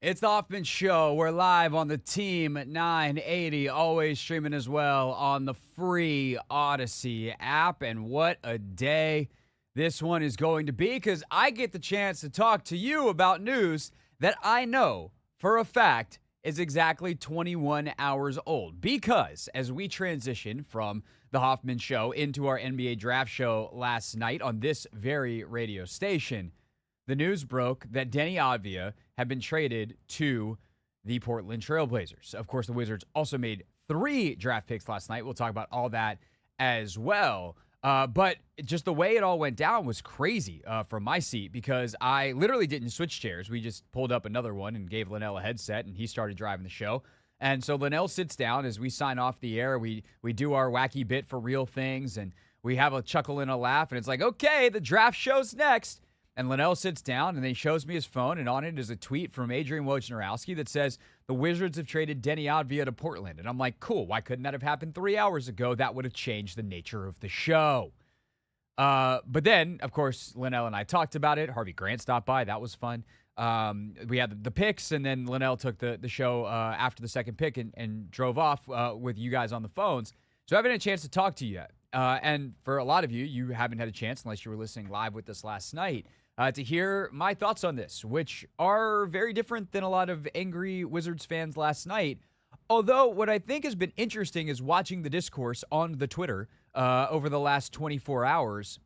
It's the Hoffman Show. We're live on the Team 980, always streaming as well on the free Odyssey app. And what a day this one is going to be, because I get the chance to talk to you about news that I know for a fact is exactly 21 hours old. Because as we transition from the Hoffman Show into our NBA draft show last night on this very radio station, the news broke that Deni Avia had been traded to the Portland Trail Blazers. Of course, the Wizards also made 3 draft picks last night. We'll talk about all that as well. But just the way it all went down was crazy from my seat, because I literally didn't switch chairs. We just pulled up another one and gave Linnell a headset, and he started driving the show. And so Linnell sits down as we sign off the air. We do our wacky bit for real things, and we have a chuckle and a laugh. And it's like, okay, the draft show's next. And Linnell sits down, and then he shows me his phone, and on it is a tweet from Adrian Wojnarowski that says, the Wizards have traded Deni Avdija to Portland. And I'm like, cool, why couldn't that have happened 3 hours ago? That would have changed the nature of the show. But then, of course, Linnell and I talked about it. Harvey Grant stopped by. That was fun. We had the picks, and then Linnell took the show after the second pick and drove off with you guys on the phones. So I haven't had a chance to talk to you yet. And for a lot of you, you haven't had a chance, unless you were listening live with us last night, to hear my thoughts on this, which are very different than a lot of angry Wizards fans last night. Although what I think has been interesting is watching the discourse on the Twitter over the last 24 hours,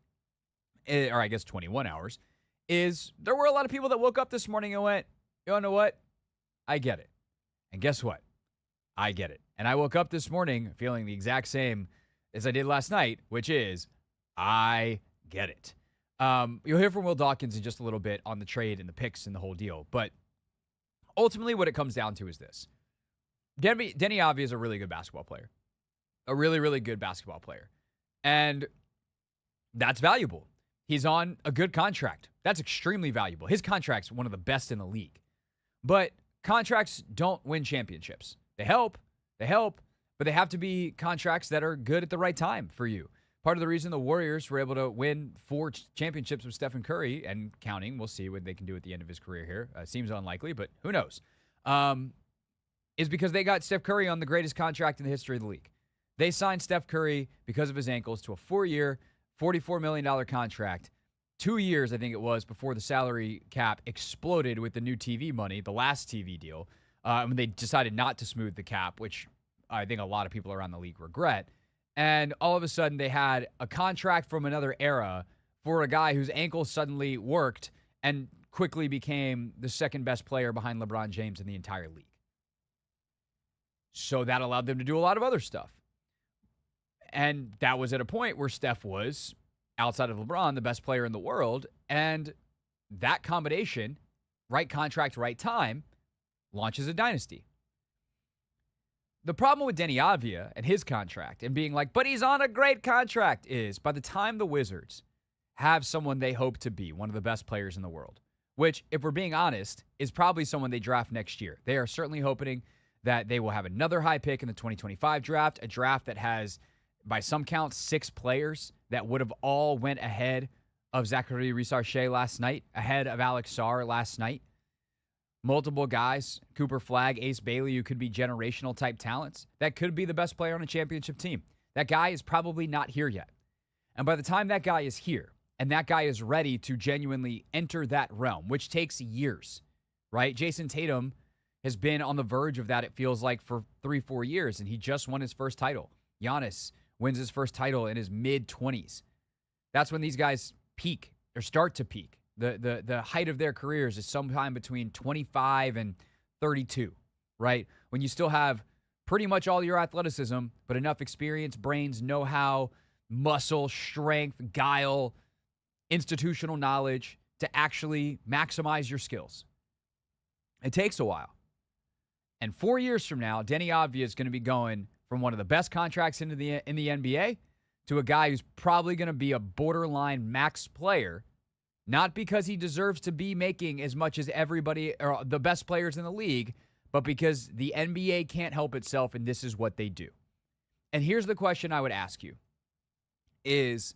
or I guess 21 hours, is there were a lot of people that woke up this morning and went, you know what? I get it. And guess what? I get it. And I woke up this morning feeling the exact same as I did last night, which is, I get it. You'll hear from Will Dawkins in just a little bit on the trade and the picks and the whole deal. But ultimately what it comes down to is this. Deni Avdija is a really good basketball player. A really, really good basketball player. And that's valuable. He's on a good contract. That's extremely valuable. His contract's one of the best in the league. But contracts don't win championships. They help, but they have to be contracts that are good at the right time for you. Part of the reason the Warriors were able to win 4 championships with Stephen Curry, and counting, we'll see what they can do at the end of his career here. Seems unlikely, but who knows, is because they got Steph Curry on the greatest contract in the history of the league. They signed Steph Curry because of his ankles to a 4-year, $44 million contract. 2 years, I think it was, before the salary cap exploded with the new TV money, the last TV deal, when they decided not to smooth the cap, which I think a lot of people around the league regret. And all of a sudden, they had a contract from another era for a guy whose ankle suddenly worked and quickly became the second best player behind LeBron James in the entire league. So that allowed them to do a lot of other stuff. And that was at a point where Steph was, outside of LeBron, the best player in the world. And that combination, right contract, right time, launches a dynasty. The problem with Deni Avdija and his contract and being like, but he's on a great contract, is by the time the Wizards have someone they hope to be one of the best players in the world, which, if we're being honest, is probably someone they draft next year. They are certainly hoping that they will have another high pick in the 2025 draft, a draft that has, by some counts, 6 players that would have all went ahead of Zachary Risarche last night, ahead of Alex Sarr last night. Multiple guys, Cooper Flagg, Ace Bailey, who could be generational type talents, that could be the best player on a championship team. That guy is probably not here yet. And by the time that guy is here, and that guy is ready to genuinely enter that realm, which takes years, right? Jason Tatum has been on the verge of that, it feels like, for 3-4 years, and he just won his first title. Giannis wins his first title in his mid-20s. That's when these guys peak, or start to peak. The height of their careers is sometime between 25 and 32, right? When you still have pretty much all your athleticism, but enough experience, brains, know-how, muscle, strength, guile, institutional knowledge to actually maximize your skills. It takes a while. And 4 years from now, Deni Avdija is going to be going from one of the best contracts in the NBA to a guy who's probably going to be a borderline max player. Not because he deserves to be making as much as everybody or the best players in the league, but because the NBA can't help itself, and this is what they do. And here's the question I would ask you is,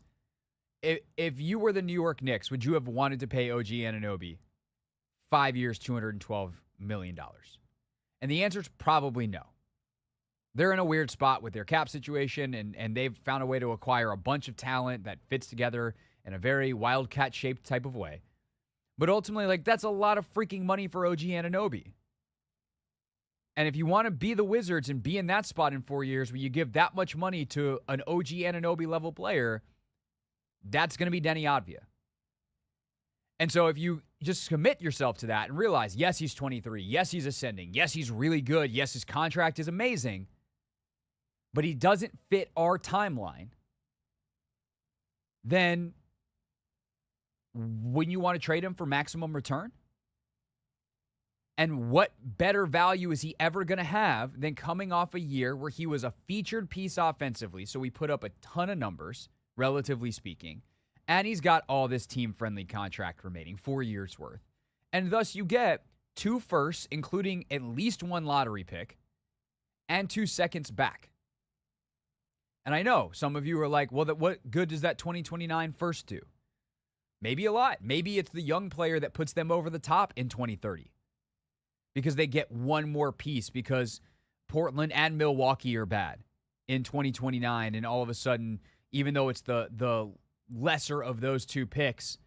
if you were the New York Knicks, would you have wanted to pay OG Anunoby 5 years, $212 million. And the answer is probably no. They're in a weird spot with their cap situation, and they've found a way to acquire a bunch of talent that fits together in a very Wildcat-shaped type of way. But ultimately, like, that's a lot of freaking money for OG Anunoby. And if you want to be the Wizards and be in that spot in 4 years where you give that much money to an OG Anunoby-level player, that's going to be Deni Avdija. And so if you just commit yourself to that and realize, yes, he's 23. Yes, he's ascending. Yes, he's really good. Yes, his contract is amazing. But he doesn't fit our timeline. Then wouldn't you want to trade him for maximum return? And what better value is he ever going to have than coming off a year where he was a featured piece offensively? So we put up a ton of numbers, relatively speaking. And he's got all this team-friendly contract remaining, 4 years worth. And thus you get 2 firsts, including at least 1 lottery pick, and 2 seconds back. And I know some of you are like, well, what good does that 2029 first do? Maybe a lot. Maybe it's the young player that puts them over the top in 2030 because they get 1 more piece because Portland and Milwaukee are bad in 2029. And all of a sudden, even though it's the lesser of those 2 picks,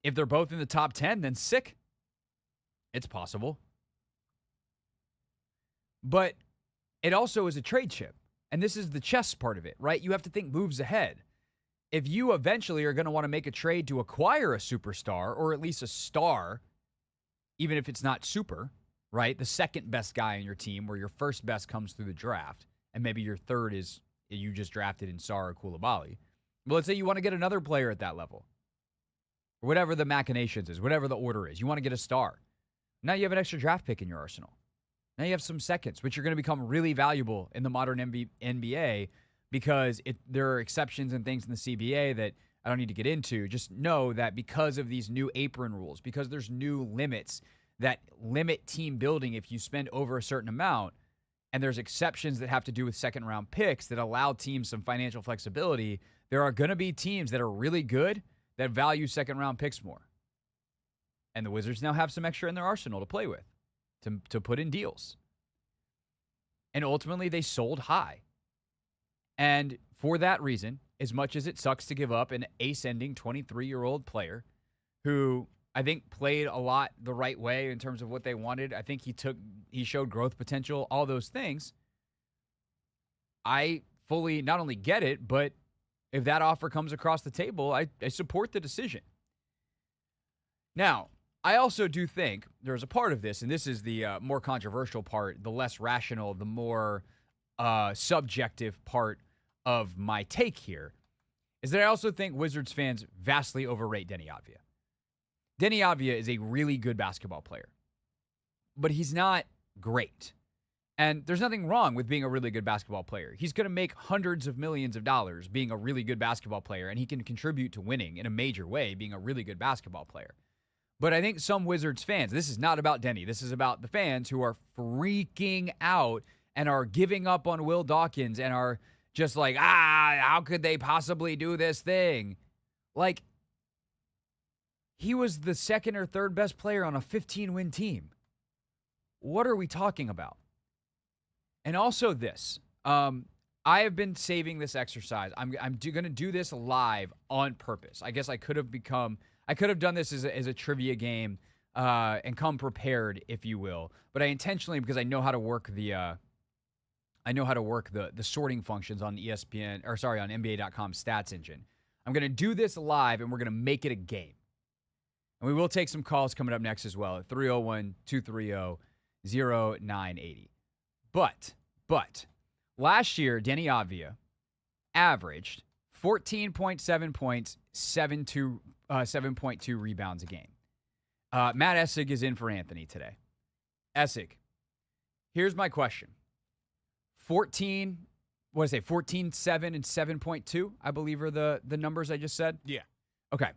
if they're both in the top 10, then sick. It's possible. But it also is a trade chip. And this is the chess part of it, right? You have to think moves ahead. If you eventually are going to want to make a trade to acquire a superstar, or at least a star, even if it's not super, right? The second best guy on your team, where your first best comes through the draft, and maybe your third is you just drafted in Sara Coulibaly. But let's say you want to get another player at that level, or whatever the machinations is, whatever the order is. You want to get a star. Now you have an extra draft pick in your arsenal. Now you have some seconds, which are going to become really valuable in the modern NBA because there are exceptions and things in the CBA that I don't need to get into. Just know that because of these new apron rules, because there's new limits that limit team building if you spend over a certain amount, and there's exceptions that have to do with second-round picks that allow teams some financial flexibility, there are going to be teams that are really good that value second-round picks more. And the Wizards now have some extra in their arsenal to play with, to put in deals. And ultimately, they sold high. And for that reason, as much as it sucks to give up an ascending 23-year-old player who I think played a lot the right way in terms of what they wanted, I think he showed growth potential, all those things. I fully not only get it, but if that offer comes across the table, I support the decision. Now, I also do think there's a part of this, and this is the more controversial part, the less rational, the more subjective part of my take here, is that I also think Wizards fans vastly overrate Deni Avdija. Deni Avdija is a really good basketball player, but he's not great. And there's nothing wrong with being a really good basketball player. He's going to make hundreds of millions of dollars being a really good basketball player, and he can contribute to winning in a major way being a really good basketball player. But I think some Wizards fans, this is not about Deni. This is about the fans who are freaking out and are giving up on Will Dawkins and are just like, how could they possibly do this thing? Like, he was the second or third best player on a 15-win team. What are we talking about? And also this, I have been saving this exercise. I'm going to do this live on purpose. I guess I could have done this as a trivia game and come prepared, if you will. But I intentionally, because I know how to work the sorting functions on ESPN, or sorry, on NBA.com stats engine. I'm going to do this live, and we're going to make it a game. And we will take some calls coming up next as well at 301-230-0980. But last year, Deni Avdija averaged 14.7 points, 7.2 rebounds a game. Matt Essig is in for Anthony today. Essig, here's my question. 14, 7, and 7.2, I believe are the numbers I just said? Yeah. Okay.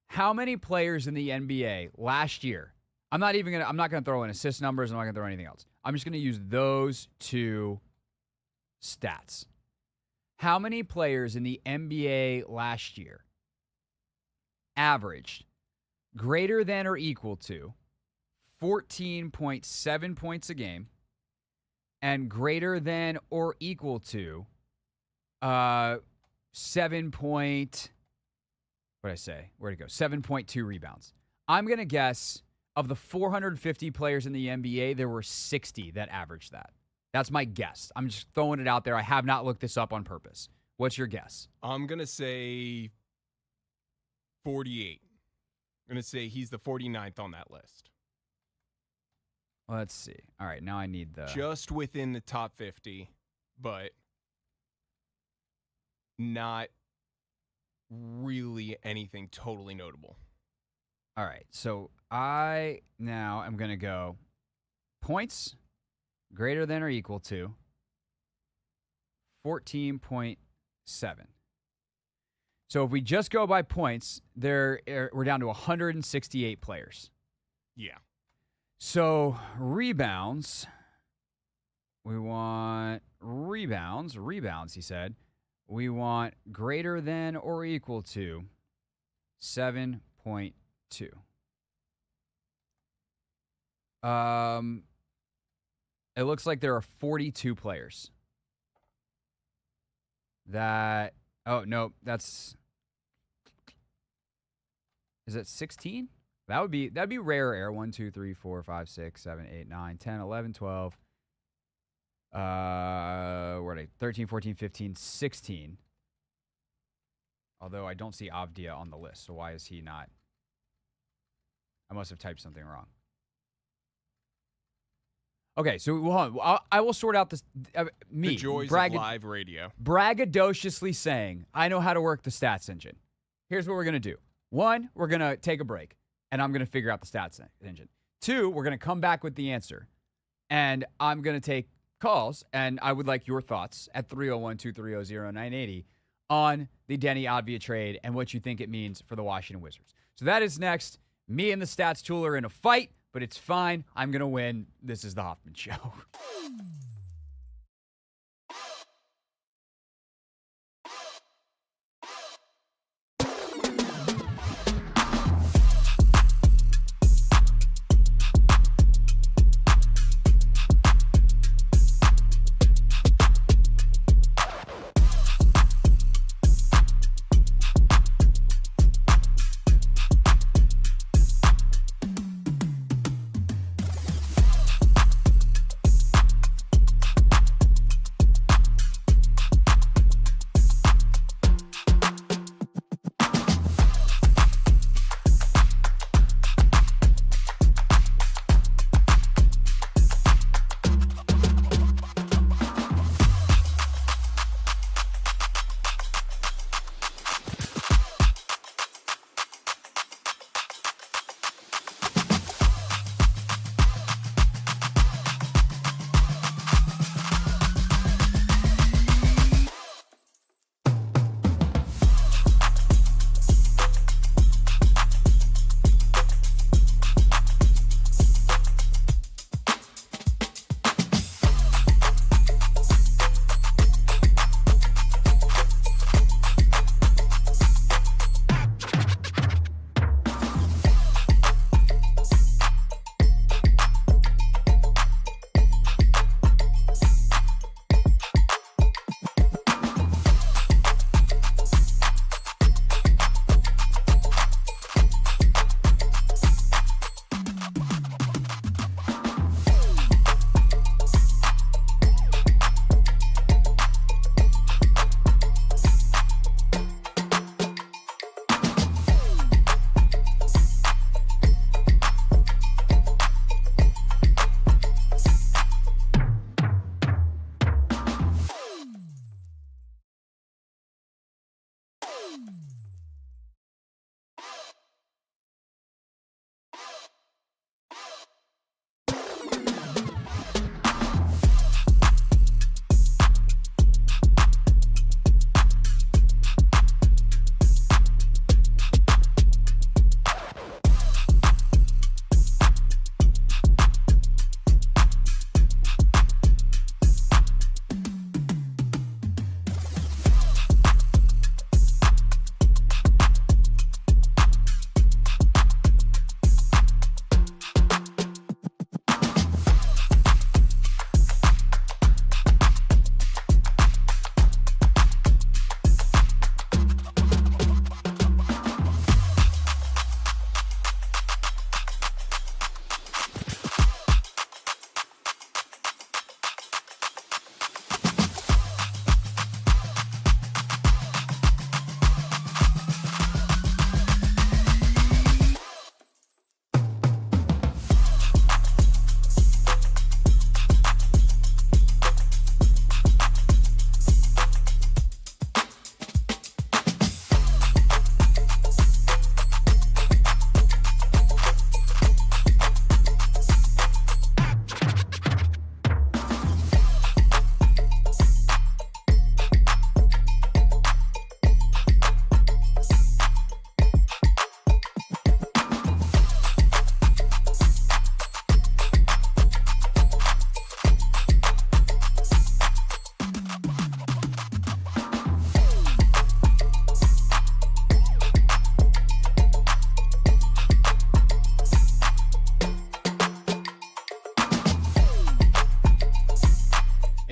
How many players in the NBA last year? I'm not gonna throw in assist numbers. I'm not gonna throw anything else. I'm just gonna use those 2 stats. How many players in the NBA last year averaged greater than or equal to 14.7 points a game and greater than or equal to 7.2 rebounds. I'm going to guess of the 450 players in the NBA, there were 60 that averaged that. That's my guess. I'm just throwing it out there. I have not looked this up on purpose. What's your guess? I'm going to say 48. I'm going to say he's the 49th on that list. Let's see. All right, now I need the... Just within the top 50, but not really anything totally notable. All right, so I now am going to go points greater than or equal to 14.7. So if we just go by points, we're down to 168 players. Yeah. So rebounds, we want rebounds, he said. We want greater than or equal to 7.2. It looks like there are 42 players that, oh, no, that's, is it 16? That'd be rare air. 1, 2, 3, 4, 5, 6, 7, 8, 9, 10, 11, 12. Where are they? 13, 14, 15, 16. Although I don't see Avdija on the list, so why is he not? I must have typed something wrong. Okay, so hold on. I will sort out this. The joys of live radio. Braggadociously saying, I know how to work the stats engine. Here's what we're going to do. 1, we're going to take a break, and I'm going to figure out the stats engine. 2, we're going to come back with the answer, and I'm going to take calls, and I would like your thoughts at 301-230-0980 on the Deni Avia trade and what you think it means for the Washington Wizards. So that is next. Me and the stats tool are in a fight, but it's fine. I'm going to win. This is the Hoffman Show.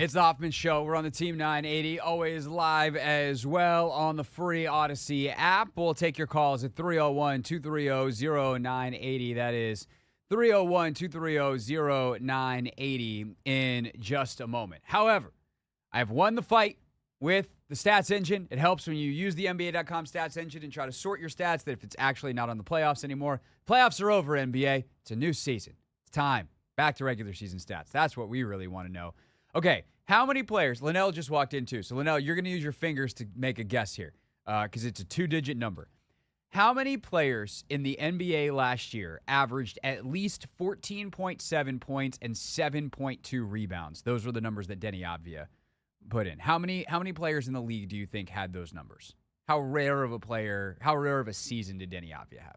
It's the Hoffman Show. We're on the Team 980, always live as well on the free Odyssey app. We'll take your calls at 301-230-0980. That is 301-230-0980 in just a moment. However, I have won the fight with the stats engine. It helps when you use the NBA.com stats engine and try to sort your stats that if it's actually not on the playoffs anymore. Playoffs are over, NBA. It's a new season. It's time. Back to regular season stats. That's what we really want to know. Okay, how many players? Linnell just walked in too. So, Linnell, you're going to use your fingers to make a guess here because it's a 2-digit number. How many players in the NBA last year averaged at least 14.7 points and 7.2 rebounds? Those were the numbers that Deni Avdija put in. How many players in the league do you think had those numbers? How rare of a season did Deni Avdija have?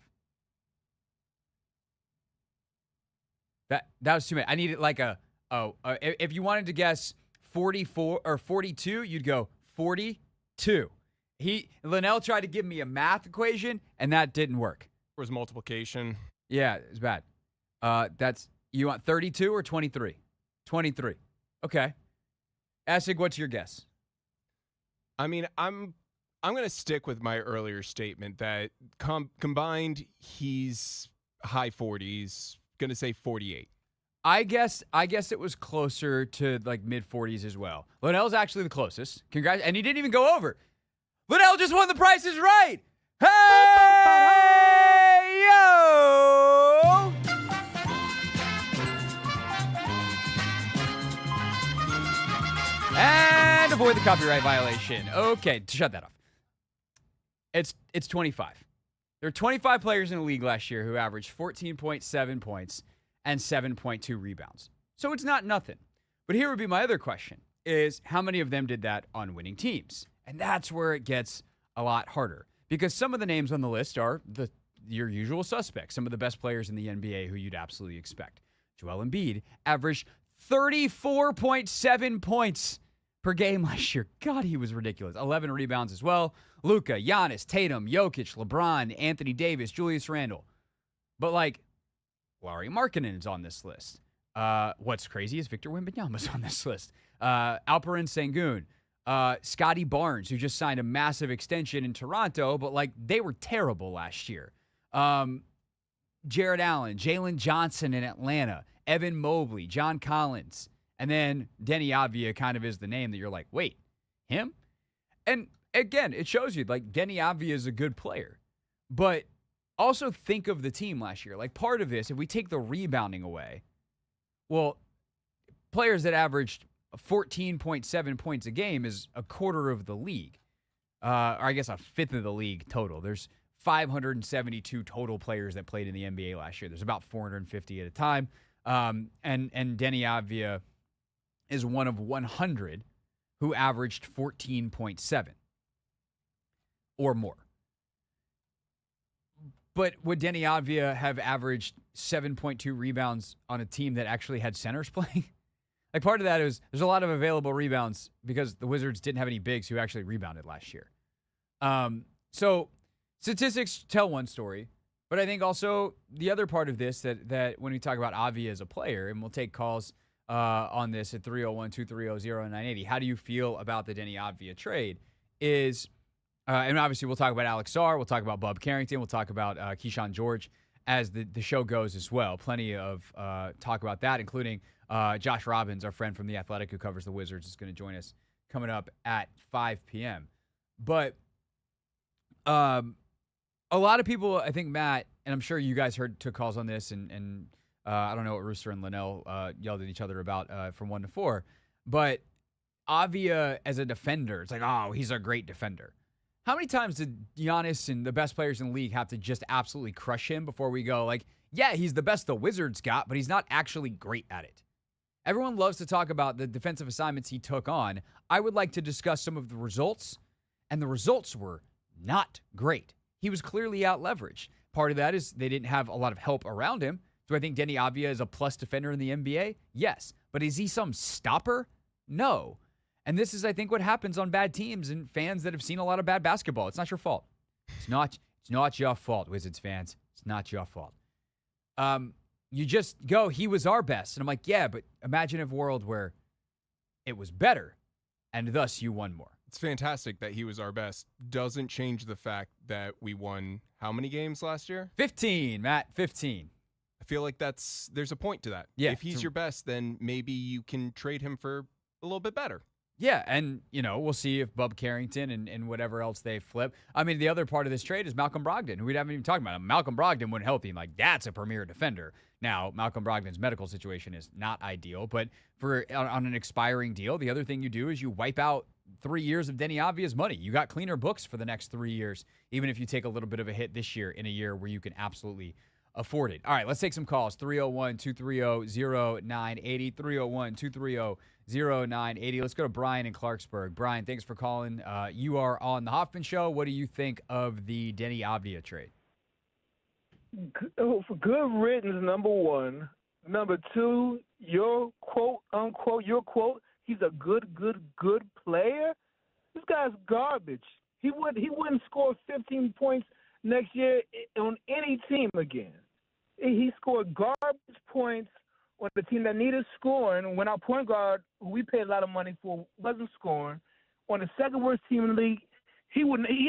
That was too many. I needed like if you wanted to guess 44 or 42, you'd go 42. Linnell tried to give me a math equation, and that didn't work. There was multiplication. Yeah, it's bad. You want 32 or 23? 23. Okay. Essig, what's your guess? I mean, I'm going to stick with my earlier statement that combined, he's high 40s. Going to say 48. I guess it was closer to like mid 40s as well. Linnell's actually the closest. Congrats. And he didn't even go over. Linnell just won the Price is Right. Hey, yo! And avoid the copyright violation. Okay, shut that off. It's 25. There are 25 players in the league last year who averaged 14.7 points and 7.2 rebounds. So it's not nothing. But here would be my other question is how many of them did that on winning teams? And that's where it gets a lot harder because some of the names on the list are your usual suspects, some of the best players in the NBA who you'd absolutely expect. Joel Embiid averaged 34.7 points per game last year. God, he was ridiculous. 11 rebounds as well. Luka, Giannis, Tatum, Jokic, LeBron, Anthony Davis, Julius Randle. But like, Lauri Markkanen is on this list. What's crazy is Victor Wembanyama's on this list. Alperen Sengun, Scotty Barnes, who just signed a massive extension in Toronto, but like they were terrible last year. Jared Allen, Jalen Johnson in Atlanta, Evan Mobley, John Collins, and then Deni Avdija kind of is the name that you're like, wait, him? And again, it shows you like Deni Avdija is a good player, but also think of the team last year. Like part of this, if we take the rebounding away, well, players that averaged 14.7 points a game is a quarter of the league, or I guess a fifth of the league total. There's 572 total players that played in the NBA last year. There's about 450 at a time, and Deni Avdija is one of 100 who averaged 14.7 or more. But would Deni Avdija have averaged 7.2 rebounds on a team that actually had centers playing? Like part of that is there's a lot of available rebounds because the Wizards didn't have any bigs who actually rebounded last year. So statistics tell one story, but I think also the other part of this that when we talk about Avia as a player, and we'll take calls on this at 301-230-0980, how do you feel about the Deni Avdija trade is... and obviously, we'll talk about Alex Sarr. We'll talk about Bub Carrington. We'll talk about Keyshawn George as the show goes as well. Plenty of talk about that, including Josh Robbins, our friend from The Athletic who covers the Wizards, is going to join us coming up at 5 p.m. But a lot of people, I think, Matt, and I'm sure you guys took calls on this, and I don't know what Rooster and Linnell yelled at each other about from 1 to 4, but Avia as a defender, it's like, oh, he's a great defender. How many times did Giannis and the best players in the league have to just absolutely crush him before we go, like, yeah, he's the best the Wizards got, but he's not actually great at it? Everyone loves to talk about the defensive assignments he took on. I would like to discuss some of the results, and the results were not great. He was clearly out-leveraged. Part of that is they didn't have a lot of help around him. Do I think Deni Avdija is a plus defender in the NBA? Yes. But is he some stopper? No. And this is, I think, what happens on bad teams and fans that have seen a lot of bad basketball. It's not your fault. It's not your fault, Wizards fans. It's not your fault. You just go, he was our best. And I'm like, yeah, but imagine a world where it was better, and thus you won more. It's fantastic that he was our best. Doesn't change the fact that we won how many games last year? 15, Matt, 15. I feel like there's a point to that. Yeah, if he's your best, then maybe you can trade him for a little bit better. Yeah, and, we'll see if Bub Carrington and whatever else they flip. I mean, the other part of this trade is Malcolm Brogdon, who we haven't even talked about. Malcolm Brogdon, when healthy, that's a premier defender. Now, Malcolm Brogdon's medical situation is not ideal, but on an expiring deal, the other thing you do is you wipe out 3 years of Deni Avia's money. You got cleaner books for the next 3 years, even if you take a little bit of a hit this year in a year where you can absolutely afford it. All right, let's take some calls. 301-230-0980, 301-230-0980. Let's go to Brian in Clarksburg. Brian, thanks for calling. You are on the Hoffman Show. What do you think of the Deni Avia trade? Good riddance, number one. Number two, your quote, he's a good player. This guy's garbage. He wouldn't score 15 points next year on any team again. He scored garbage points on the team that needed scoring when our point guard, who we paid a lot of money for, wasn't scoring. On the second worst team in the league, he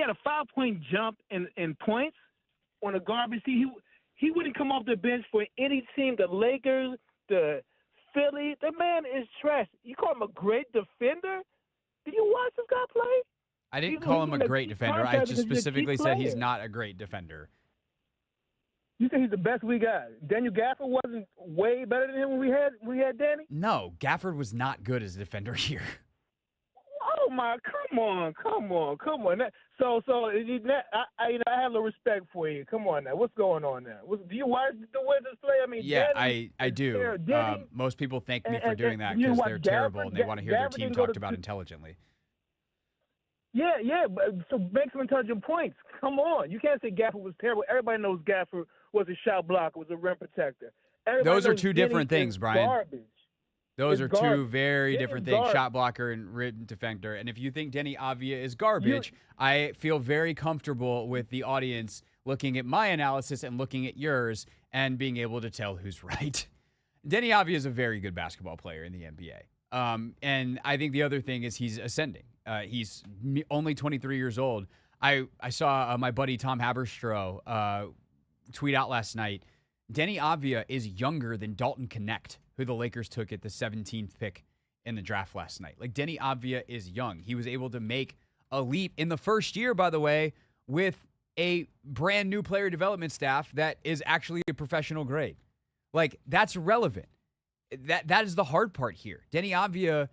had a 5-point jump in points on a garbage team. He wouldn't come off the bench for any team, the Lakers, the Philly. The man is trash. You call him a great defender? Did you watch this guy play? I didn't call him a great defender. I just specifically said he's not a great defender. You think he's the best we got? Daniel Gafford wasn't way better than him when we had Deni? No, Gafford was not good as a defender here. Oh my! Come on! So I have no respect for you. Come on now, what's going on now? Do you watch the Wizards play? I mean, yeah, Deni, I do. Most people thank me for doing that because they're terrible and they want to hear their team talked about intelligently. Yeah, but so make some intelligent points. Come on, you can't say Gafford was terrible. Everybody knows Gafford was a shot blocker, was a rim protector. Those are two different things, Brian. Garbage. Those are two very different things, shot blocker and rim defender. And if you think Deni Avia is garbage, I feel very comfortable with the audience looking at my analysis and looking at yours and being able to tell who's right. Deni Avia is a very good basketball player in the NBA. And I think the other thing is he's ascending. He's only 23 years old. I saw my buddy Tom Haberstroh tweet out last night, Deni Avia is younger than Dalton Connect, who the Lakers took at the 17th pick in the draft last night. Like, Deni Avia is young. He was able to make a leap in the first year, by the way, with a brand new player development staff that is actually a professional grade. Like, that's relevant. That is the hard part here. Deni Avia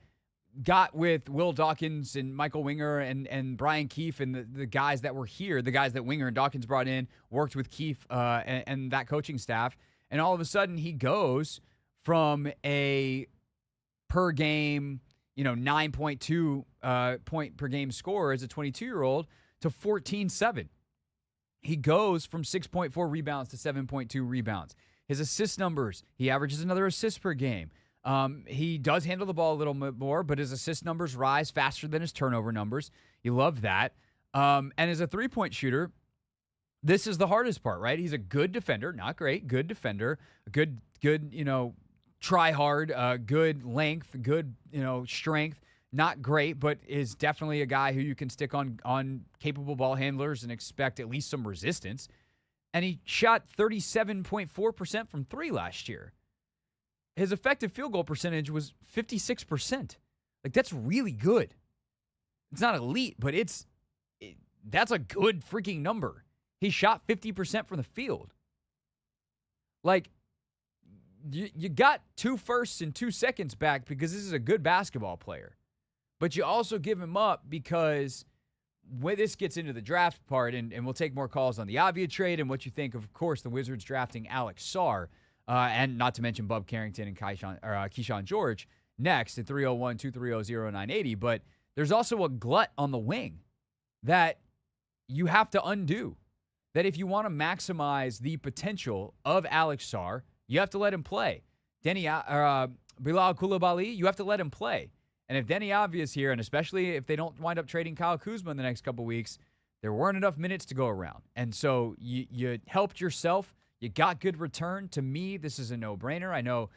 got with Will Dawkins and Michael Winger and Brian Keefe and the guys that were here, the guys that Winger and Dawkins brought in, worked with Keefe and that coaching staff, and all of a sudden he goes from a per game, 9.2 point per game score as a 22-year-old to 14.7. He goes from 6.4 rebounds to 7.2 rebounds. His assist numbers, he averages another assist per game. He does handle the ball a little bit more, but his assist numbers rise faster than his turnover numbers. You love that. And as a three-point shooter, this is the hardest part, right? He's a good defender, not great, good defender, good, try hard, good length, good, strength, not great, but is definitely a guy who you can stick on capable ball handlers and expect at least some resistance. And he shot 37.4% from three last year. His effective field goal percentage was 56%. Like, that's really good. It's not elite, but that's a good freaking number. He shot 50% from the field. Like, you got 2 firsts and 2 seconds back because this is a good basketball player. But you also give him up because when this gets into the draft part, and we'll take more calls on the Avia trade and what you think of course, the Wizards drafting Alex Sarr, and not to mention Bub Carrington and Keyshawn George next at 301-230-0980. But there's also a glut on the wing that you have to undo. That if you want to maximize the potential of Alex Sarr, you have to let him play. Bilal Coulibaly, you have to let him play. And if Deni Avia is here, and especially if they don't wind up trading Kyle Kuzma in the next couple weeks, there weren't enough minutes to go around. And so you helped yourself. You got good return. To me, this is a no-brainer. I know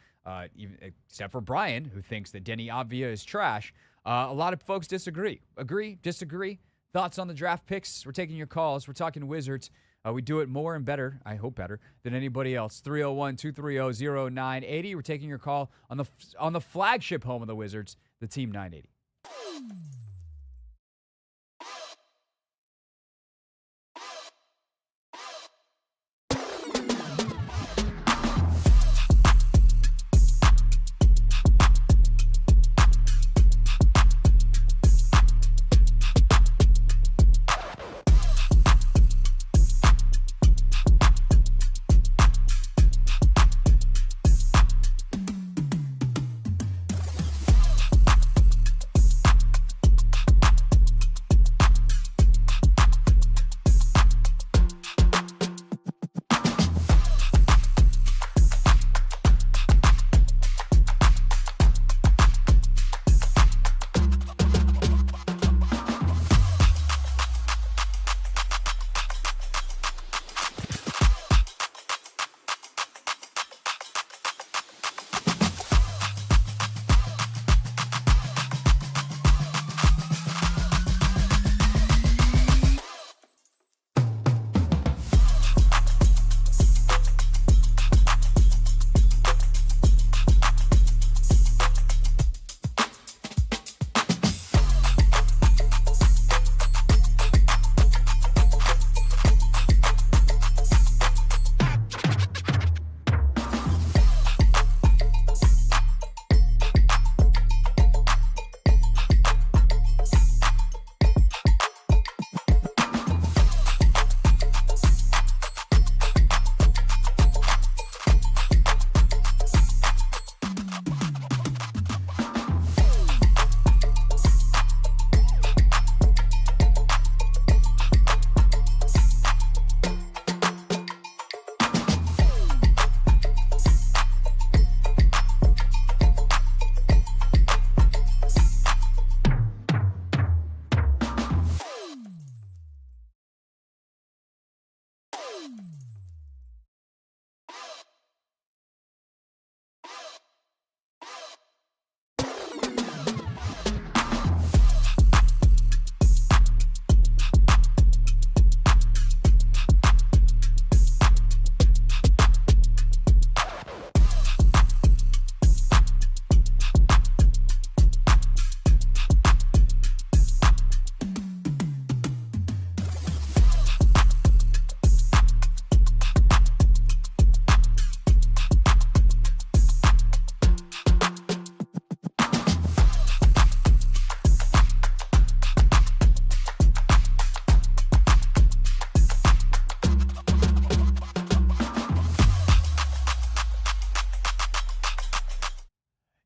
even except for Brian, who thinks that Deni Avia is trash. A lot of folks disagree. Agree? Disagree? Thoughts on the draft picks? We're taking your calls. We're talking Wizards. We do it more and better, I hope better, than anybody else. 301-230-0980. We're taking your call on the flagship home of the Wizards, the Team 980.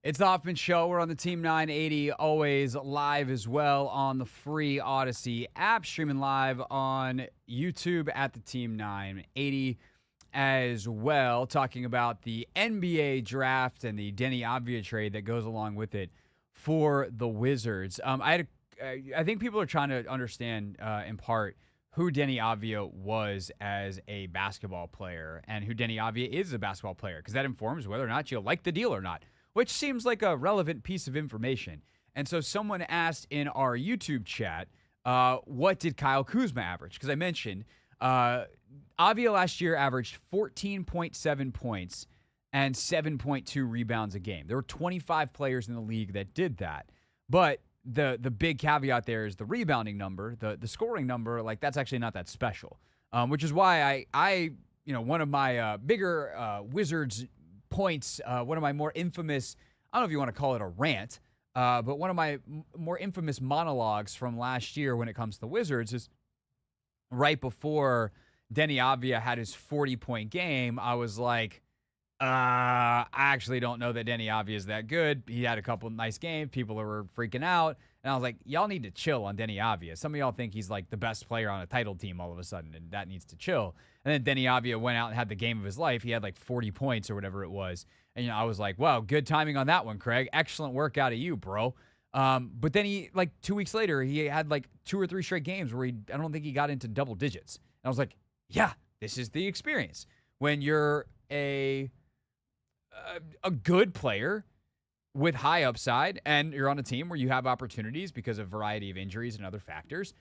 It's the Hoffman Show. We're on the Team 980, always live as well on the free Odyssey app, streaming live on YouTube at the Team 980 as well, talking about the NBA draft and the Deni Avia trade that goes along with it for the Wizards. I think people are trying to understand, in part, who Deni Avia was as a basketball player and who Deni Avia is as a basketball player, because that informs whether or not you like the deal or not, which seems like a relevant piece of information. And so someone asked in our YouTube chat, what did Kyle Kuzma average? Because I mentioned Avia last year averaged 14.7 points and 7.2 rebounds a game. There were 25 players in the league that did that. But the big caveat there is the rebounding number, the scoring number, like that's actually not that special. Which is why I one of my bigger Wizards points, one of my more infamous, I don't know if you want to call it a rant, but one of my more infamous monologues from last year when it comes to the Wizards is right before Deni Avia had his 40-point game. I was like, I actually don't know that Deni Avia is that good. He had a couple nice games. People were freaking out. And I was like, y'all need to chill on Deni Avia. Some of y'all think he's like the best player on a title team all of a sudden, and that needs to chill. And then Deni Avia went out and had the game of his life. He had like 40 points or whatever it was. And I was like, wow, good timing on that one, Craig. Excellent work out of you, bro. But then he, like 2 weeks later, he had like 2 or 3 straight games where I don't think he got into double digits. And I was like, yeah, this is the experience. When you're a a good player with high upside, and you're on a team where you have opportunities because of a variety of injuries and other factors,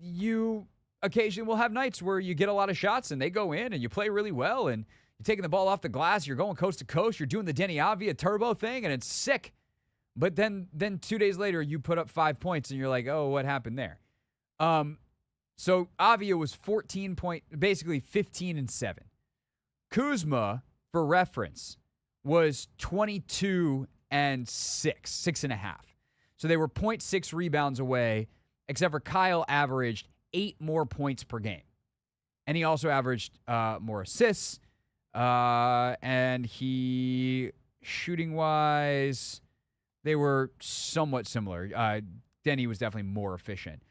you occasionally will have nights where you get a lot of shots and they go in and you play really well and you're taking the ball off the glass, you're going coast to coast, you're doing the Deni Avia turbo thing, and it's sick. But then 2 days later, you put up 5 points and you're like, oh, what happened there? So Avia was basically 15-7. Kuzma, for reference, was 22-6, 6.5. So they were 0.6 rebounds away, except for Kyle averaged 8 more points per game. And he also averaged more assists. And he, shooting-wise, they were somewhat similar. Deni was definitely more efficient.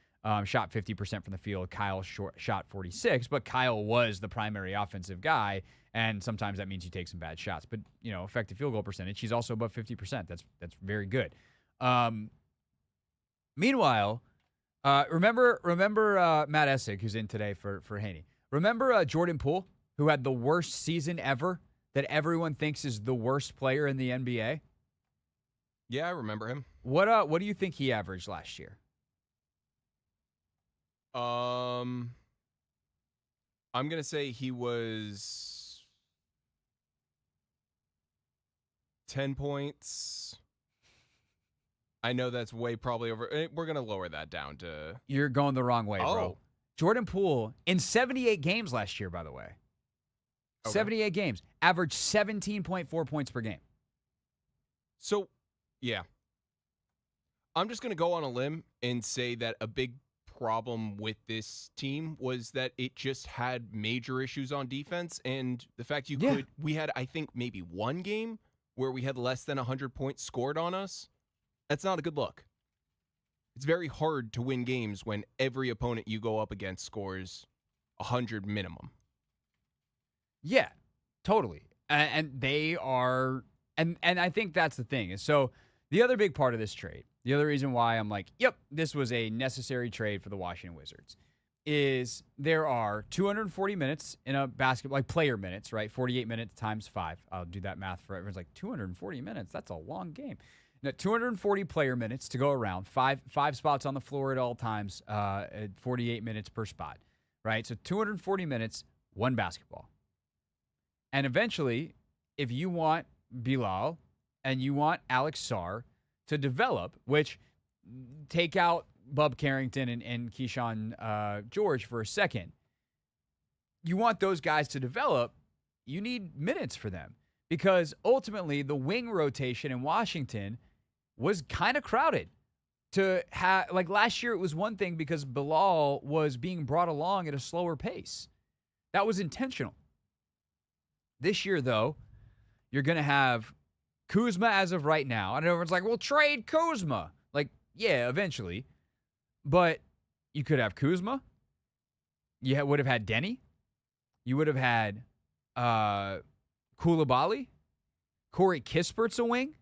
Shot 50% from the field. Kyle shot 46, but Kyle was the primary offensive guy, and sometimes that means you take some bad shots. But, effective field goal percentage, he's also above 50%. That's very good. Meanwhile, remember Matt Essig, who's in today for Haney. Remember Jordan Poole, who had the worst season ever, that everyone thinks is the worst player in the NBA? Yeah, I remember him. What do you think he averaged last year? I'm gonna say he was 10 points. I know that's way probably over. We're gonna lower that down to. You're going the wrong way, bro. Jordan Poole in 78 games last year, by the way. Okay. 78 games, averaged 17.4 points per game. So, yeah. I'm just gonna go on a limb and say that a big problem with this team was that it just had major issues on defense, and the fact we had, I think, maybe one game where we had less than 100 points scored on us. That's not a good look. It's very hard to win games when every opponent you go up against scores 100 minimum. Yeah, totally. And they are, and I think that's the thing. So the other big part of this trade, the other reason why I'm like, yep, this was a necessary trade for the Washington Wizards, is there are 240 minutes in a basketball, like player minutes, right? 48 minutes times 5. I'll do that math for everyone's like, 240 minutes? That's a long game. Now, 240 player minutes to go around, five spots on the floor at all times, 48 minutes per spot, right? So 240 minutes, one basketball. And eventually, if you want Bilal and you want Alex Sarr to develop, which take out Bub Carrington and Keyshawn George for a second, you want those guys to develop, you need minutes for them. Because ultimately, the wing rotation in Washington was kind of crowded. To have, like last year, it was one thing because Bilal was being brought along at a slower pace. That was intentional. This year, though, you're going to have Kuzma as of right now. And everyone's like, well, trade Kuzma. Like, yeah, eventually. But you could have Kuzma. You would have had Deni. You would have had Koulibaly. Corey Kispert's a wing.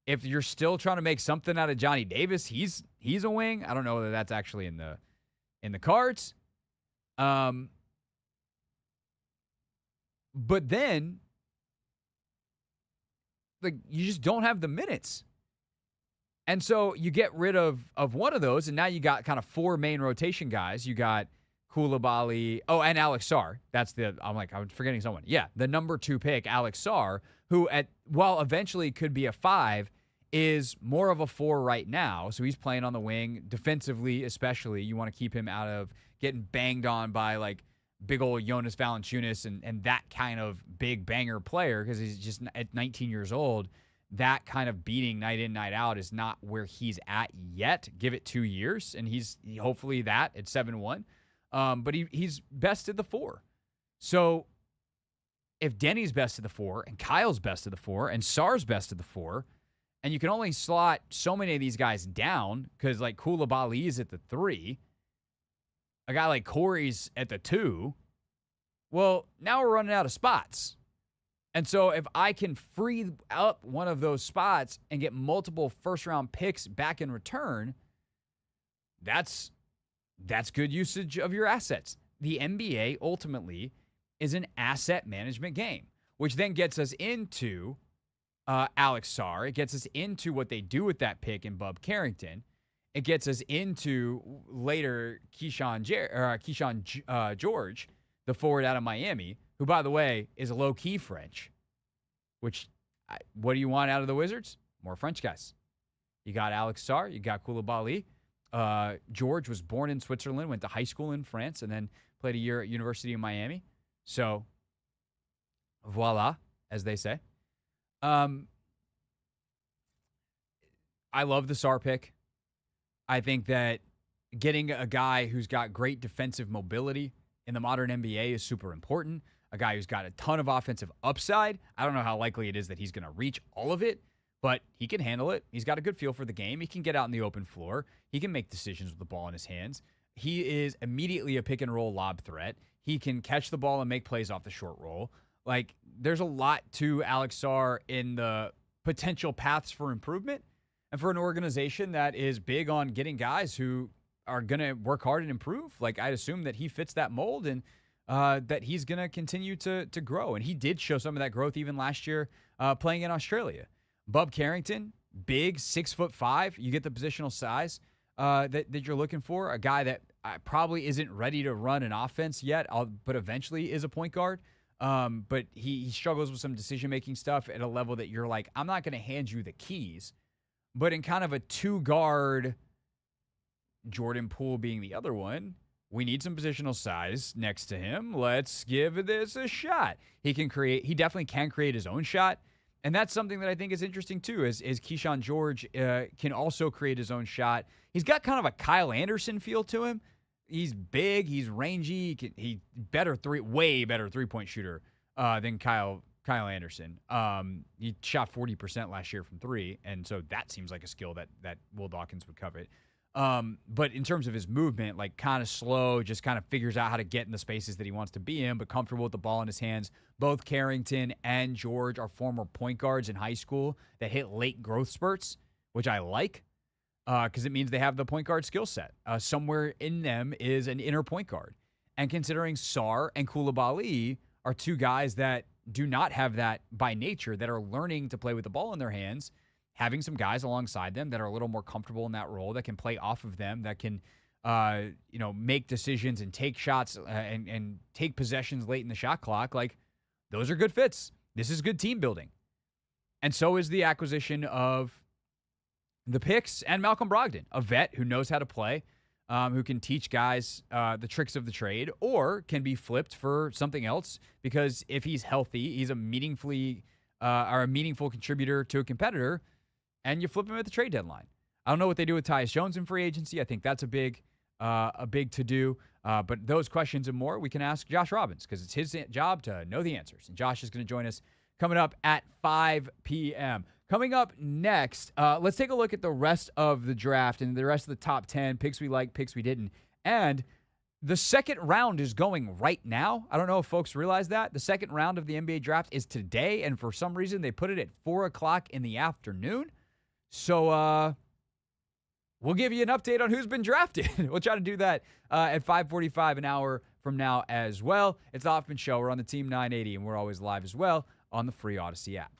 If you're still trying to make something out of Johnny Davis, he's a wing. I don't know whether that's actually in the cards. But then, like, you just don't have the minutes. And so you get rid of one of those, and now you got kind of 4 main rotation guys. You got Koulibaly, and Alex Sarr. I'm forgetting someone. Yeah, the number 2 pick, Alex Sarr, who while eventually could be a 5, is more of a 4 right now. So he's playing on the wing, defensively especially. You want to keep him out of getting banged on by, like, big old Jonas Valanciunas and that kind of big banger player, because he's just at 19 years old. That kind of beating night in, night out is not where he's at yet. Give it 2 years, and he's hopefully that at 7-1. But he's best at the 4. So if Denny's best at the 4 and Kyle's best at the 4 and Sarr's best at the 4, and you can only slot so many of these guys down because, like, Koulibaly is at the 3, a guy like Corey's at the 2, well, now we're running out of spots. And so if I can free up one of those spots and get multiple first-round picks back in return, that's good usage of your assets. The NBA ultimately is an asset management game. which then gets us into Alex Sarr. It gets us into what they do with that pick in Bub Carrington. It gets us into later Keyshawn George, the forward out of Miami, who, by the way, is low-key French, which, what do you want out of the Wizards? More French guys. You got Alex Sarr. You got Koulibaly. George was born in Switzerland, went to high school in France, and then played a year at University of Miami. So, voila, as they say. I love the Sarr pick. I think that getting a guy who's got great defensive mobility in the modern NBA is super important. A guy who's got a ton of offensive upside. I don't know how likely it is that he's going to reach all of it, but he can handle it. He's got a good feel for the game. He can get out in the open floor. He can make decisions with the ball in his hands. He is immediately a pick-and-roll lob threat. He can catch the ball and make plays off the short roll. Like, there's a lot to Alex Sarr in the potential paths for improvement. And for an organization that is big on getting guys who are going to work hard and improve, like, I'd assume that he fits that mold and that he's going to continue to grow. And he did show some of that growth even last year playing in Australia. Bub Carrington, big, 6'5". You get the positional size that you're looking for. A guy that probably isn't ready to run an offense yet, but eventually is a point guard. But he struggles with some decision-making stuff at a level that you're like, I'm not going to hand you the keys. But in kind of a two-guard, Jordan Poole being the other one, we need some positional size next to him. Let's give this a shot. He definitely can create his own shot. And that's something that I think is interesting, too, is Keyshawn George can also create his own shot. He's got kind of a Kyle Anderson feel to him. He's big. He's rangy. He's way better three-point shooter than Kyle Anderson. He shot 40% last year from three, and so that seems like a skill that Will Dawkins would covet. But in terms of his movement, like kind of slow, just kind of figures out how to get in the spaces that he wants to be in, but comfortable with the ball in his hands. Both Carrington and George are former point guards in high school that hit late growth spurts, which I like because it means they have the point guard skill set. Somewhere in them is an inner point guard. And considering Sarr and Koulibaly are two guys that do not have that by nature, that are learning to play with the ball in their hands, having some guys alongside them that are a little more comfortable in that role, that can play off of them, that can, make decisions and take shots and take possessions late in the shot clock. Like, those are good fits. This is good team building. And so is the acquisition of the picks and Malcolm Brogdon, a vet who knows how to play, who can teach guys the tricks of the trade, or can be flipped for something else, because if he's healthy, he's a meaningful contributor to a competitor, and you flip him at the trade deadline. I don't know what they do with Tyus Jones in free agency. I think that's a big to-do. But those questions and more, we can ask Josh Robbins, because it's his job to know the answers. And Josh is going to join us coming up at 5 p.m. Coming up next, let's take a look at the rest of the draft and the rest of the top 10, picks we liked, picks we didn't. And the second round is going right now. I don't know if folks realize that. The second round of the NBA draft is today, and for some reason they put it at 4 o'clock in the afternoon. So we'll give you an update on who's been drafted. We'll try to do that at 5:45, an hour from now as well. It's the Hoffman Show. We're on the Team 980, and we're always live as well on the free Odyssey app.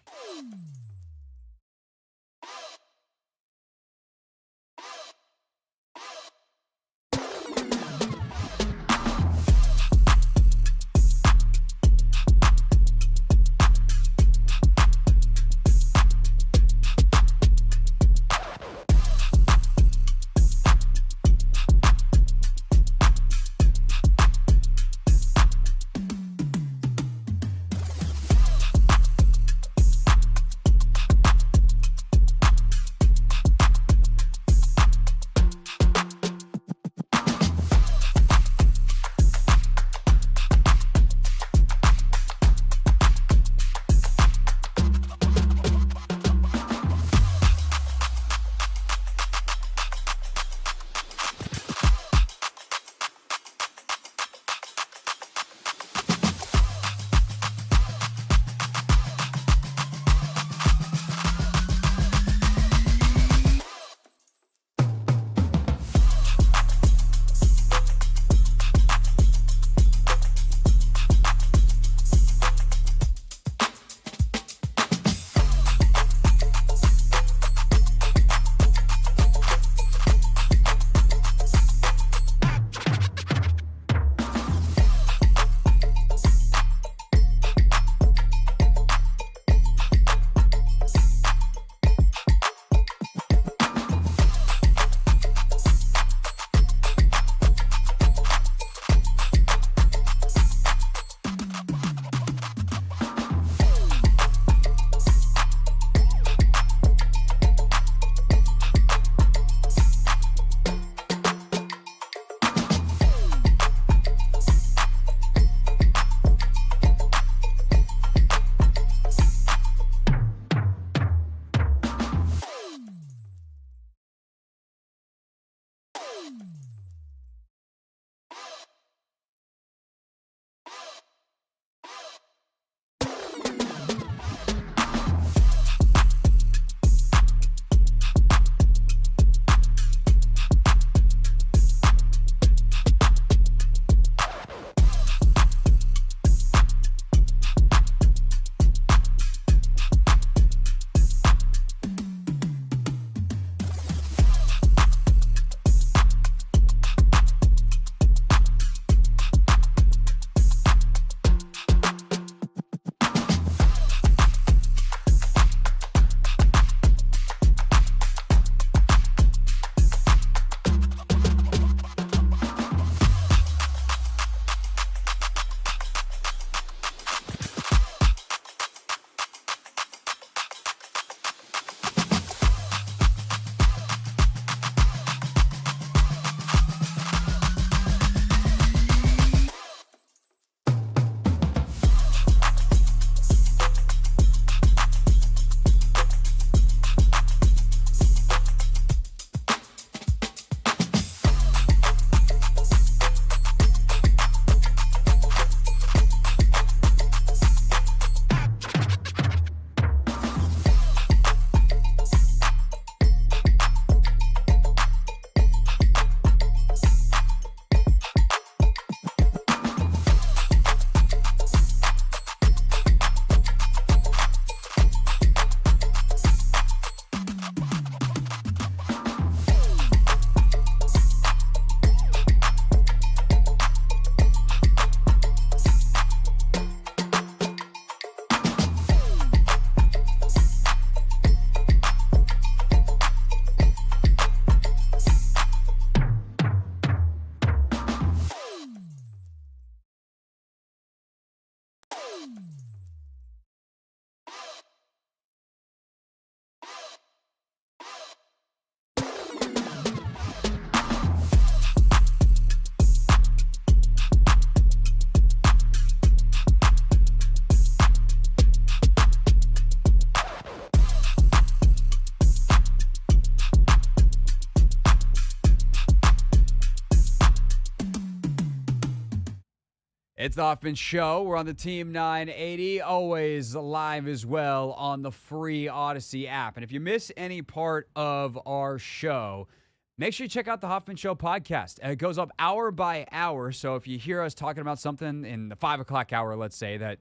It's the Hoffman Show. We're on the Team 980, always live as well on the free Odyssey app. And if you miss any part of our show, make sure you check out the Hoffman Show podcast. It goes up hour by hour. So if you hear us talking about something in the 5 o'clock hour, let's say, that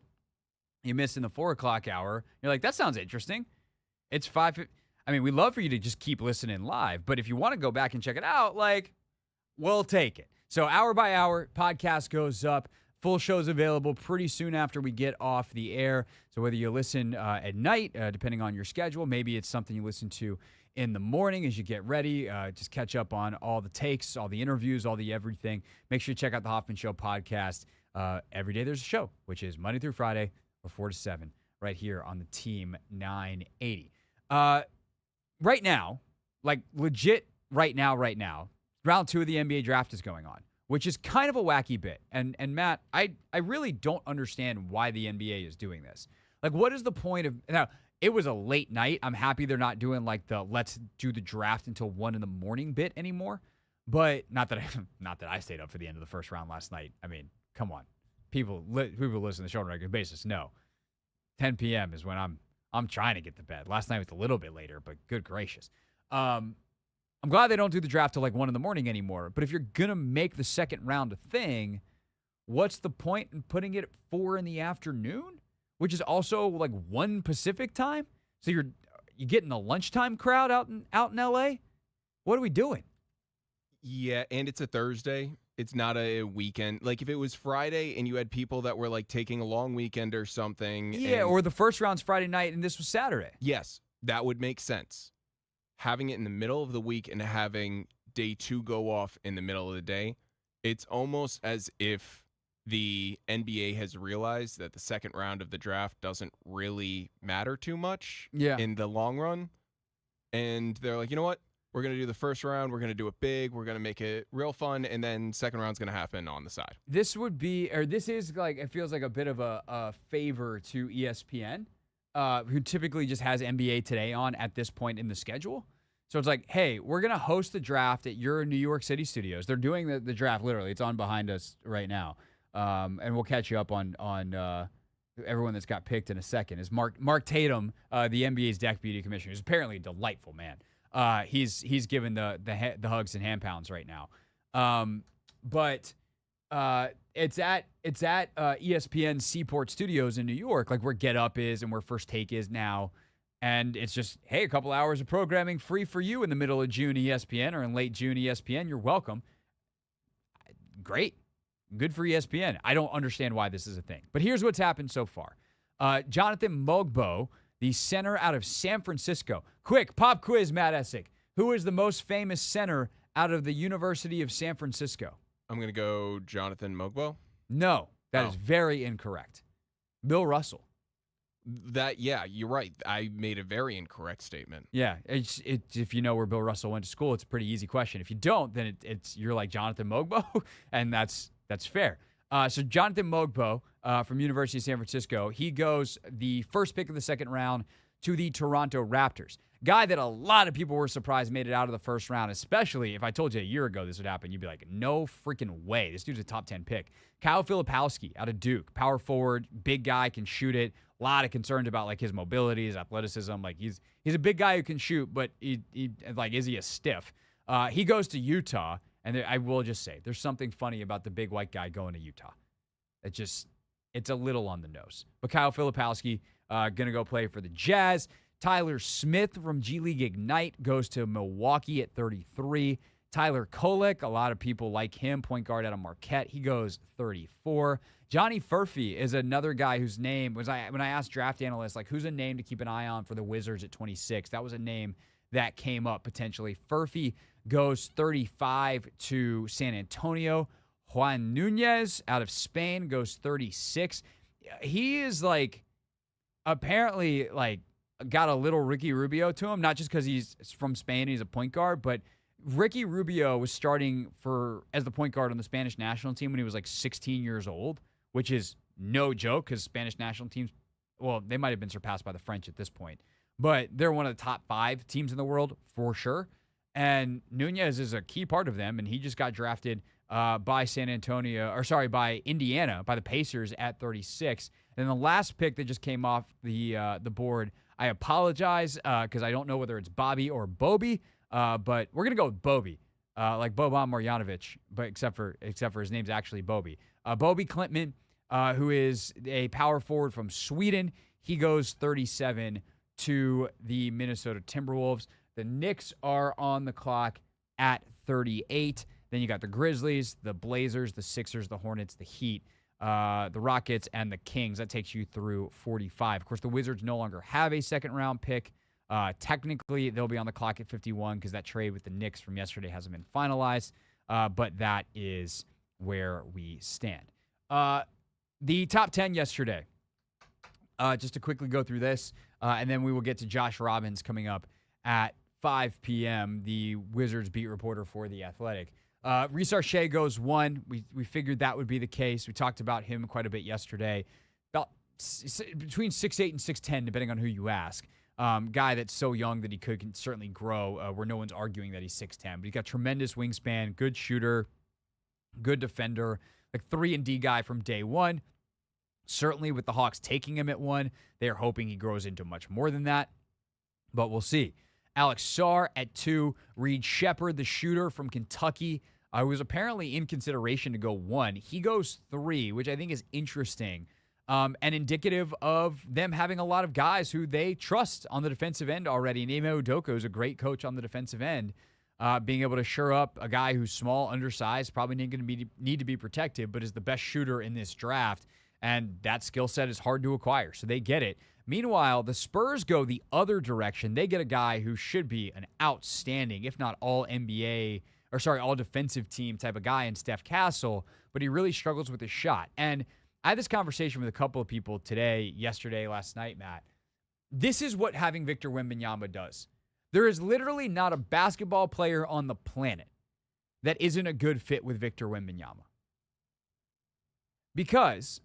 you missed in the 4 o'clock hour, you're like, that sounds interesting. It's 5. I mean, we'd love for you to just keep listening live. But if you want to go back and check it out, like, we'll take it. So hour by hour, podcast goes up. Full show's available pretty soon after we get off the air. So whether you listen at night, depending on your schedule, maybe it's something you listen to in the morning as you get ready, just catch up on all the takes, all the interviews, all the everything. Make sure you check out the Hoffman Show podcast. Every day there's a show, which is Monday through Friday from 4 to 7 right here on the Team 980. Right now, like legit right now, round 2 of the NBA draft is going on, which is kind of a wacky bit. And Matt, I really don't understand why the NBA is doing this. Like, what is the point of... Now, it was a late night. I'm happy they're not doing, like, the let's do the draft until 1 in the morning bit anymore. But not that I stayed up for the end of the first round last night. I mean, come on. People listen to the show on a regular basis. No. 10 p.m. is when I'm trying to get to bed. Last night was a little bit later, but good gracious. I'm glad they don't do the draft till like 1 in the morning anymore. But if you're going to make the second round a thing, what's the point in putting it at 4 in the afternoon? Which is also like 1 Pacific time? So you're getting the lunchtime crowd out in LA? What are we doing? Yeah, and it's a Thursday. It's not a weekend. Like if it was Friday and you had people that were like taking a long weekend or something. Yeah, or the first round's Friday night and this was Saturday. Yes, that would make sense. Having it in the middle of the week and having day 2 go off in the middle of the day, it's almost as if the NBA has realized that the second round of the draft doesn't really matter too much in the long run. And they're like, you know what? We're going to do the first round. We're going to do it big. We're going to make it real fun. And then second round's going to happen on the side. This is like, it feels like a bit of a favor to ESPN. Who typically just has NBA Today on at this point in the schedule. So it's like, hey, we're going to host the draft at your New York City studios. They're doing the draft, literally. It's on behind us right now. And we'll catch you up on everyone that's got picked in a second. Is Mark Tatum, the NBA's deputy commissioner, who's apparently a delightful man. He's given the hugs and hand pounds right now. But it's at ESPN Seaport Studios in New York, like where Get Up is and where First Take is now. And it's just, hey, a couple hours of programming free for you in the middle of June ESPN or in late June ESPN. You're welcome. Great. Good for ESPN. I don't understand why this is a thing. But here's what's happened so far. Jonathan Mogbo, the center out of San Francisco. Quick, pop quiz, Matt Essick. Who is the most famous center out of the University of San Francisco? I'm going to go Jonathan Mogbo. No, that is very incorrect. Bill Russell. Yeah, you're right. I made a very incorrect statement. Yeah, it's if you know where Bill Russell went to school, it's a pretty easy question. If you don't, then you're like Jonathan Mogbo, and that's fair. So Jonathan Mogbo from University of San Francisco, he goes the first pick of the second round to the Toronto Raptors. Guy that a lot of people were surprised made it out of the first round, especially if I told you a year ago this would happen, you'd be like, no freaking way. This dude's a top 10 pick. Kyle Filipowski out of Duke, power forward, big guy, can shoot it. A lot of concerns about like his mobility, his athleticism. Like he's a big guy who can shoot, but he like, is he a stiff? He goes to Utah, and I will just say there's something funny about the big white guy going to Utah. It's a little on the nose. But Kyle Filipowski gonna go play for the Jazz. Tyler Smith from G League Ignite goes to Milwaukee at 33. Tyler Kolek, a lot of people like him, point guard out of Marquette. He goes 34. Johnny Furphy is another guy whose name was when I asked draft analysts, like, who's a name to keep an eye on for the Wizards at 26? That was a name that came up potentially. Furphy goes 35 to San Antonio. Juan Nunez out of Spain goes 36. he is like apparently like got a little Ricky Rubio to him, not just because he's from Spain and he's a point guard, but Ricky Rubio was starting as the point guard on the Spanish national team when he was like 16 years old, which is no joke because Spanish national teams, well, they might have been surpassed by the French at this point, but they're one of the top 5 teams in the world for sure. And Nunez is a key part of them, and he just got drafted by by Indiana, by the Pacers at 36. And the last pick that just came off the board, I apologize because I don't know whether it's Bobby or Bobby, but we're gonna go with Bobby, like Boban Marjanovic, but except for his name's actually Bobby. Bobby Klintman, who is a power forward from Sweden, he goes 37 to the Minnesota Timberwolves. The Knicks are on the clock at 38. Then you got the Grizzlies, the Blazers, the Sixers, the Hornets, the Heat, the Rockets, and the Kings. That takes you through 45. Of course, the Wizards no longer have a second-round pick. Technically, they'll be on the clock at 51 because that trade with the Knicks from yesterday hasn't been finalized. But that is where we stand. The top 10 yesterday. Just to quickly go through this, and then we will get to Josh Robbins coming up at 5 p.m., the Wizards beat reporter for The Athletic. Reece Shea goes 1. We figured that would be the case. We talked about him quite a bit yesterday. About between 6'8" and 6'10", depending on who you ask. Guy that's so young that he can certainly grow, where no one's arguing that he's 6'10". But he's got tremendous wingspan, good shooter, good defender, like 3-and-D guy from day one. Certainly with the Hawks taking him at 1, they're hoping he grows into much more than that. But we'll see. Alex Sarr at 2. Reed Shepherd, the shooter from Kentucky, was apparently in consideration to go 1. He goes 3, which I think is interesting and indicative of them having a lot of guys who they trust on the defensive end already. Nime Udoka is a great coach on the defensive end, being able to shore up a guy who's small, undersized, probably need to be protected, but is the best shooter in this draft. And that skill set is hard to acquire, so they get it. Meanwhile, the Spurs go the other direction. They get a guy who should be an outstanding, if not all defensive team type of guy in Steph Castle, but he really struggles with his shot. And I had this conversation with a couple of people today, yesterday, last night, Matt. This is what having Victor Wembanyama does. There is literally not a basketball player on the planet that isn't a good fit with Victor Wembanyama. Because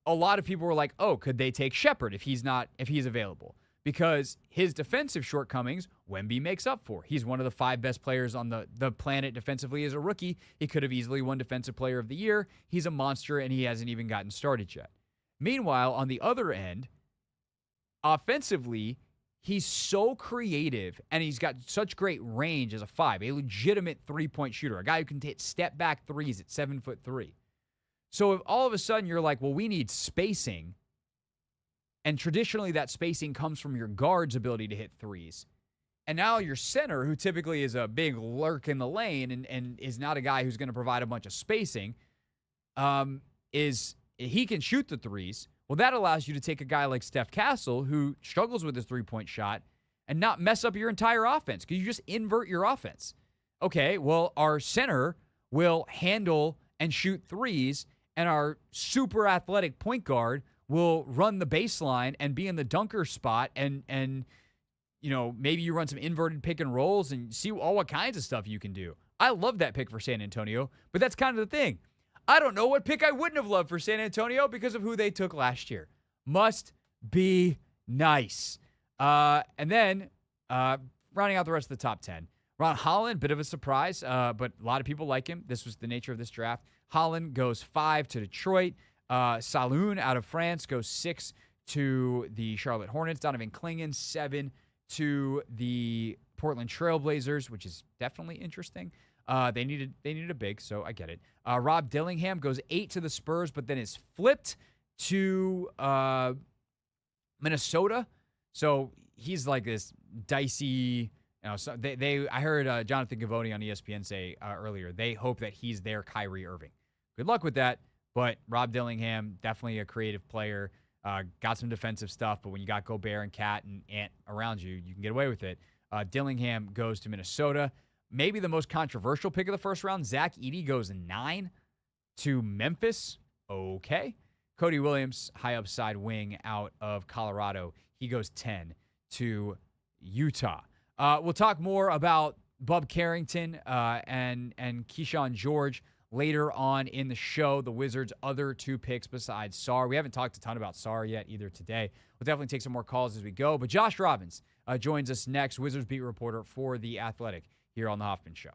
a lot of people were like, oh, could they take Shepherd if he's available? Because his defensive shortcomings, Wemby makes up for. He's one of the 5 best players on the planet defensively as a rookie. He could have easily won Defensive Player of the Year. He's a monster, and he hasn't even gotten started yet. Meanwhile, on the other end, offensively, he's so creative, and he's got such great range as a 5, a legitimate three-point shooter, a guy who can hit step-back threes at 7'3". So if all of a sudden you're like, well, we need spacing, and traditionally that spacing comes from your guard's ability to hit threes, and now your center, who typically is a big lurk in the lane and is not a guy who's going to provide a bunch of spacing, he can shoot the threes. Well, that allows you to take a guy like Steph Castle, who struggles with his three-point shot, and not mess up your entire offense because you just invert your offense. Okay, well, our center will handle and shoot threes, and our super athletic point guard will run the baseline and be in the dunker spot and maybe you run some inverted pick and rolls and see what kinds of stuff you can do. I love that pick for San Antonio, but that's kind of the thing. I don't know what pick I wouldn't have loved for San Antonio because of who they took last year. Must be nice. And then rounding out the rest of the top 10, Ron Holland, bit of a surprise, but a lot of people like him. This was the nature of this draft. Holland goes 5 to Detroit. Saloon out of France goes 6 to the Charlotte Hornets. Donovan Clingan, 7 to the Portland Trailblazers, which is definitely interesting. They needed a big, so I get it. Rob Dillingham goes 8 to the Spurs, but then is flipped to Minnesota. So he's like this dicey. So I heard Jonathan Givony on ESPN say earlier, they hope that he's their Kyrie Irving. Good luck with that. But Rob Dillingham, definitely a creative player. Got some defensive stuff, but when you got Gobert and Cat and Ant around you, you can get away with it. Dillingham goes to Minnesota. Maybe the most controversial pick of the first round, Zach Edey goes 9 to Memphis. Okay. Cody Williams, high upside wing out of Colorado. He goes 10 to Utah. We'll talk more about Bub Carrington and Keyshawn George later on in the show. The Wizards' other two picks besides Sarr. We haven't talked a ton about Sarr yet either today. We'll definitely take some more calls as we go. But Josh Robbins joins us next, Wizards beat reporter for The Athletic here on The Hoffman Show.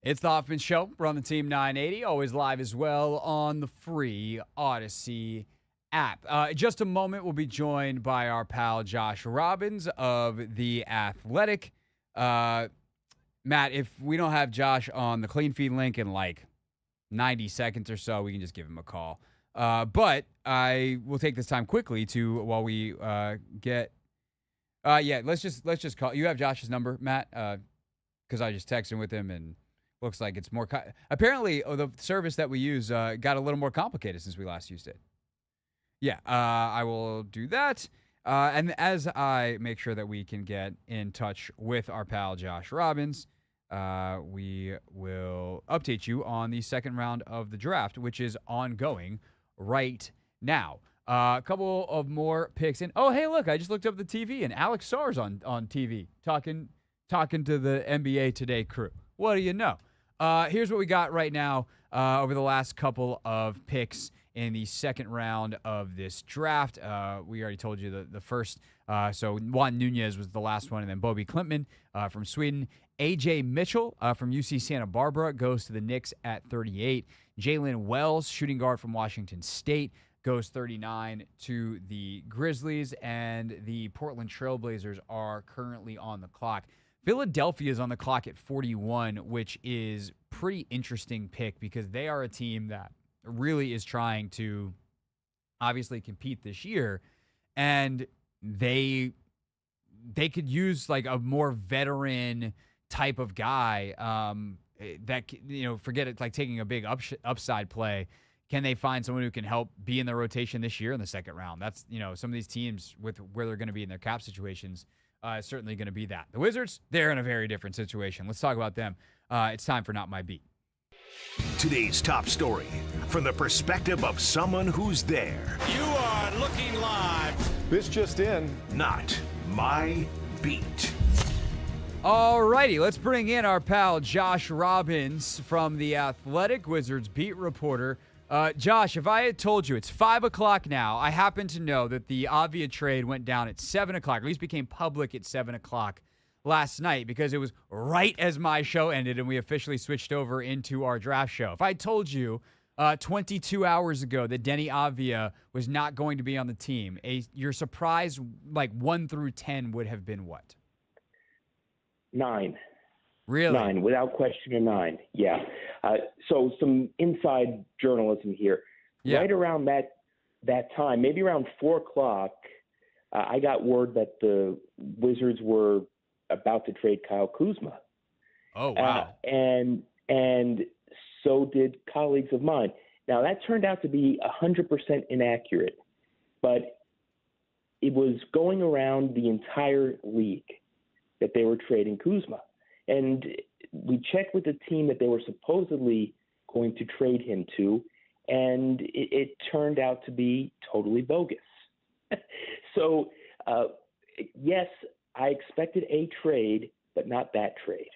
It's the Hoffman Show. We're on the Team 980, always live as well on the free Odyssey app. In just a moment, we'll be joined by our pal Josh Robbins of The Athletic. Matt, if we don't have Josh on the clean feed link in like 90 seconds or so, we can just give him a call. But I will take this time quickly to, while we get... let's just call... You have Josh's number, Matt? Because I just texted with him and... Looks like it's more... Apparently, the service that we use got a little more complicated since we last used it. Yeah, I will do that. And as I make sure that we can get in touch with our pal Josh Robbins, we will update you on the second round of the draft, which is ongoing right now. A couple of more picks in. Oh, hey, look, I just looked up the TV, and Alex Sarr's on TV talking to the NBA Today crew. What do you know? Here's what we got right now over the last couple of picks in the second round of this draft. We already told you the first. So Juan Nunez was the last one, and then Bobby Klimpman from Sweden. A.J. Mitchell from UC Santa Barbara goes to the Knicks at 38. Jalen Wells, shooting guard from Washington State, goes 39 to the Grizzlies, and the Portland Trailblazers are currently on the clock. Philadelphia is on the clock at 41, which is pretty interesting pick because they are a team that really is trying to obviously compete this year, and they could use like a more veteran type of guy that, forget it, like taking a big upside play. Can they find someone who can help be in the rotation this year in the second round? That's, some of these teams with where they're going to be in their cap situations. Certainly going to be that. The Wizards, they're in a very different situation. Let's talk about them. It's time for Not My Beat. Today's top story from the perspective of someone who's there. You are looking live. This just in. Not My Beat. All righty, let's bring in our pal Josh Robbins from The Athletic, Wizards beat reporter. Josh, if I had told you it's 5 o'clock now, I happen to know that the Avia trade went down at 7 o'clock, at least became public at 7 o'clock last night because it was right as my show ended and we officially switched over into our draft show. If I told you 22 hours ago that Deni Avia was not going to be on the team, your surprise, like 1 through 10, would have been what? 9. Really? 9, without question, a 9. Yeah. So some inside journalism here. Yeah. Right around that time, maybe around 4 o'clock, I got word that the Wizards were about to trade Kyle Kuzma. Oh, wow. And so did colleagues of mine. Now, that turned out to be 100% inaccurate, but it was going around the entire league that they were trading Kuzma. And we checked with the team that they were supposedly going to trade him to, and it turned out to be totally bogus. So, yes, I expected a trade, but not that trade.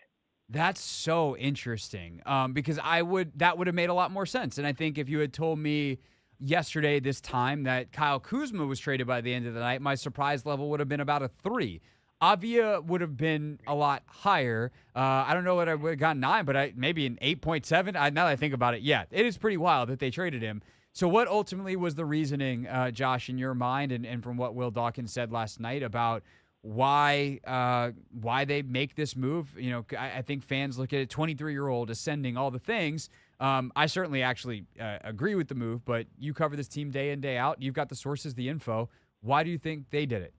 That's so interesting because that would have made a lot more sense. And I think if you had told me yesterday this time that Kyle Kuzma was traded by the end of the night, my surprise level would have been about a 3. Avia would have been a lot higher. I don't know what I would have gotten 9, but maybe an 8.7. Now that I think about it, yeah, it is pretty wild that they traded him. So what ultimately was the reasoning, Josh, in your mind, and from what Will Dawkins said last night about why they make this move? I think fans look at it, 23-year-old ascending, all the things. I certainly actually agree with the move, but you cover this team day in, day out. You've got the sources, the info. Why do you think they did it?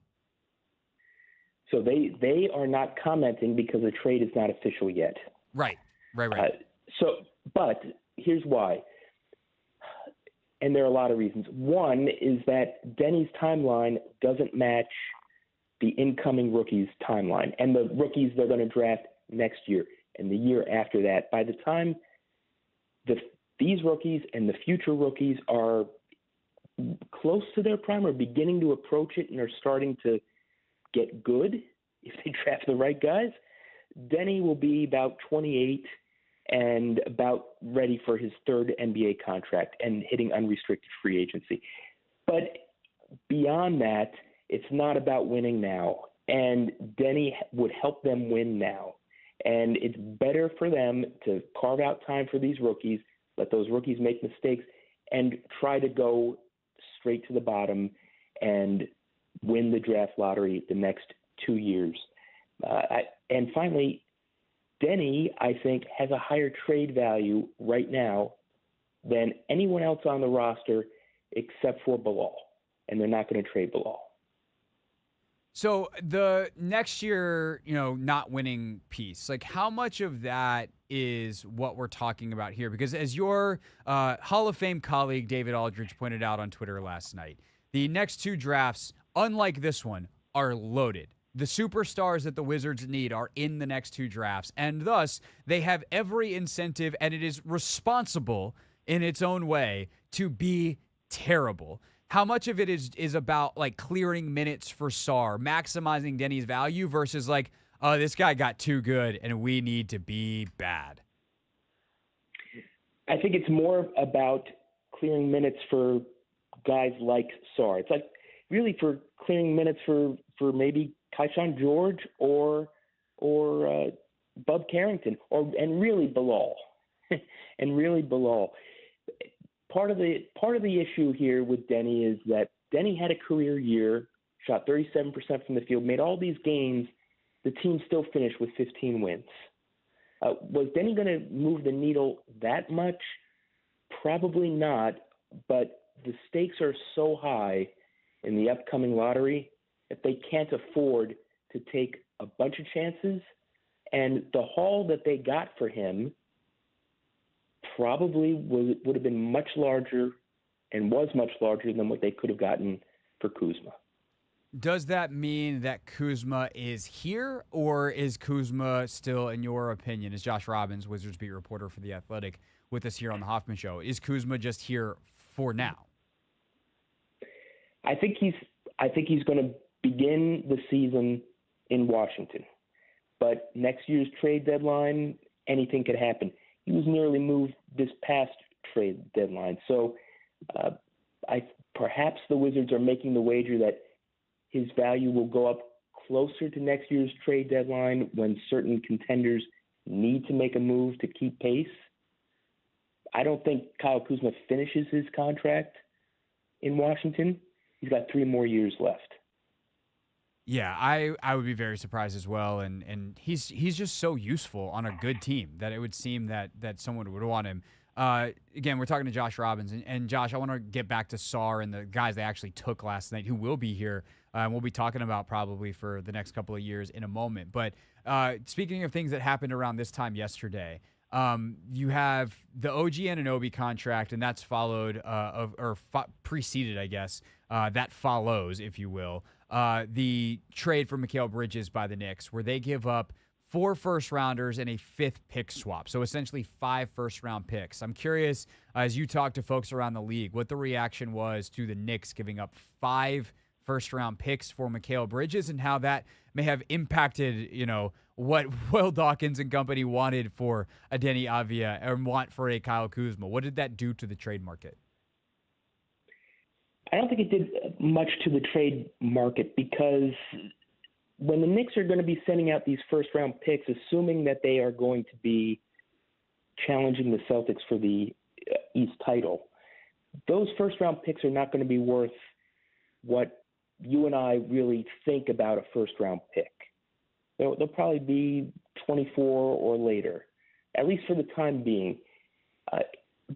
So they are not commenting because the trade is not official yet. Right. But here's why. And there are a lot of reasons. One is that Deni's timeline doesn't match the incoming rookies' timeline and the rookies they're going to draft next year and the year after that. By the time these rookies and the future rookies are close to their prime or beginning to approach it and are starting to get good, if they draft the right guys, Deni will be about 28 and about ready for his 3rd NBA contract and hitting unrestricted free agency. But beyond that, it's not about winning now. And Deni would help them win now. And it's better for them to carve out time for these rookies, let those rookies make mistakes, and try to go straight to the bottom and win the draft lottery the next 2 years. And finally, Deni, I think, has a higher trade value right now than anyone else on the roster except for Bilal, and they're not going to trade Bilal. So the next year, not winning piece, like how much of that is what we're talking about here? Because as your Hall of Fame colleague David Aldridge pointed out on Twitter last night, the next two drafts, unlike this one, are loaded. The superstars that the Wizards need are in the next two drafts, and thus they have every incentive, and it is responsible in its own way to be terrible. How much of it is about like clearing minutes for Sarr, maximizing Deni's value versus like, oh, this guy got too good and we need to be bad? I think it's more about clearing minutes for guys like Sarr. It's like really for clearing minutes for maybe Kaishan George or Bub Carrington and really Bilal. Part of the issue here with Deni is that Deni had a career year, shot 37% from the field, made all these gains. The team still finished with 15 wins. Was Deni going to move the needle that much? Probably not, but the stakes are so high in the upcoming lottery that they can't afford to take a bunch of chances. And the haul that they got for him probably would have been much larger and was much larger than what they could have gotten for Kuzma. Does that mean that Kuzma is here, or is Kuzma still, in your opinion, as Josh Robbins, Wizards beat reporter for The Athletic, with us here on the Hoffman Show, is Kuzma just here for now? I think he's going to begin the season in Washington, but next year's trade deadline, anything could happen. He was nearly moved this past trade deadline. So perhaps the Wizards are making the wager that his value will go up closer to next year's trade deadline when certain contenders need to make a move to keep pace. I don't think Kyle Kuzma finishes his contract in Washington. He's got 3 more years left. Yeah, I would be very surprised as well, and he's just so useful on a good team that it would seem that someone would want him. Again, we're talking to Josh Robbins, and Josh, I want to get back to Sarr and the guys they actually took last night who will be here, and we'll be talking about probably for the next couple of years in a moment. But speaking of things that happened around this time yesterday, you have the OG Anunoby contract, and that's followed preceded, I guess, that follows, if you will, the trade for Mikal Bridges by the Knicks, where they give up 4 first-rounders and a 5th pick swap. So essentially 5 first-round picks. I'm curious, as you talk to folks around the league, what the reaction was to the Knicks giving up 5 first-round picks for Mikal Bridges and how that may have impacted, what Will Dawkins and company wanted for a Deni Avia or want for a Kyle Kuzma. What did that do to the trade market? I don't think it did much to the trade market because when the Knicks are going to be sending out these first-round picks, assuming that they are going to be challenging the Celtics for the East title, those first-round picks are not going to be worth what you and I really think about a first-round pick. They'll probably be 24 or later, at least for the time being.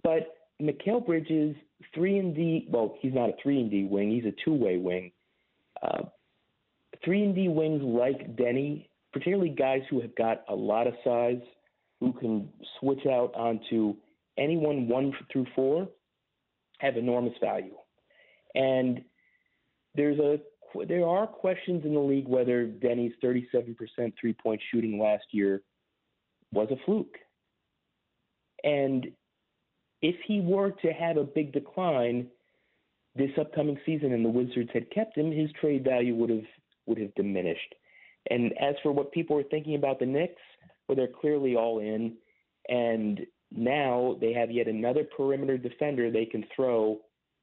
But Mikal Bridges, 3-and-D, well, he's not a 3-and-D wing, he's a 2-way wing. 3-and-D wings like Deni, particularly guys who have got a lot of size, who can switch out onto anyone 1 through 4, have enormous value. And there are questions in the league whether Deni's 37% three-point shooting last year was a fluke. And if he were to have a big decline this upcoming season and the Wizards had kept him, his trade value would have diminished. And as for what people are thinking about the Knicks, well, they're clearly all in. And now they have yet another perimeter defender they can throw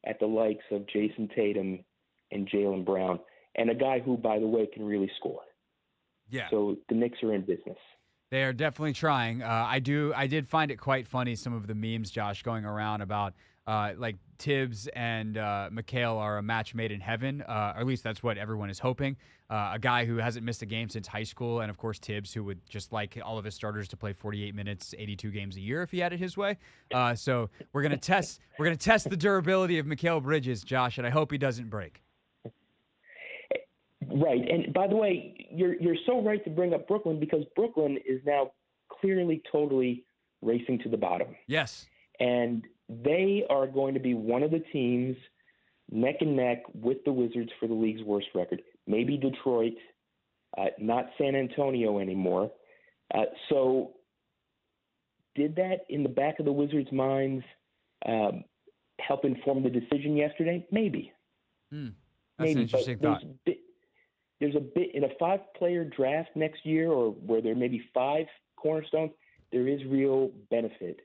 at the likes of Jason Tatum and Jaylen Brown, and a guy who, by the way, can really score. Yeah. So the Knicks are in business. They are definitely trying. I did find it quite funny, some of the memes, Josh, going around about like Tibbs and McHale are a match made in heaven, or at least that's what everyone is hoping. A guy who hasn't missed a game since high school, and of course Tibbs, who would just like all of his starters to play 48 minutes, 82 games a year if he had it his way. So we're gonna test the durability of McHale Bridges, Josh, and I hope he doesn't break. Right. And by the way, you're so right to bring up Brooklyn, because Brooklyn is now clearly totally racing to the bottom. Yes. And they are going to be one of the teams neck and neck with the Wizards for the league's worst record. Maybe Detroit, not San Antonio anymore. So did that in the back of the Wizards' minds help inform the decision yesterday? Maybe. That's Maybe, an interesting thought. There's a bit in a 5-player draft next year, or where there may be 5 cornerstones, there is real benefit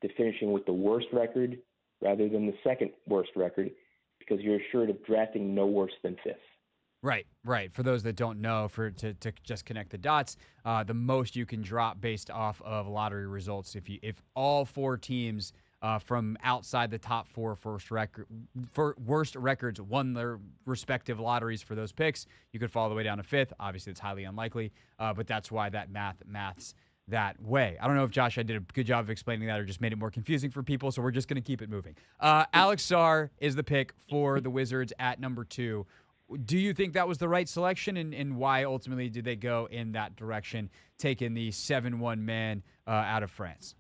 to finishing with the worst record rather than the second worst record, because you're assured of drafting no worse than 5th. Right. For those that don't know, to just connect the dots, the most you can drop based off of lottery results, if all 4 teams from outside the top 4 worst records won their respective lotteries for those picks, you could fall all the way down to 5th. Obviously, it's highly unlikely, but that's why that maths that way. I don't know if, Josh, I did a good job of explaining that or just made it more confusing for people, so we're just going to keep it moving. Alex Sarr is the pick for the Wizards at number 2. Do you think that was the right selection, and why ultimately did they go in that direction, taking the 7-1 man out of France?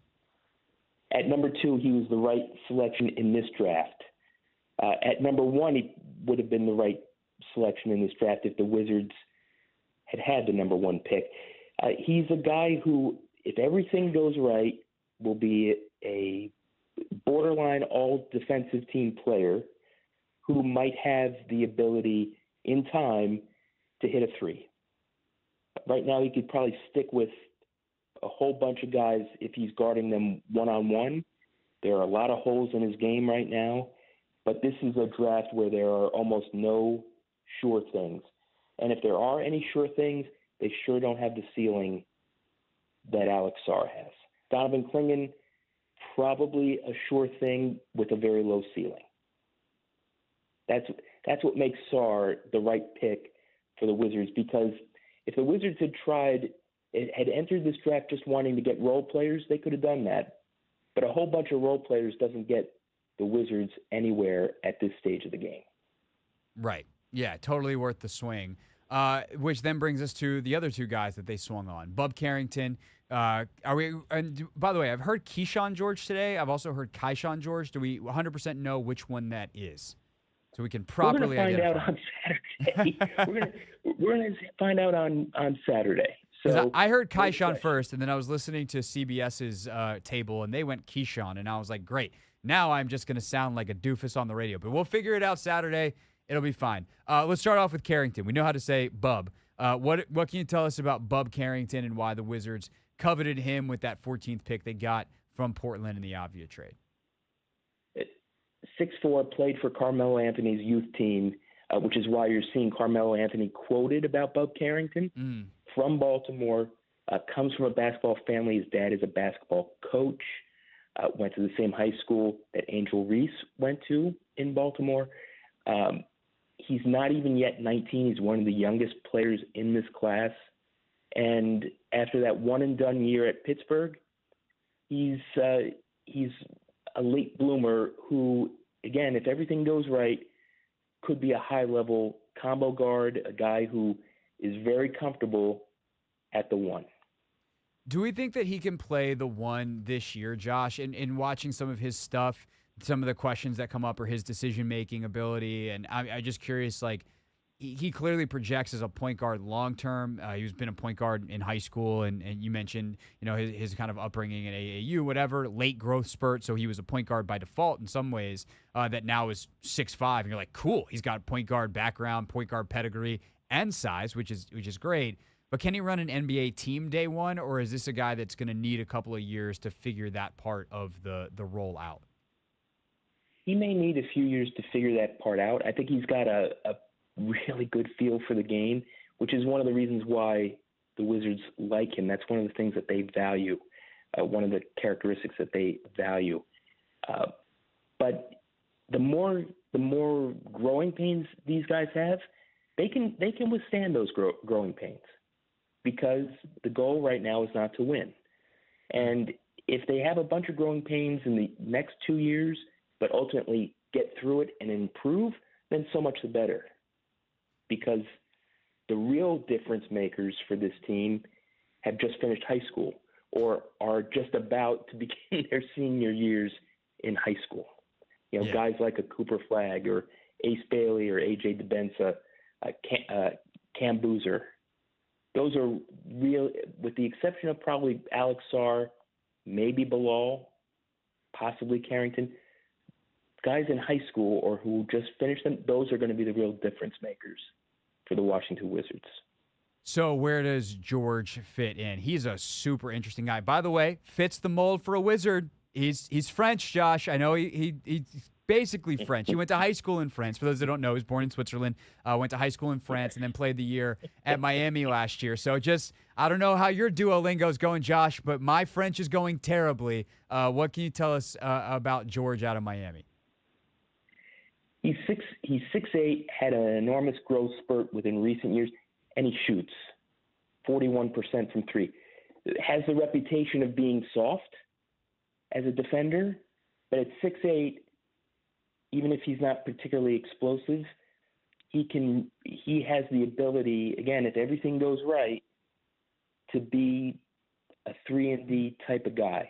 At number 2, he was the right selection in this draft. At number 1, he would have been the right selection in this draft if the Wizards had the number 1 pick. He's a guy who, if everything goes right, will be a borderline all-defensive team player who might have the ability in time to hit a 3. Right now, he could probably stick with a whole bunch of guys if he's guarding them one-on-one. There are a lot of holes in his game right now, but this is a draft where there are almost no sure things. And if there are any sure things, they sure don't have the ceiling that Alex Sarr has. Donovan Clingan, probably a sure thing with a very low ceiling. That's what makes Sarr the right pick for the Wizards, because if the Wizards had entered this draft just wanting to get role players, they could have done that. But a whole bunch of role players doesn't get the Wizards anywhere at this stage of the game. Right. Yeah, totally worth the swing. Which then brings us to the other 2 guys that they swung on. Bub Carrington. And by the way, I've heard Keyshawn George today. I've also heard Keyshawn George. Do we 100% know which one that is? So we can properly identify. We're going to find out on Saturday. So I heard Keyshawn first, and then I was listening to CBS's table, and they went Keyshawn, and I was like, great. Now I'm just going to sound like a doofus on the radio, but we'll figure it out Saturday. It'll be fine. Let's start off with Carrington. We know how to say Bub. What can you tell us about Bub Carrington and why the Wizards coveted him with that 14th pick they got from Portland in the Avia trade? 6'4", played for Carmelo Anthony's youth team, which is why you're seeing Carmelo Anthony quoted about Bub Carrington. From Baltimore, comes from a basketball family. His dad is a basketball coach, went to the same high school that Angel Reese went to in Baltimore. He's not even yet 19. He's one of the youngest players in this class. And after that one-and-done year at Pittsburgh, he's a late bloomer who, again, if everything goes right, could be a high-level combo guard, a guy who is very comfortable at the 1. Do we think that he can play the 1 this year, Josh? In watching some of his stuff, some of the questions that come up are his decision-making ability, and I'm just curious, like, he clearly projects as a point guard long-term. He's been a point guard in high school, and you mentioned, his kind of upbringing at AAU, whatever, late growth spurt, so he was a point guard by default in some ways, that now is 6'5", and you're like, cool, he's got point guard background, point guard pedigree, and size, which is great. But can he run an NBA team day 1, or is this a guy that's going to need a couple of years to figure that part of the role out? He may need a few years to figure that part out. I think he's got a really good feel for the game, which is one of the reasons why the Wizards like him. That's one of the things that they value, one of the characteristics that they value. But the more growing pains these guys have, they can withstand those growing pains, because the goal right now is not to win. And if they have a bunch of growing pains in the next 2 years, but ultimately get through it and improve, then so much the better. Because the real difference makers for this team have just finished high school or are just about to begin their senior years in high school. Guys like a Cooper Flagg or Ace Bailey or A.J. DeBenza, Cam Boozer. Those are real, with the exception of probably Alex Sarr, maybe Bilal, possibly Carrington. Guys in high school or who just finished them, those are going to be the real difference makers for the Washington Wizards. So where does George fit in? He's a super interesting guy. By the way, fits the mold for a Wizard. He's French, Josh. I know he's basically French. He went to high school in France. For those that don't know, he was born in Switzerland, went to high school in France, and then played the year at Miami last year. So I don't know how your Duolingo is going, Josh, but my French is going terribly. What can you tell us about George out of Miami? He's 6'8", had an enormous growth spurt within recent years, and he shoots 41% from three. Has the reputation of being soft as a defender, but at 6'8", even if he's not particularly explosive, he has the ability, again, if everything goes right, to be a 3-and-D type of guy.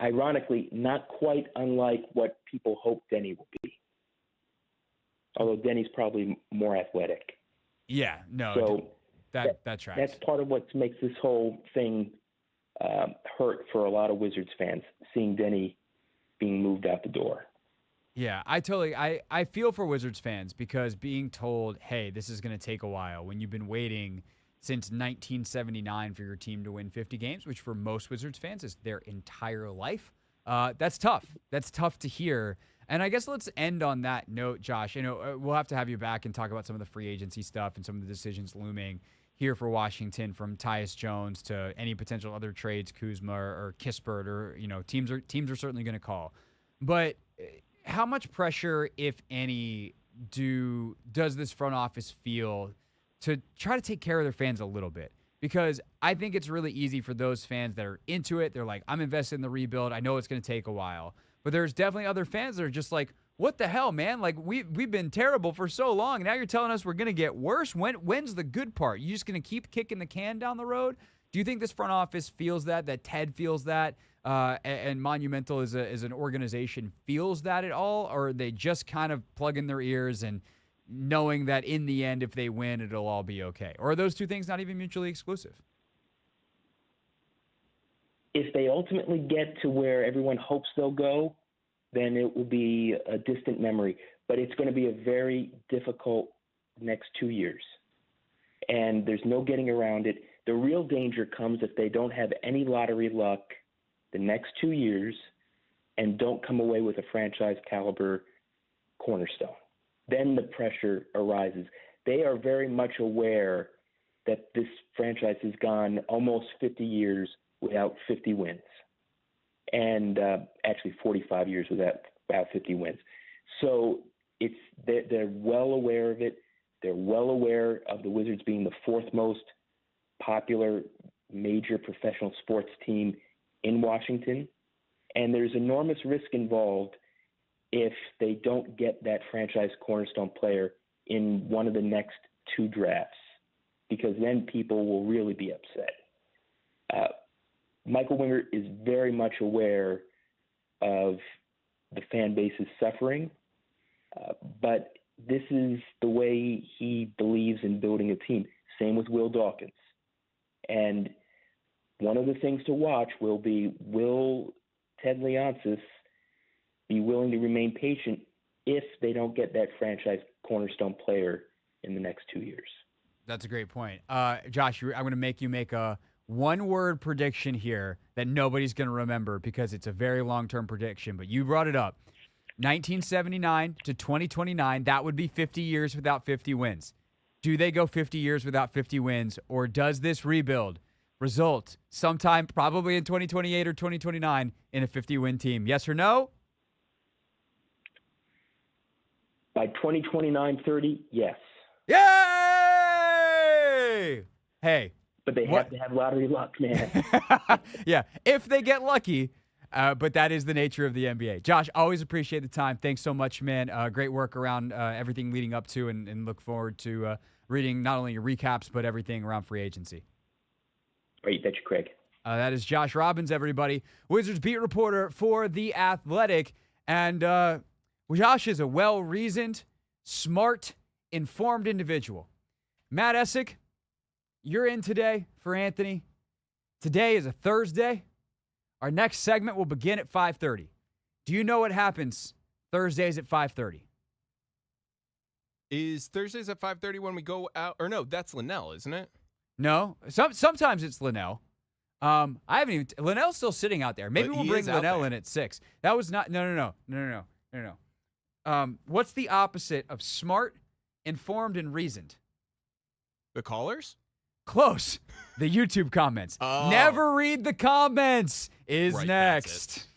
Ironically, not quite unlike what people hope Deni will be. Although Denny's probably more athletic. Yeah, no, so that tracks. That's part of what makes this whole thing hurt for a lot of Wizards fans, seeing Deni being moved out the door. Yeah, I feel for Wizards fans, because being told, hey, this is going to take a while when you've been waiting since 1979 for your team to win 50 games, which for most Wizards fans is their entire life. That's tough. That's tough to hear. And I guess let's end on that note, Josh. We'll have to have you back and talk about some of the free agency stuff and some of the decisions looming here for Washington, from Tyus Jones to any potential other trades, Kuzma or Kispert, or teams are certainly going to call. But how much pressure, if any, does this front office feel to try to take care of their fans a little bit? Because I think it's really easy for those fans that are into it. They're like, I'm invested in the rebuild. I know it's going to take a while. But there's definitely other fans that are just like, what the hell, man? Like, we've been terrible for so long. Now you're telling us we're going to get worse? When's the good part? You just going to keep kicking the can down the road? Do you think this front office feels that Ted feels that, and Monumental as an organization feels that at all? Or are they just kind of plugging their ears and knowing that in the end, if they win, it'll all be okay? Or are those two things not even mutually exclusive? If they ultimately get to where everyone hopes they'll go, then it will be a distant memory. But it's going to be a very difficult next 2 years. And there's no getting around it. The real danger comes if they don't have any lottery luck the next 2 years and don't come away with a franchise caliber cornerstone. Then the pressure arises. They are very much aware that this franchise has gone almost 50 years without 50 wins, and actually 45 years without 50 wins. So they're well aware of it. They're well aware of the Wizards being the fourth most popular major professional sports team in Washington, and there's enormous risk involved if they don't get that franchise cornerstone player in one of the next two drafts, because then people will really be upset. Michael Winger is very much aware of the fan base's suffering, but this is the way he believes in building a team. Same with Will Dawkins. And one of the things to watch will be, will Ted Leonsis be willing to remain patient if they don't get that franchise cornerstone player in the next 2 years? That's a great point. Josh, I'm going to make you make a one-word prediction here that nobody's going to remember because it's a very long-term prediction, but you brought it up. 1979 to 2029, that would be 50 years without 50 wins. Do they go 50 years without 50 wins, or does this rebuild result sometime probably in 2028 or 2029 in a 50-win team? Yes or no? By 2029-30, yes. Yay! Hey. But they have to have lottery luck, man. Yeah, if they get lucky. But that is the nature of the NBA. Josh, always appreciate the time. Thanks so much, man. Great work around everything leading up to and look forward to reading not only your recaps, but everything around free agency. All right, you betcha, Craig. That is Josh Robbins, everybody. Wizards beat reporter for The Athletic. And Josh is a well-reasoned, smart, informed individual. Matt Essick, you're in today for Anthony. Today is a Thursday. Our next segment will begin at 5:30. Do you know what happens Thursdays at 5:30? Is Thursdays at 5:30 when we go out? Or no, that's Linnell, isn't it? No. Sometimes it's Linnell. I haven't even. Linnell's still sitting out there. Maybe But we'll he bring is out Linnell there. in at 6. That was not. No. What's the opposite of smart, informed, and reasoned? The callers? Close. The YouTube comments. Oh. Never read the comments is Right, that's next. it.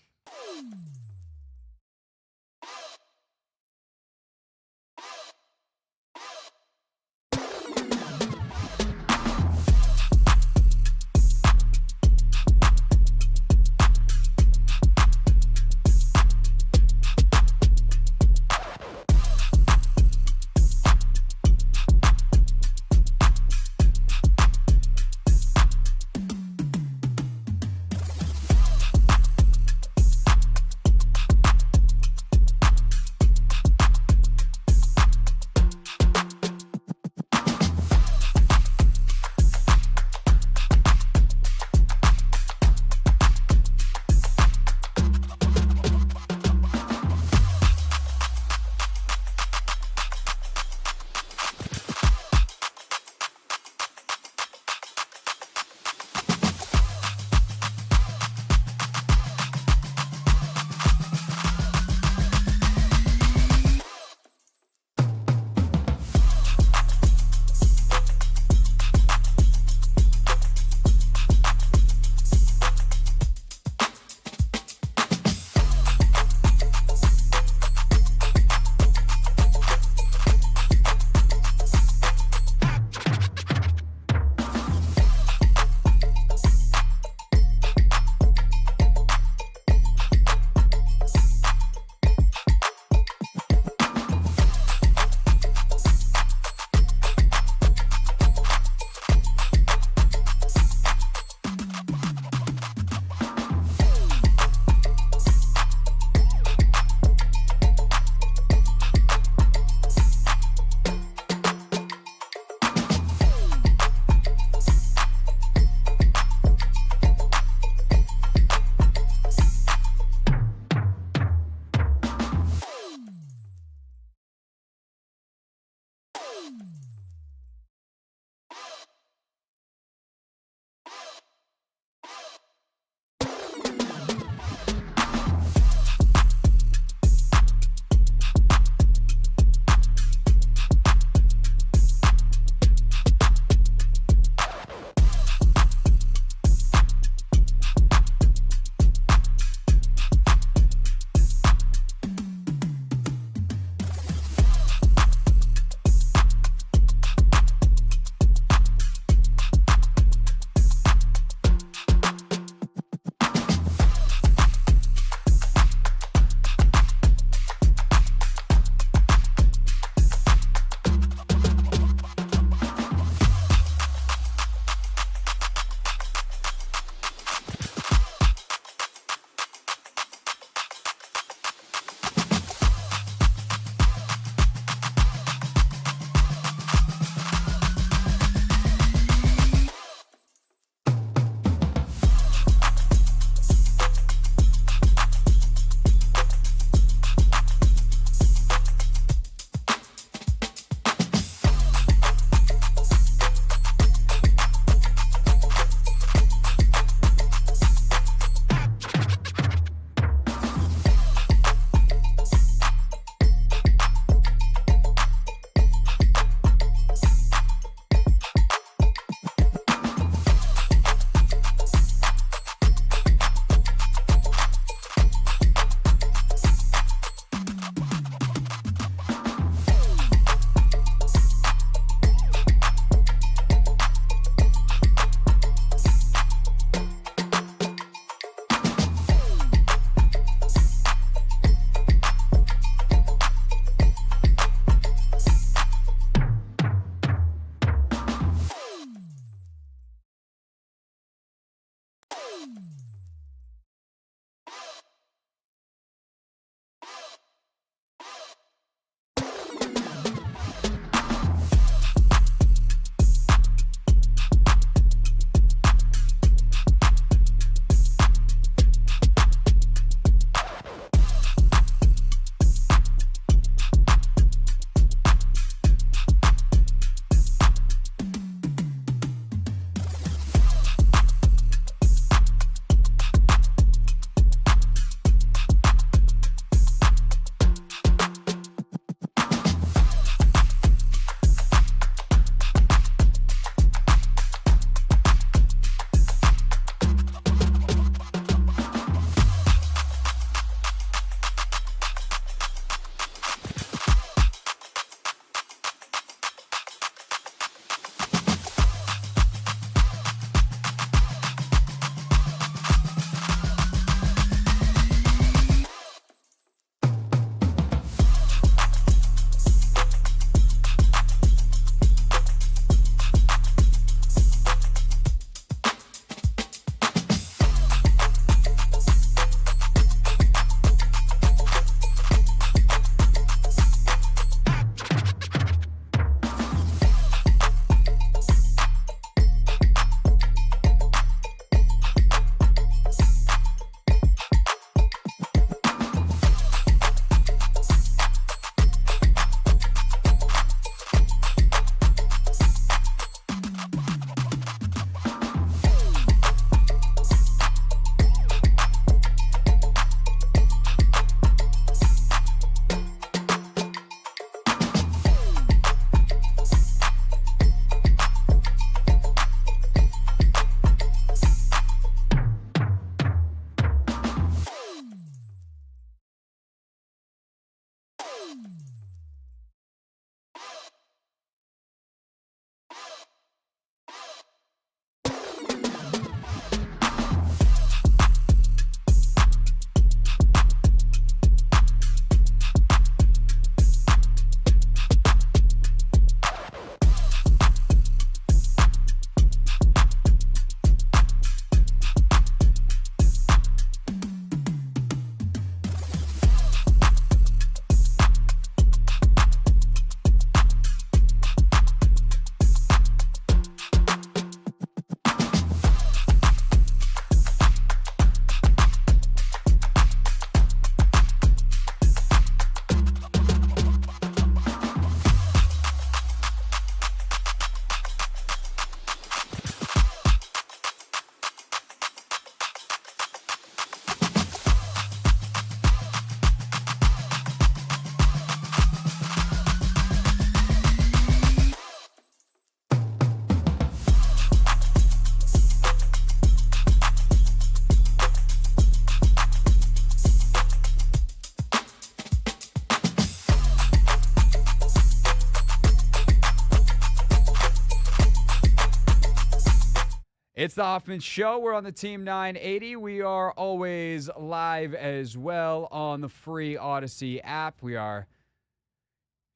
It's the Hoffman Show. We're on the Team 980. We are always live as well on the free Odyssey app. We are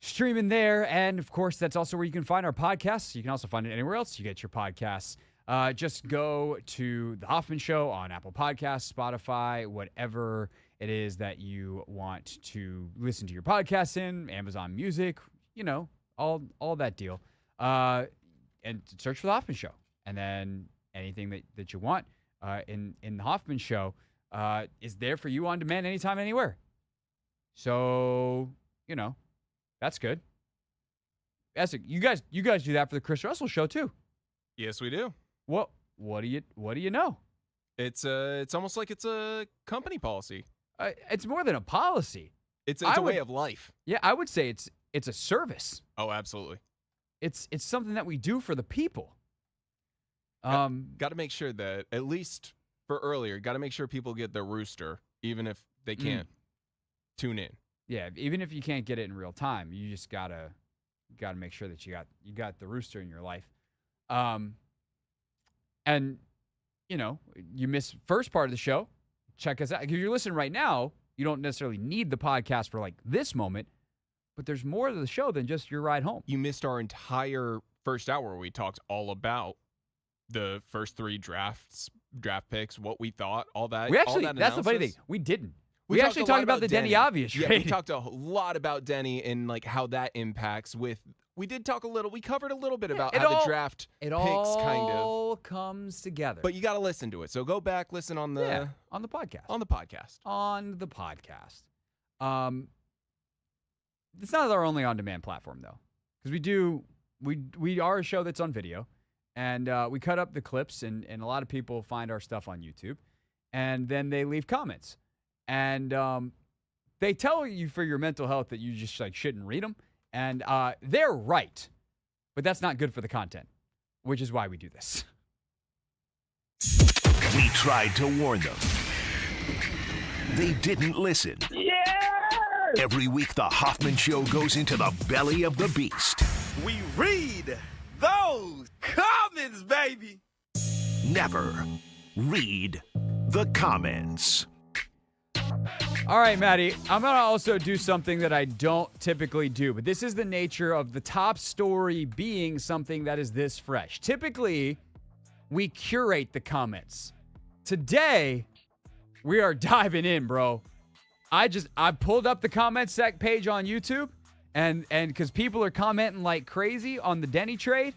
streaming there. And, of course, that's also where you can find our podcasts. You can also find it anywhere else you get your podcasts. Just go to the Hoffman Show on Apple Podcasts, Spotify, whatever it is that you want to listen to your podcasts in, Amazon Music, all that deal. And search for the Hoffman Show. And then anything that you want in the Hoffman Show is there for you on demand anytime, anywhere. So, that's good. You guys do that for the Chris Russell Show too. Yes, we do. What do you know? It's almost like it's a company policy. It's more than a policy. It's a way of life. Yeah, I would say it's a service. Oh, absolutely. It's something that we do for the people. Got to make sure that, at least for earlier, got to make sure people get their rooster, even if they can't tune in. Yeah, even if you can't get it in real time, you just gotta make sure that you got the rooster in your life. And you miss first part of the show, check us out. If you're listening right now, you don't necessarily need the podcast for like this moment, but there's more to the show than just your ride home. You missed our entire first hour where we talked all about the first 3 draft picks, what we thought, all that. We actually, all that that's the funny thing. We didn't. We actually talked about the Deni Avia trade. Yeah, we talked a lot about Deni and like how that impacts with. We did talk a little. We covered a little bit about how the draft picks kind of. It all comes together. But you got to listen to it. So go back, listen on the podcast. On the podcast. On the podcast. It's not our only on-demand platform though, because we are a show that's on video. And we cut up the clips, and a lot of people find our stuff on YouTube. And then they leave comments. And they tell you for your mental health that you just shouldn't read them. And they're right. But that's not good for the content, which is why we do this. We tried to warn them. They didn't listen. Yeah! Every week, the Hoffman Show goes into the belly of the beast. We read those comments, baby. Never read the comments. All right, Maddie, I'm going to also do something that I don't typically do, but this is the nature of the top story being something that is this fresh. Typically, we curate the comments. Today, we are diving in, bro. I pulled up the comments page on YouTube, and because people are commenting like crazy on the Deni trade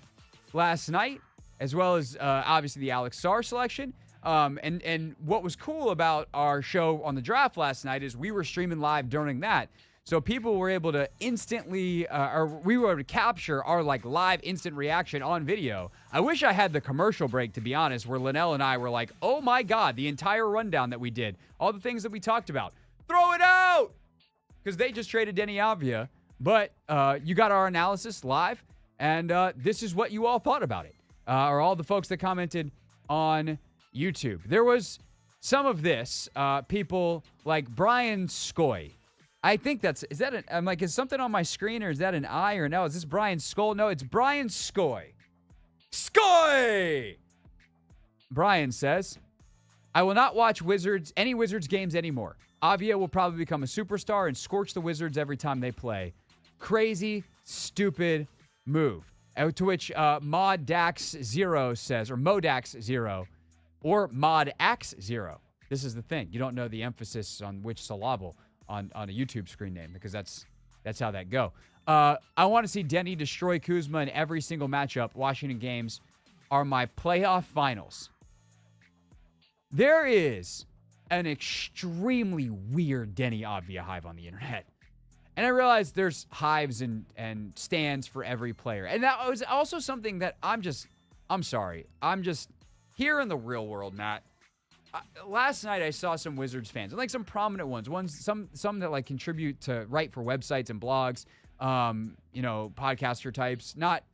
last night, as well as obviously the Alex Sarr selection. And what was cool about our show on the draft last night is we were streaming live during that. So people were able to instantly, or we were able to capture our live instant reaction on video. I wish I had the commercial break, to be honest, where Linnell and I were like, oh my God, the entire rundown that we did, all the things that we talked about, throw it out! Because they just traded Deni Avia. But you got our analysis live, and this is what you all thought about it, or all the folks that commented on YouTube. There was some of this, people like Brian Skoy. I think is something on my screen, or is that an I or no? Is this Brian Skoll? No, it's Brian Skoy. Skoy! Brian says, I will not watch any Wizards games anymore. Avia will probably become a superstar and scorch the Wizards every time they play. Crazy, stupid move. To which Modax0 says, or Modax0, or Modax0. This is the thing. You don't know the emphasis on which syllable on a YouTube screen name, because that's how that go. I want to see Deni destroy Kuzma in every single matchup. Washington games are my playoff finals. There is an extremely weird Deni Avia hive on the internet. And I realize there's hives and stands for every player. And that was also something that I'm just here in the real world, Matt. Last night I saw some Wizards fans, and some prominent ones, some that contribute to write for websites and blogs, podcaster types, not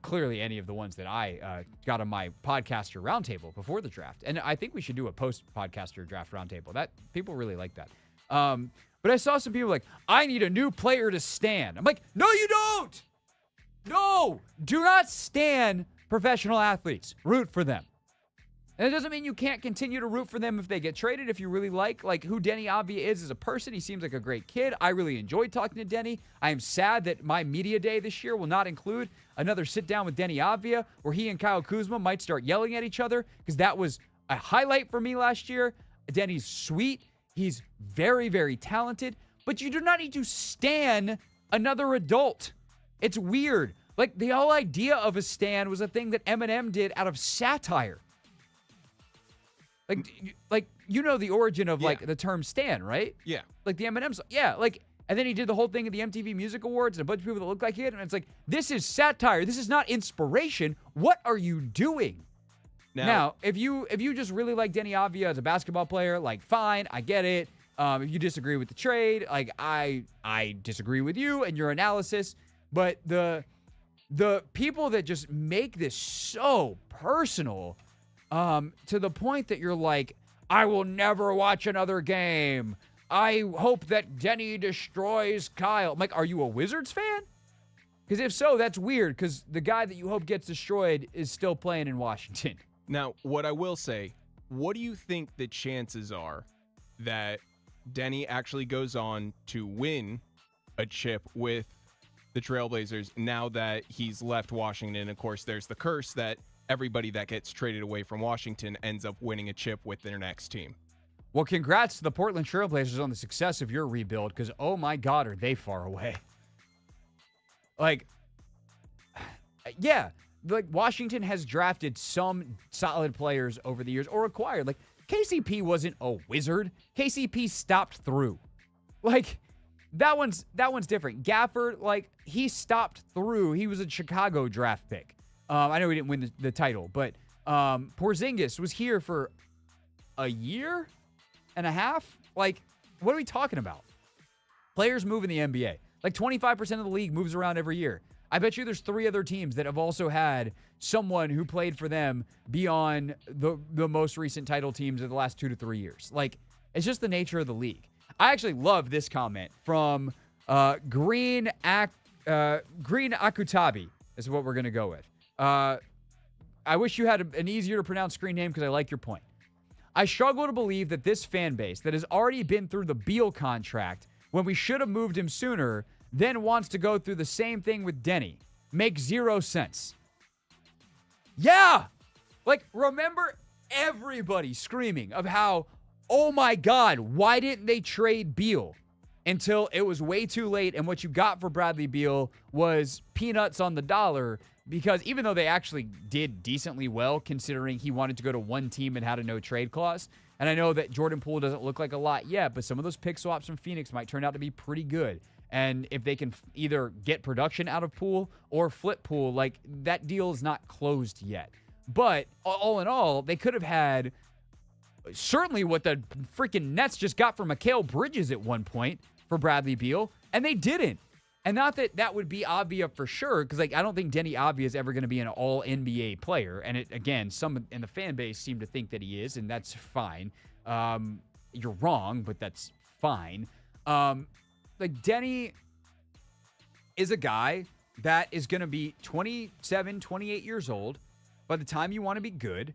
clearly any of the ones that I got on my podcaster roundtable before the draft. And I think we should do a post-podcaster draft roundtable. That people really like that. But I saw some people I need a new player to stan. I'm like, no, you don't. No, do not stan professional athletes. Root for them. And it doesn't mean you can't continue to root for them if they get traded, if you really like who Deni Avia is as a person. He seems like a great kid. I really enjoyed talking to Deni. I am sad that my media day this year will not include another sit-down with Deni Avia where he and Kyle Kuzma might start yelling at each other, because that was a highlight for me last year. Deni's sweet. He's very, very talented. But you do not need to stan another adult. It's weird. Like, the whole idea of a stan was a thing that Eminem did out of satire. Like you know the origin of the term stan, right? Yeah. Like the Eminem, and then he did the whole thing at the MTV Music Awards and a bunch of people that look like him, and it's like, this is satire. This is not inspiration. What are you doing? Now, if you just really like Deni Avia as a basketball player, fine, I get it. If you disagree with the trade, I disagree with you and your analysis, but the people that just make this so personal, to the point that you're like, I will never watch another game. I hope that Deni destroys Kyle. I'm like, are you a Wizards fan? Because if so, that's weird, because the guy that you hope gets destroyed is still playing in Washington. Now, what I will say, what do you think the chances are that Deni actually goes on to win a chip with the Trailblazers now that he's left Washington? Of course, there's the curse that everybody that gets traded away from Washington ends up winning a chip with their next team. Well, congrats to the Portland Trailblazers on the success of your rebuild, because, oh my God, are they far away. Washington has drafted some solid players over the years, or acquired. KCP wasn't a wizard. KCP stopped through. That one's different. Gafford, he stopped through. He was a Chicago draft pick. I know he didn't win the title, but Porzingis was here for a year and a half. What are we talking about? Players move in the NBA. 25% of the league moves around every year. I bet you there's 3 other teams that have also had someone who played for them beyond the most recent title teams of the last 2 to 3 years. It's just the nature of the league. I actually love this comment from Green Akutabi. Is what we're going to go with. I wish you had an easier to pronounce screen name, because I like your point. I struggle to believe that this fan base that has already been through the Beal contract when we should have moved him sooner then wants to go through the same thing with Deni. Makes 0 sense. Yeah! Remember everybody screaming of how, oh my God, why didn't they trade Beal? Until it was way too late, and what you got for Bradley Beal was peanuts on the dollar, because even though they actually did decently well, considering he wanted to go to one team and had a no-trade clause, and I know that Jordan Poole doesn't look like a lot yet, but some of those pick swaps from Phoenix might turn out to be pretty good. And if they can either get production out of Poole or flip Poole, that deal is not closed yet. But all in all, they could have had certainly what the freaking Nets just got for Mikal Bridges at one point for Bradley Beal, and they didn't. And not that that would be Avia for sure, because I don't think Deni Avia is ever going to be an all-NBA player. And again, some in the fan base seem to think that he is, and that's fine. You're wrong, but that's fine. Deni is a guy that is going to be 27, 28 years old by the time you want to be good,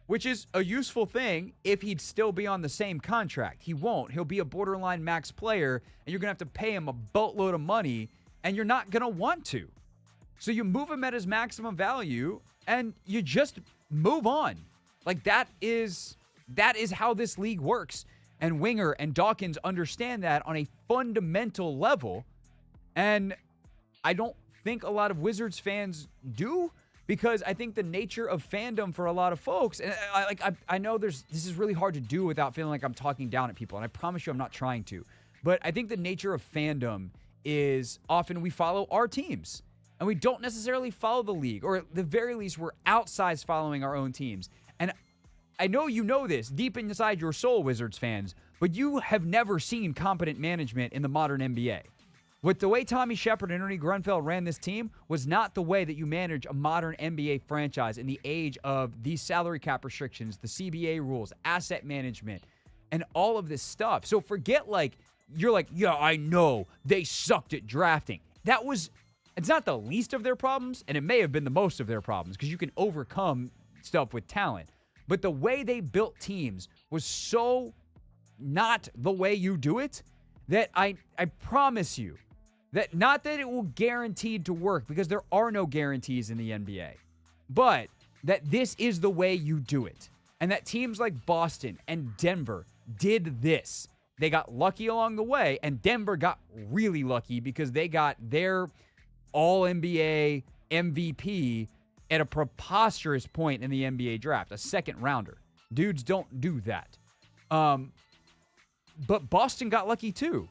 which is a useful thing if he'd still be on the same contract. He won't. He'll be a borderline max player, and you're going to have to pay him a boatload of money, and you're not going to want to. So you move him at his maximum value, and you just move on. That is how this league works. And Winger and Dawkins understand that on a fundamental level. And I don't think a lot of Wizards fans do, because I think the nature of fandom for a lot of folks, and I know this is really hard to do without feeling like I'm talking down at people, and I promise you I'm not trying to. But I think the nature of fandom is often we follow our teams, and we don't necessarily follow the league, or at the very least we're outsized following our own teams. And I know you know this deep inside your soul, Wizards fans, but you have never seen competent management in the modern NBA. With the way Tommy Shepard and Ernie Grunfeld ran this team was not the way that you manage a modern NBA franchise in the age of these salary cap restrictions, the CBA rules, asset management, and all of this stuff. So forget you're yeah, I know they sucked at drafting. It's not the least of their problems, and it may have been the most of their problems, because you can overcome stuff with talent. But the way they built teams was so not the way you do it that I promise you that not that it will guaranteed to work, because there are no guarantees in the NBA, but that this is the way you do it. And that teams like Boston and Denver did this. They got lucky along the way, and Denver got really lucky because they got their All-NBA MVP at a preposterous point in the NBA draft, a second rounder. Dudes don't do that. But Boston got lucky too.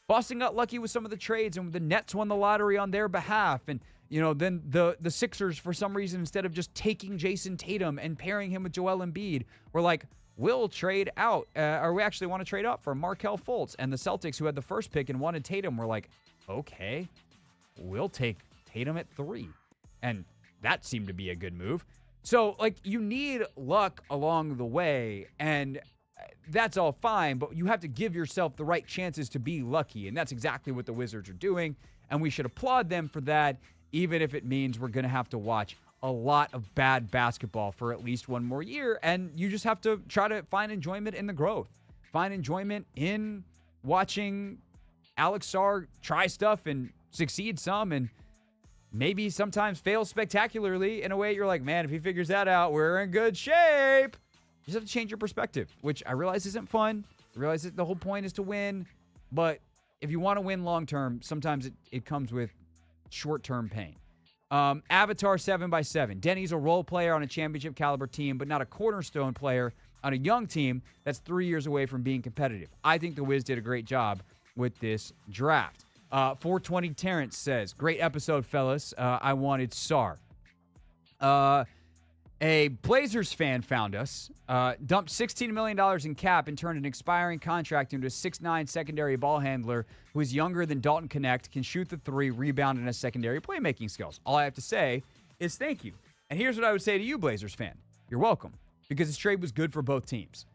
Boston got lucky with some of the trades, and the Nets won the lottery on their behalf. And, then the Sixers, for some reason, instead of just taking Jason Tatum and pairing him with Joel Embiid, were like, we'll trade out, or we actually want to trade up for Markelle Fultz. And the Celtics, who had the first pick and wanted Tatum, were like, okay, we'll take Tatum at 3. And that seemed to be a good move. So, you need luck along the way, and that's all fine, but you have to give yourself the right chances to be lucky, and that's exactly what the Wizards are doing, and we should applaud them for that, even if it means we're going to have to watch a lot of bad basketball for at least one more year, and you just have to try to find enjoyment in the growth. Find enjoyment in watching Alex Sarr try stuff and succeed some, and maybe sometimes fail spectacularly in a way you're like, man, if he figures that out, we're in good shape. You just have to change your perspective, which I realize isn't fun. I realize that the whole point is to win, but if you want to win long-term, sometimes it comes with short-term pain. Avatar 7x7. Deni's a role player on a championship caliber team, but not a cornerstone player on a young team that's 3 years away from being competitive. I think the Wiz did a great job with this draft. 420 Terrence says, great episode, fellas. I wanted Sarr. A Blazers fan found us, dumped $16 million in cap and turned an expiring contract into a 6'9" secondary ball handler who is younger than Dalton Connect, can shoot the 3, rebound, and has secondary playmaking skills. All I have to say is thank you. And here's what I would say to you, Blazers fan. You're welcome, because this trade was good for both teams.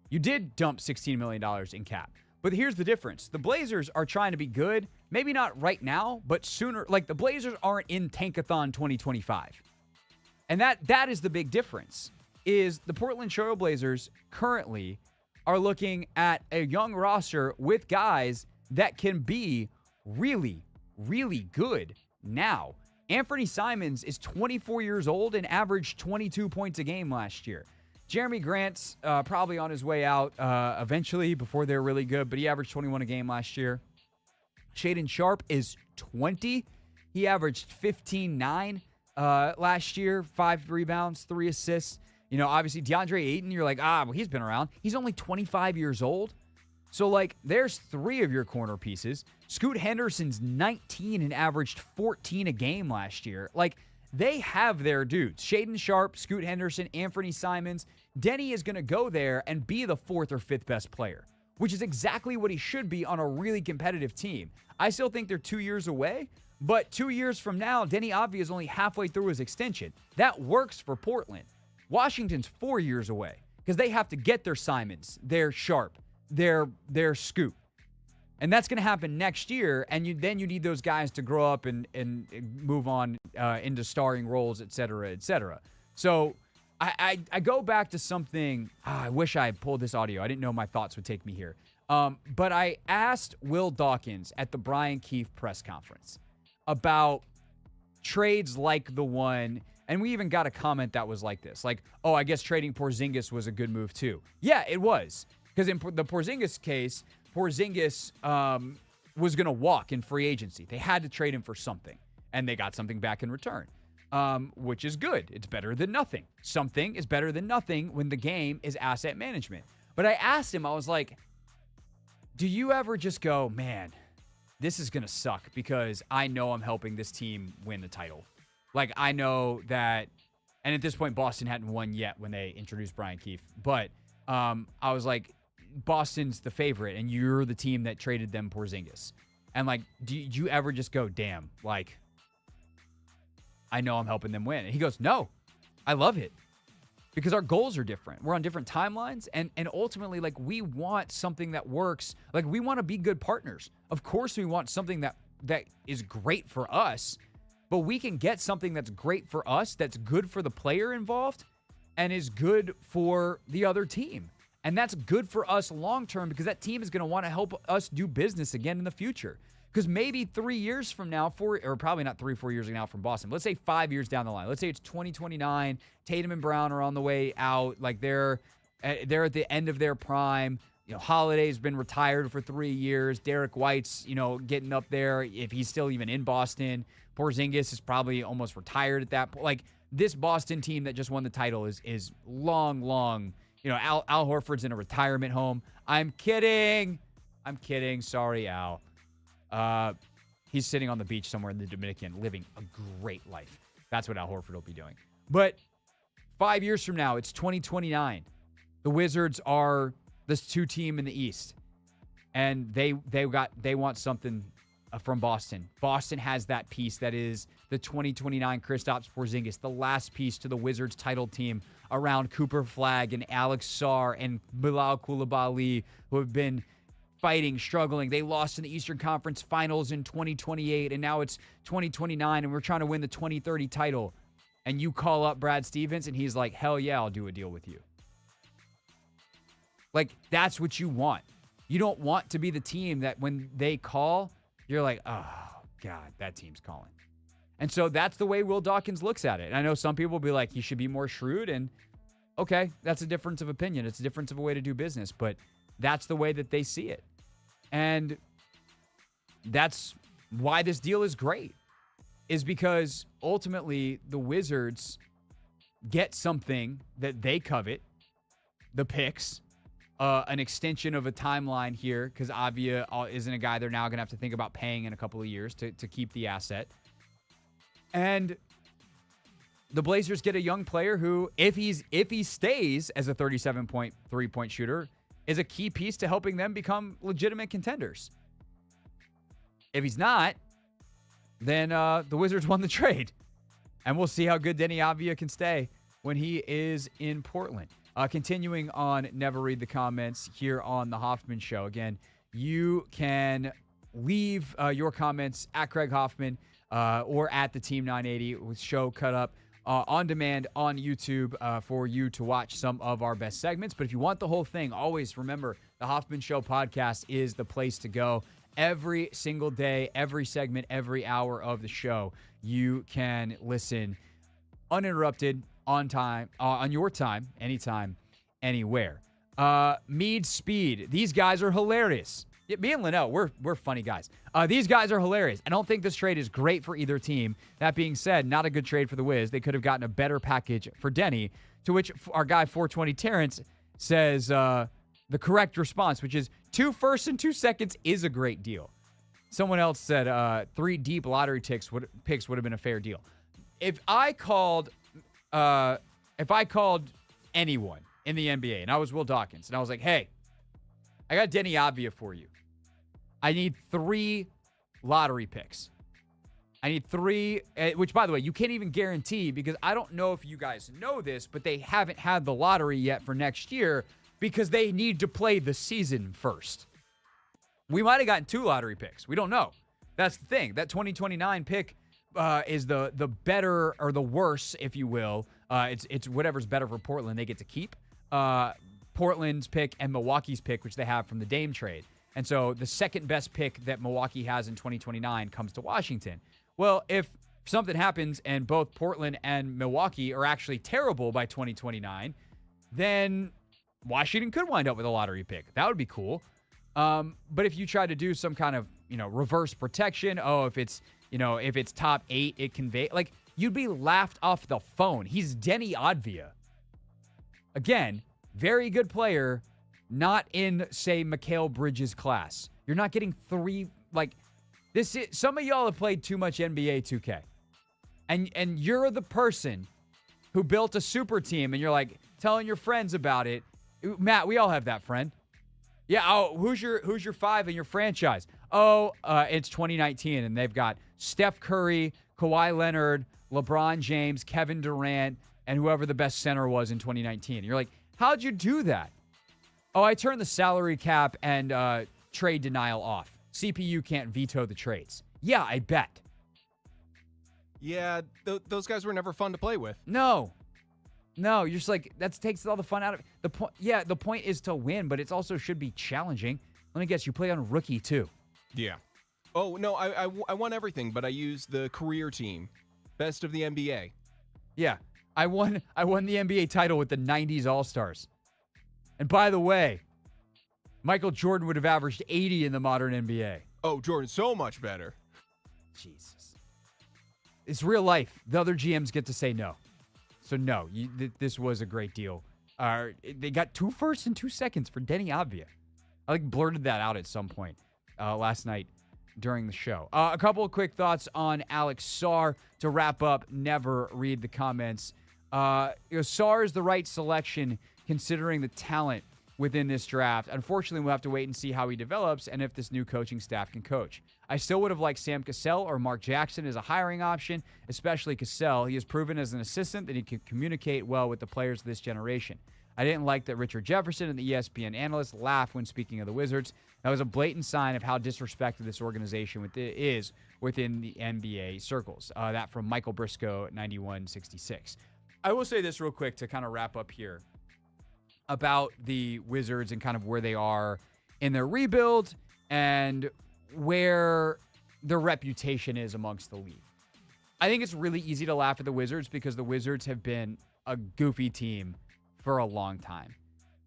You did dump $16 million in cap, but here's the difference. The Blazers are trying to be good, maybe not right now, but sooner. The Blazers aren't in Tankathon 2025. And that is the big difference, is the Portland Trail Blazers currently are looking at a young roster with guys that can be really, really good now. Anthony Simons is 24 years old and averaged 22 points a game last year. Jeremy Grant's probably on his way out eventually before they're really good, but he averaged 21 a game last year. Shaedon Sharpe is 20. He averaged 15-9. Last year, 5 rebounds, 3 assists. Obviously DeAndre Ayton, you're like, well, he's been around. He's only 25 years old. So, there's 3 of your corner pieces. Scoot Henderson's 19 and averaged 14 a game last year. They have their dudes. Shaedon Sharpe, Scoot Henderson, Anthony Simons. Deni is going to go there and be the 4th or 5th best player, which is exactly what he should be on a really competitive team. I still think they're 2 years away. But 2 years from now, Deni Avdija is only halfway through his extension. That works for Portland. Washington's 4 years away because they have to get their Simons, their Sharp, their Scoot. And that's going to happen next year, and then you need those guys to grow up and move on into starring roles, et cetera, et cetera. So I go back to something. I wish I had pulled this audio. I didn't know my thoughts would take me here. But I asked Will Dawkins at the Brian Keefe press conference about trades like the one, and we even got a comment that was like this, I guess trading Porzingis was a good move too. Yeah, it was, because in the Porzingis case, Porzingis was going to walk in free agency. They had to trade him for something, and they got something back in return, which is good. It's better than nothing. Something is better than nothing when the game is asset management. But I asked him, I was like, do you ever just go, man, this is going to suck because I know I'm helping this team win the title. I know that, and at this point, Boston hadn't won yet when they introduced Brian Keefe. But I was like, Boston's the favorite, and you're the team that traded them Porzingis. And, do you ever just go, damn, I know I'm helping them win? And he goes, no, I love it. Because our goals are different. We're on different timelines, and ultimately, we want something that works. We want to be good partners. Of course, we want something that is great for us, but we can get something that's great for us, that's good for the player involved, and is good for the other team. And that's good for us long-term because that team is going to want to help us do business again in the future. Because maybe 3 years from now, or probably not 3-4 years now from Boston, let's say 5 years down the line. Let's say it's 2029. Tatum and Brown are on the way out. Like they're at the end of their prime. Holiday's been retired for 3 years. Derek White's, getting up there if he's still even in Boston. Porzingis is probably almost retired at that point. Like this Boston team that just won the title is long. Al Horford's in a retirement home. I'm kidding. Sorry, Al. He's sitting on the beach somewhere in the Dominican, living a great life. That's what Al Horford will be doing. But 5 years from now, it's 2029. The Wizards are this 2 team in the East, and they want something from Boston. Boston has that piece that is the 2029 Kristaps Porzingis, the last piece to the Wizards title team around Cooper Flagg and Alex Sarr and Bilal Coulibaly, who have been fighting, struggling. They lost in the Eastern Conference Finals in 2028, and now it's 2029, and we're trying to win the 2030 title. And you call up Brad Stevens, and he's like, hell yeah, I'll do a deal with you. Like, that's what you want. You don't want to be the team that when they call, you're like, oh, God, that team's calling. And so that's the way Will Dawkins looks at it. And I know some people will be like, he should be more shrewd. And okay, that's a difference of opinion. It's a difference of a way to do business. But that's the way that they see it. And that's why this deal is great, is because ultimately the Wizards get something that they covet, the picks, an extension of a timeline here, because Avia isn't a guy they're now going to have to think about paying in a couple of years to keep the asset. And the Blazers get a young player who, if he stays as a 37-point three-point shooter, is a key piece to helping them become legitimate contenders. If he's not, then the Wizards won the trade. And we'll see how good Deni Avia can stay when he is in Portland. Continuing on Never Read the Comments here on The Hoffman Show. Again, you can leave your comments at Craig Hoffman or at the Team 980 with show cut up on demand on YouTube for you to watch some of our best segments. But if you want the whole thing, always remember the Hoffman Show podcast is the place to go. Every single day, every segment, every hour of the show, you can listen uninterrupted, on time, on your time, anytime, anywhere. Mead Speed. These guys are hilarious. Yeah, me and Linnell, we're funny guys. These guys are hilarious. I don't think this trade is great for either team. That being said, not a good trade for the Wiz. They could have gotten a better package for Deni, to which our guy 420 Terrence says the correct response, which is 2 firsts and 2 seconds is a great deal. Someone else said 3 deep lottery picks would have been a fair deal. If I called anyone in the NBA and I was Will Dawkins and I was like, hey, I got Deni Avia for you. I need 3 lottery picks. I need 3, which, by the way, you can't even guarantee, because I don't know if you guys know this, but they haven't had the lottery yet for next year because they need to play the season first. We might have gotten 2 lottery picks. We don't know. That's the thing. That 2029 pick is the better or the worse, if you will. It's whatever's better for Portland they get to keep. Portland's pick and Milwaukee's pick, which they have from the Dame trade. And so the second best pick that Milwaukee has in 2029 comes to Washington. Well, if something happens and both Portland and Milwaukee are actually terrible by 2029, then Washington could wind up with a lottery pick. That would be cool. But if you try to do some kind of, reverse protection, if it's top 8, it convey, like, you'd be laughed off the phone. He's Deni Avdija. Again, very good player, not in, say, Mikal Bridges' class. You're not getting 3, some of y'all have played too much NBA 2K. And you're the person who built a super team, and you're like telling your friends about it. Matt, we all have that friend. Yeah, who's your 5 in your franchise? It's 2019, and they've got Steph Curry, Kawhi Leonard, LeBron James, Kevin Durant, and whoever the best center was in 2019. And you're like, how'd you do that? I turned the salary cap and trade denial off. CPU can't veto the trades. Yeah, I bet. Yeah, those guys were never fun to play with. No. No, you're just like, that takes all the fun out of it. The point is to win, but it also should be challenging. Let me guess, you play on rookie too. Yeah. Oh, no, I won everything, but I used the career team. Best of the NBA. Yeah. I won the NBA title with the 90s All-Stars. And by the way, Michael Jordan would have averaged 80 in the modern NBA. Oh, Jordan, so much better. Jesus. It's real life. The other GMs get to say no. So no, this was a great deal. They got 2 firsts and 2 seconds for Deni Avia. I blurted that out at some point last night during the show. A couple of quick thoughts on Alex Sarr to wrap up. Never read the comments. Sarr is the right selection considering the talent within this draft. Unfortunately, we'll have to wait and see how he develops and if this new coaching staff can coach. I still would have liked Sam Cassell or Mark Jackson as a hiring option, especially Cassell. He has proven as an assistant that he can communicate well with the players of this generation. I didn't like that Richard Jefferson and the ESPN analyst laughed when speaking of the Wizards. That was a blatant sign of how disrespected this organization is within the NBA circles. That from Michael Briscoe, 9166. I will say this real quick to kind of wrap up here about the Wizards and kind of where they are in their rebuild and where their reputation is amongst the league. I think it's really easy to laugh at the Wizards because the Wizards have been a goofy team for a long time.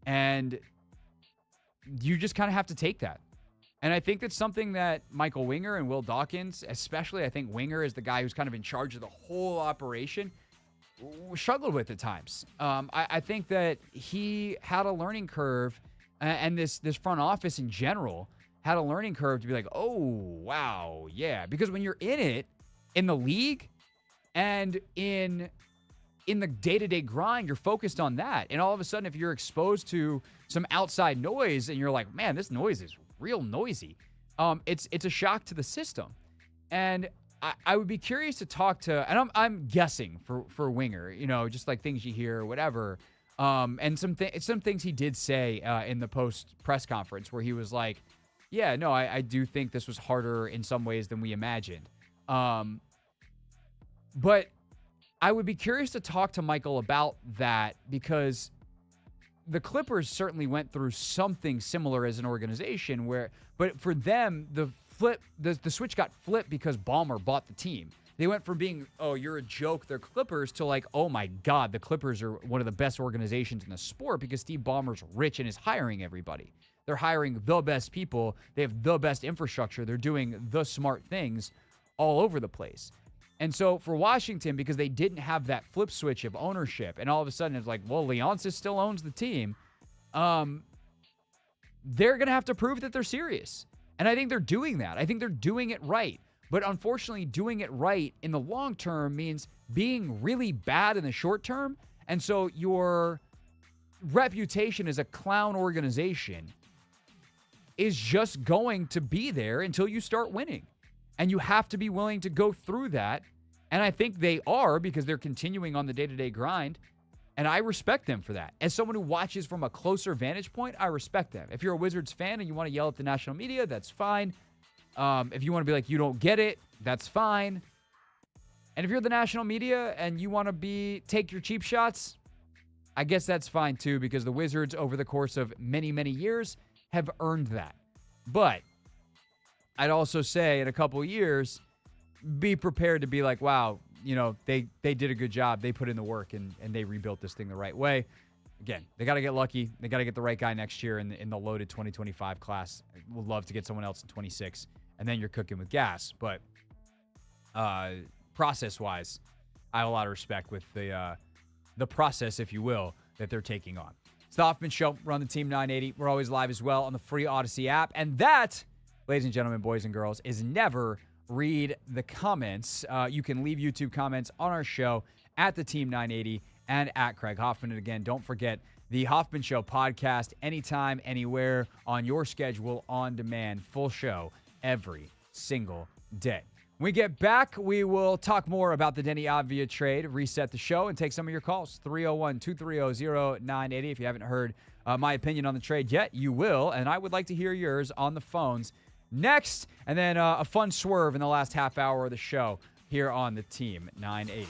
And you just kind of have to take that. And I think that's something that Michael Winger and Will Dawkins, especially I think Winger is the guy who's kind of in charge of the whole operation, struggled with at times. I think that he had a learning curve, and this front office in general had a learning curve to be like, oh, wow, yeah. Because when you're in it, in the league, and in the day-to-day grind, you're focused on that. And all of a sudden, if you're exposed to some outside noise and you're like, man, this noise is real noisy, it's a shock to the system. And I would be curious to talk to, and I'm guessing for Winger, just like things you hear or whatever. And some things he did say in the post press conference where he was like, yeah, no, I do think this was harder in some ways than we imagined. But I would be curious to talk to Michael about that because the Clippers certainly went through something similar as an organization but for them, the switch got flipped because Ballmer bought the team. They went from being, oh, you're a joke, they're Clippers, to like, oh my God, the Clippers are one of the best organizations in the sport because Steve Ballmer's rich and is hiring everybody. They're hiring the best people. They have the best infrastructure. They're doing the smart things all over the place. And so for Washington, because they didn't have that flip switch of ownership, and all of a sudden it's like, well, Leonsis still owns the team, they're going to have to prove that they're serious. And I think they're doing that. I think they're doing it right. But unfortunately, doing it right in the long term means being really bad in the short term. And so your reputation as a clown organization is just going to be there until you start winning. And you have to be willing to go through that. And I think they are because they're continuing on the day-to-day grind. And I respect them for that. As someone who watches from a closer vantage point, I respect them. If you're a Wizards fan and you want to yell at the national media, that's fine. If you want to be like, you don't get it, that's fine. And if you're the national media and you want to take your cheap shots, I guess that's fine too, because the Wizards over the course of many, many years have earned that. But I'd also say in a couple of years, be prepared to be like, wow, they did a good job. They put in the work and they rebuilt this thing the right way. Again, they got to get lucky. They got to get the right guy next year in the loaded 2025 class. Would love to get someone else in 26, and then you're cooking with gas. But process-wise, I have a lot of respect with the process, if you will, that they're taking on. It's the Hoffman Show. We're on the Team 980. We're always live as well on the free Odyssey app. And that, ladies and gentlemen, boys and girls, is never read the comments. You can leave YouTube comments on our show at the Team 980 and at Craig Hoffman. And again, don't forget the Hoffman Show podcast anytime, anywhere, on your schedule, on demand, full show every single day. When we get back, we will talk more about the Deni Avia trade, reset the show, and take some of your calls. 301-230-0980. If you haven't heard my opinion on the trade yet, you will. And I would like to hear yours on the phones next. And then a fun swerve in the last half hour of the show here on the Team 980.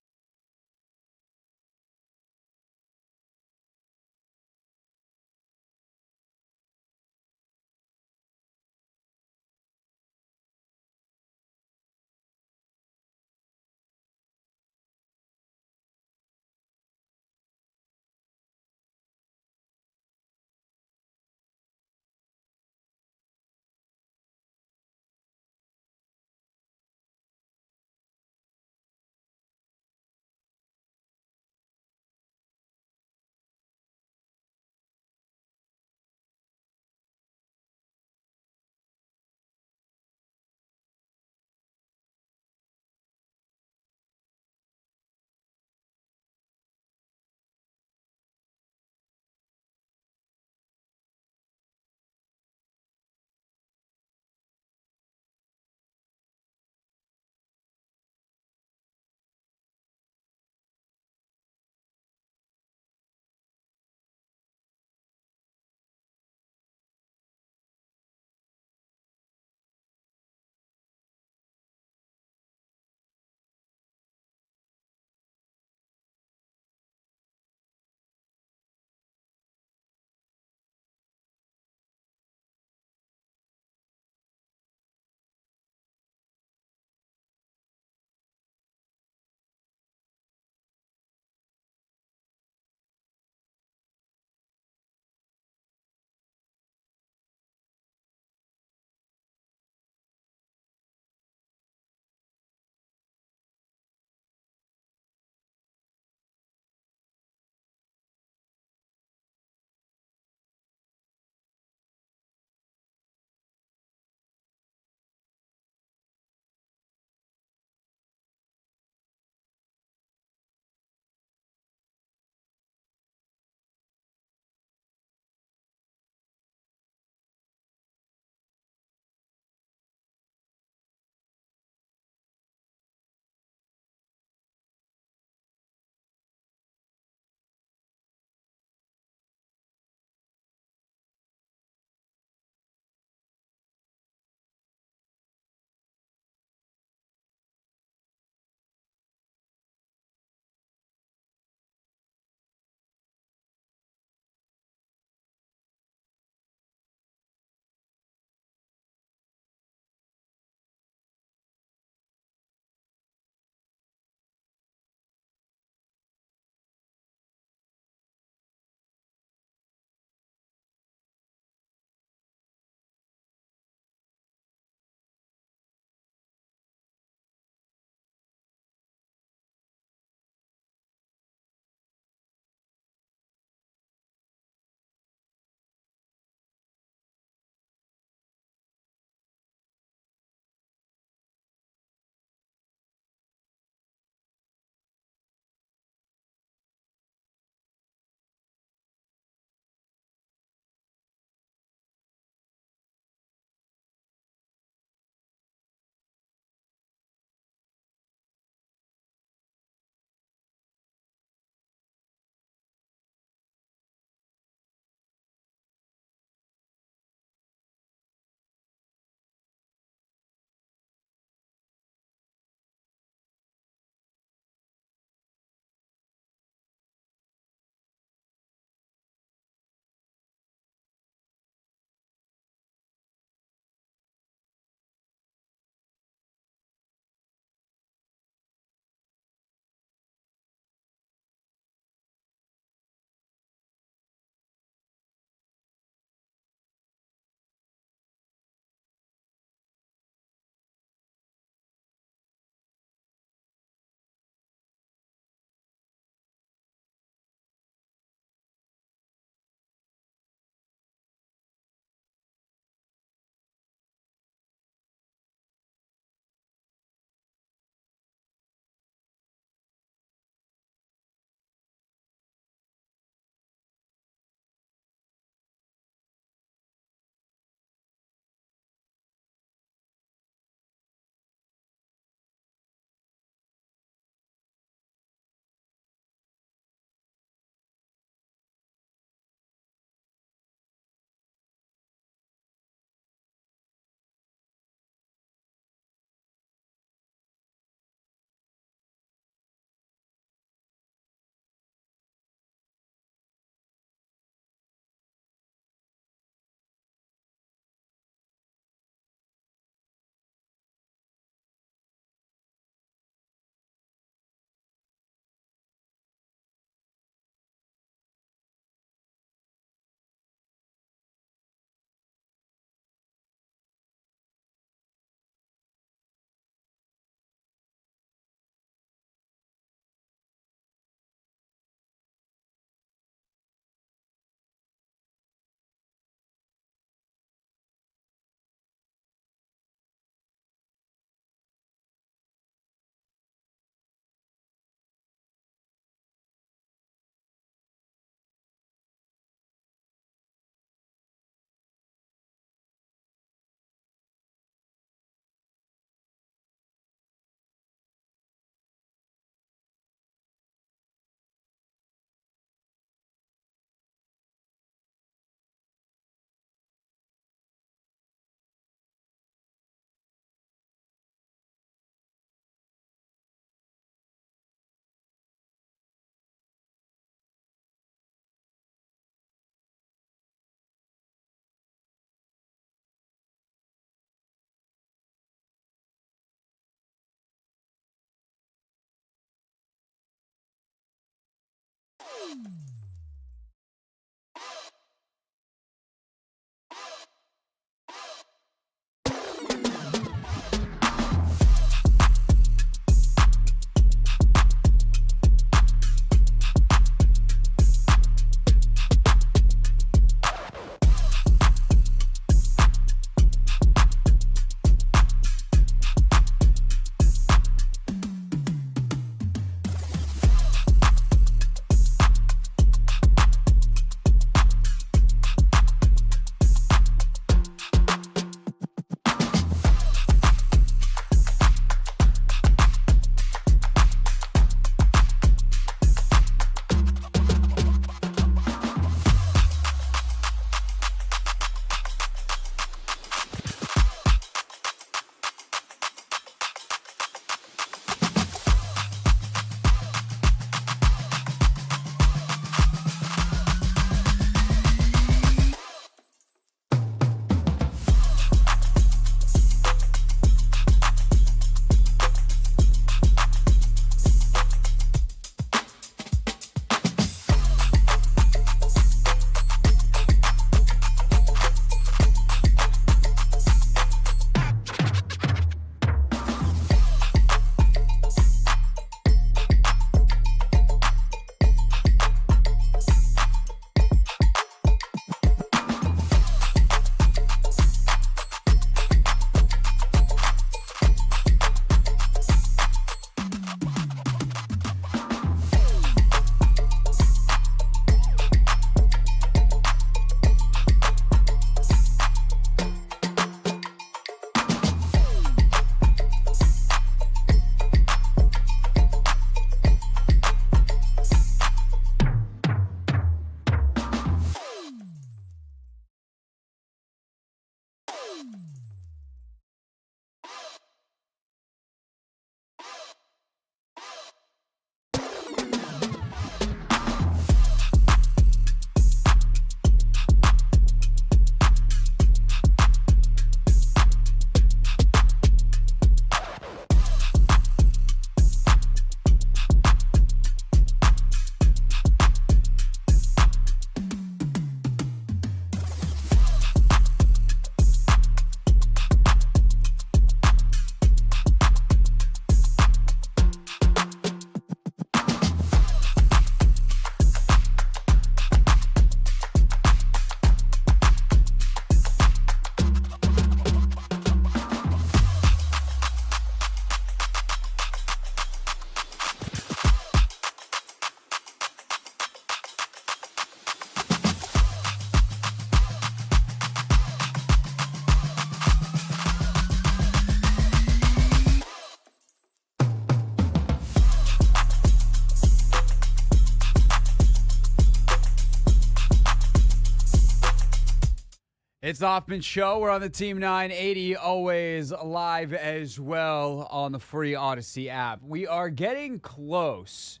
It's the Hoffman Show. We're on the Team 980, always live as well on the free Odyssey app. We are getting close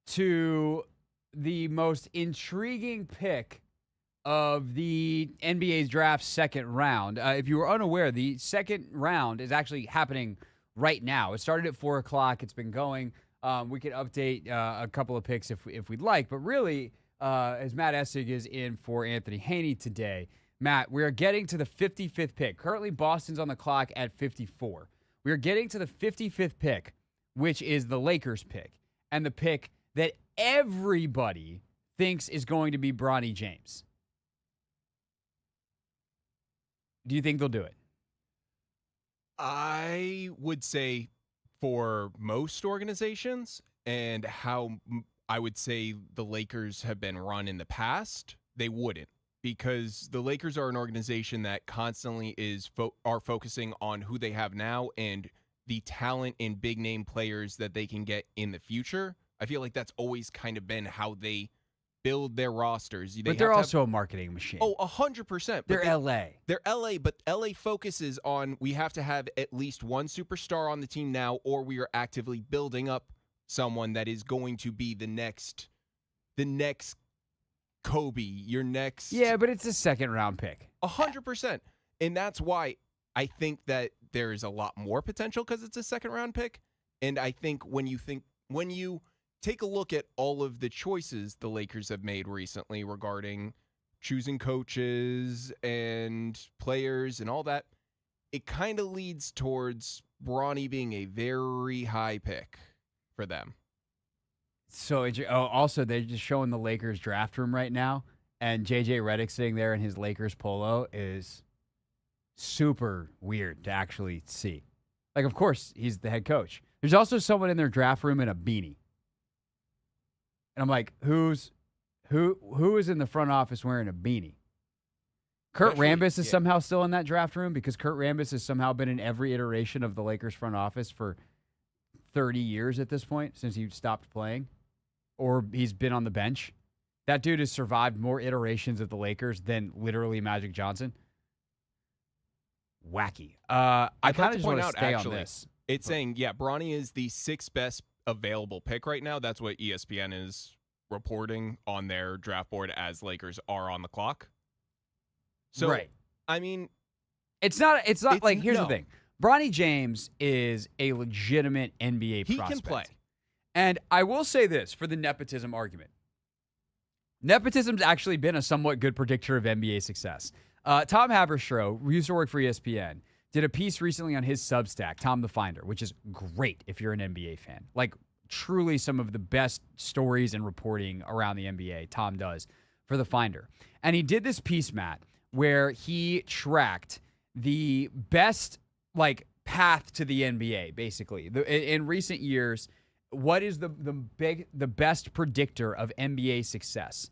to the most intriguing pick of the NBA's draft second round. If you were unaware, the second round is actually happening right now. It started at 4 o'clock. It's been going. We could update a couple of picks if we'd like. But really, as Matt Essig is in for Anthony Haney today, Matt, we are getting to the 55th pick. Currently, Boston's on the clock at 54. We are getting to the 55th pick, which is the Lakers pick, and the pick that everybody thinks is going to be Bronny James. Do you think they'll do it? I would say for most organizations and how I would say the Lakers have been run in the past, they wouldn't. Because the Lakers are an organization that constantly are focusing on who they have now and the talent and big name players that they can get in the future. I feel like that's always kind of been how they build their rosters. But they're also a marketing machine. Oh, 100%. They're LA. They're LA, but LA focuses on we have to have at least one superstar on the team now, or we are actively building up someone that is going to be the next Kobe, your next. Yeah, but it's a second round pick. 100%. And that's why I think that there is a lot more potential because it's a second round pick. And I think when you take a look at all of the choices the Lakers have made recently regarding choosing coaches and players and all that, it kind of leads towards Bronny being a very high pick for them. So, also, they're just showing the Lakers draft room right now, and JJ Redick sitting there in his Lakers polo is super weird to actually see. Like, of course, he's the head coach. There's also someone in their draft room in a beanie. And I'm like, who is in the front office wearing a beanie? Kurt Rambis is somehow still in that draft room because Kurt Rambis has somehow been in every iteration of the Lakers front office for 30 years at this point since he stopped playing, or he's been on the bench. That dude has survived more iterations of the Lakers than literally Magic Johnson. Wacky. I kind of just want to stay on this. It's saying, Bronny is the 6th best available pick right now. That's what ESPN is reporting on their draft board as Lakers are on the clock. So, right. I mean, it's not like, here's the thing. Bronny James is a legitimate NBA prospect. He can play. And I will say this for the nepotism argument. Nepotism's actually been a somewhat good predictor of NBA success. Tom Haberstroh, who used to work for ESPN, did a piece recently on his Substack, Tom the Finder, which is great if you're an NBA fan. Like, truly some of the best stories and reporting around the NBA Tom does for the Finder. And he did this piece, Matt, where he tracked the best, path to the NBA, basically. In recent years, what is the best predictor of NBA success?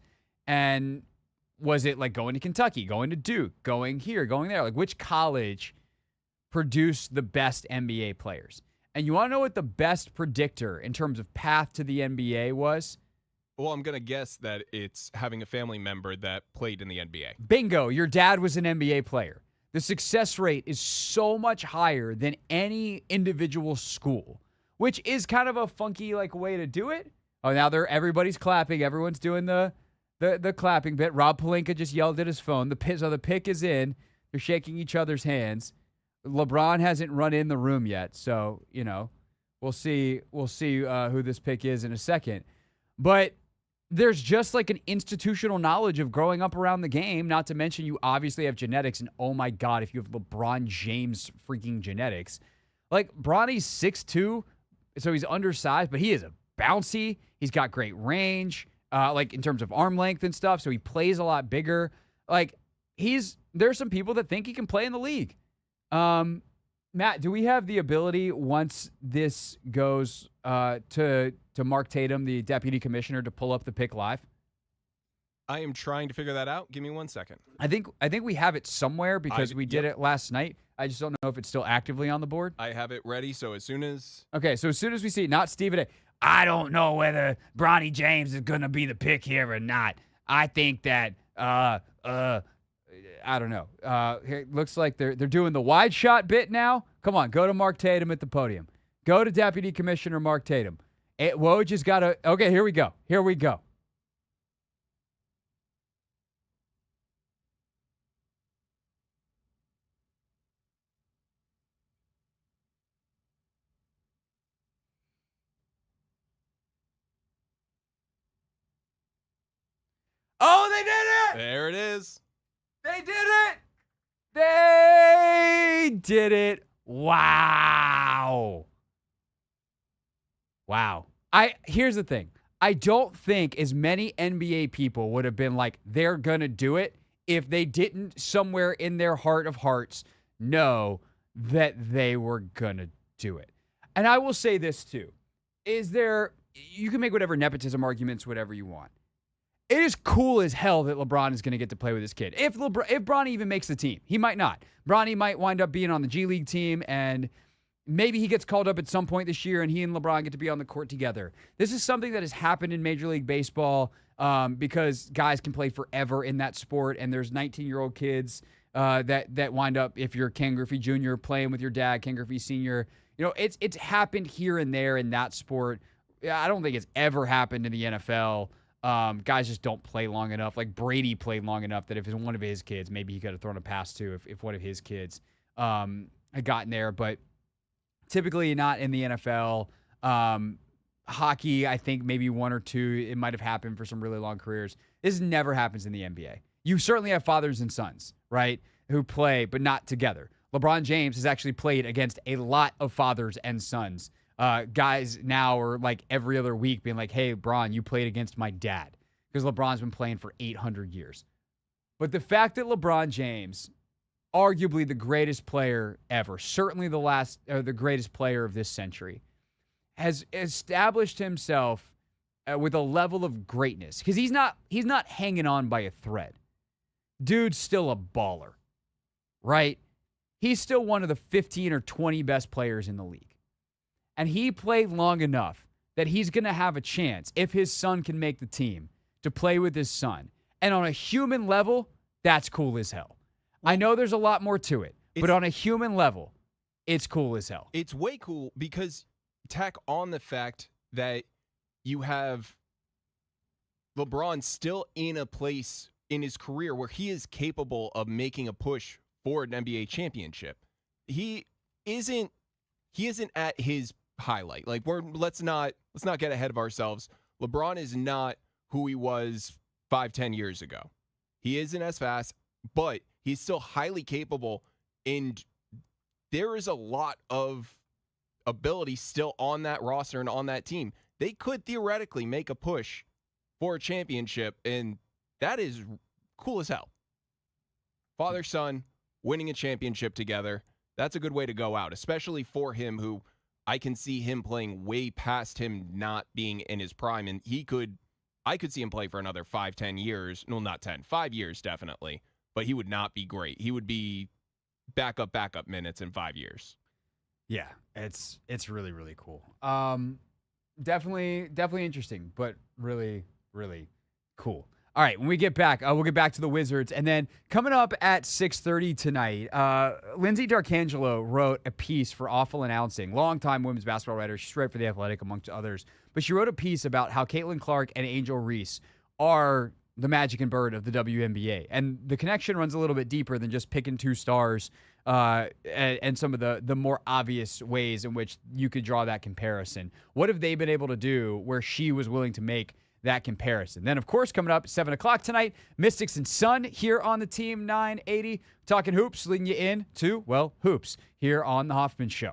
And was it like going to Kentucky, going to Duke, going here, going there? Like, which college produced the best NBA players? And you want to know what the best predictor in terms of path to the NBA was? Well, I'm going to guess that it's having a family member that played in the NBA. Bingo. Your dad was an NBA player. The success rate is so much higher than any individual school, which is kind of a funky way to do it. Oh, now everybody's clapping. Everyone's doing the clapping bit. Rob Pelinka just yelled at his phone. The pick is in. They're shaking each other's hands. LeBron hasn't run in the room yet, so we'll see who this pick is in a second. But there's just an institutional knowledge of growing up around the game, not to mention you obviously have genetics, and oh my God, if you have LeBron James freaking genetics. Bronny's 6'2", so he's undersized, but he is a bouncy. He's got great range, in terms of arm length and stuff, so he plays a lot bigger. There's some people that think he can play in the league. Matt, do we have the ability, once this goes to Mark Tatum, the deputy commissioner, to pull up the pick live? I am trying to figure that out. Give me 1 second. I think we have it somewhere because we did it last night. I just don't know if it's still actively on the board. I have it ready, so as soon as... Okay, so as soon as we see it, not Stephen A. I don't know whether Bronny James is going to be the pick here or not. I think that, I don't know. It looks like they're doing the wide shot bit now. Come on, go to Mark Tatum at the podium. Go to Deputy Commissioner Mark Tatum. Woj has got to... Okay, here we go. Here we go. Oh, they did it! There it is. They did it! They did it. Wow. Wow. Here's the thing. I don't think as many NBA people would have been like, they're going to do it if they didn't somewhere in their heart of hearts know that they were going to do it. And I will say this too. You can make whatever nepotism arguments, whatever you want. It is cool as hell that LeBron is going to get to play with his kid. If Bronny even makes the team, he might not. Bronny might wind up being on the G League team, and maybe he gets called up at some point this year, and he and LeBron get to be on the court together. This is something that has happened in Major League Baseball because guys can play forever in that sport, and there's 19-year-old kids that wind up, if you're Ken Griffey Jr., playing with your dad, Ken Griffey Sr. It's happened here and there in that sport. I don't think it's ever happened in the NFL. Guys just don't play long enough. Like Brady played long enough that if it's one of his kids, maybe he could have thrown a pass to if one of his kids had gotten there. But typically not in the NFL. hockey, I think maybe one or two, it might have happened for some really long careers. This never happens in the NBA. You certainly have fathers and sons, right, who play, but not together. LeBron James has actually played against a lot of fathers and sons. Guys now are like every other week being like, hey, LeBron, you played against my dad, because LeBron's been playing for 800 years. But the fact that LeBron James, arguably the greatest player ever, certainly the greatest player of this century, has established himself with a level of greatness, because he's not hanging on by a thread. Dude's still a baller, right? He's still one of the 15 or 20 best players in the league. And he played long enough that he's going to have a chance, if his son can make the team, to play with his son. And on a human level, that's cool as hell. I know there's a lot more to it, but on a human level, it's cool as hell. It's way cool, because tack on the fact that you have LeBron still in a place in his career where he is capable of making a push for an NBA championship. He isn't at his highlight. Like, let's not get ahead of ourselves. LeBron is not who he was 5-10 years ago. He isn't as fast, but he's still highly capable, and there is a lot of ability still on that roster and on that team. They could theoretically make a push for a championship, and that is cool as hell. Father-son winning a championship together, that's a good way to go out, especially for him, who I can see him playing way past him not being in his prime, and I could see him play for another 5-10 years. No, not 10, 5 years definitely, but he would not be great. He would be backup minutes in 5 years. Yeah, it's really, really cool. Definitely interesting, but really, really cool. All right, when we get back, we'll get back to the Wizards. And then coming up at 6:30 tonight, Lindsay D'Arcangelo wrote a piece for Awful Announcing, longtime women's basketball writer. She's wrote for The Athletic, amongst others. But she wrote a piece about how Caitlin Clark and Angel Reese are the Magic and Bird of the WNBA. And the connection runs a little bit deeper than just picking two stars and some of the more obvious ways in which you could draw that comparison. What have they been able to do where she was willing to make that comparison? Then, of course, coming up at 7 o'clock tonight, Mystics and Sun here on the Team 980. Talking hoops, leading you in to, well, hoops here on the Hoffman Show.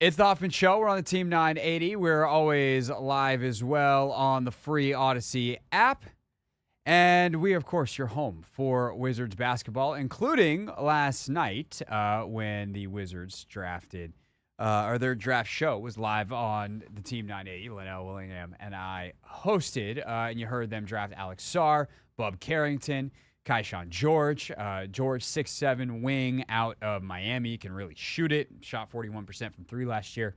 It's the Hoffman Show. We're on the Team 980. We're always live as well on the free Odyssey app. And we, of course, your home for Wizards basketball, including last night when the Wizards drafted, or their draft show was live on the Team 980. Linnell Willingham and I hosted, and you heard them draft Alex Sarr, Bub Carrington, Kaishan George. George, 6'7", wing out of Miami, can really shoot it. Shot 41% from three last year.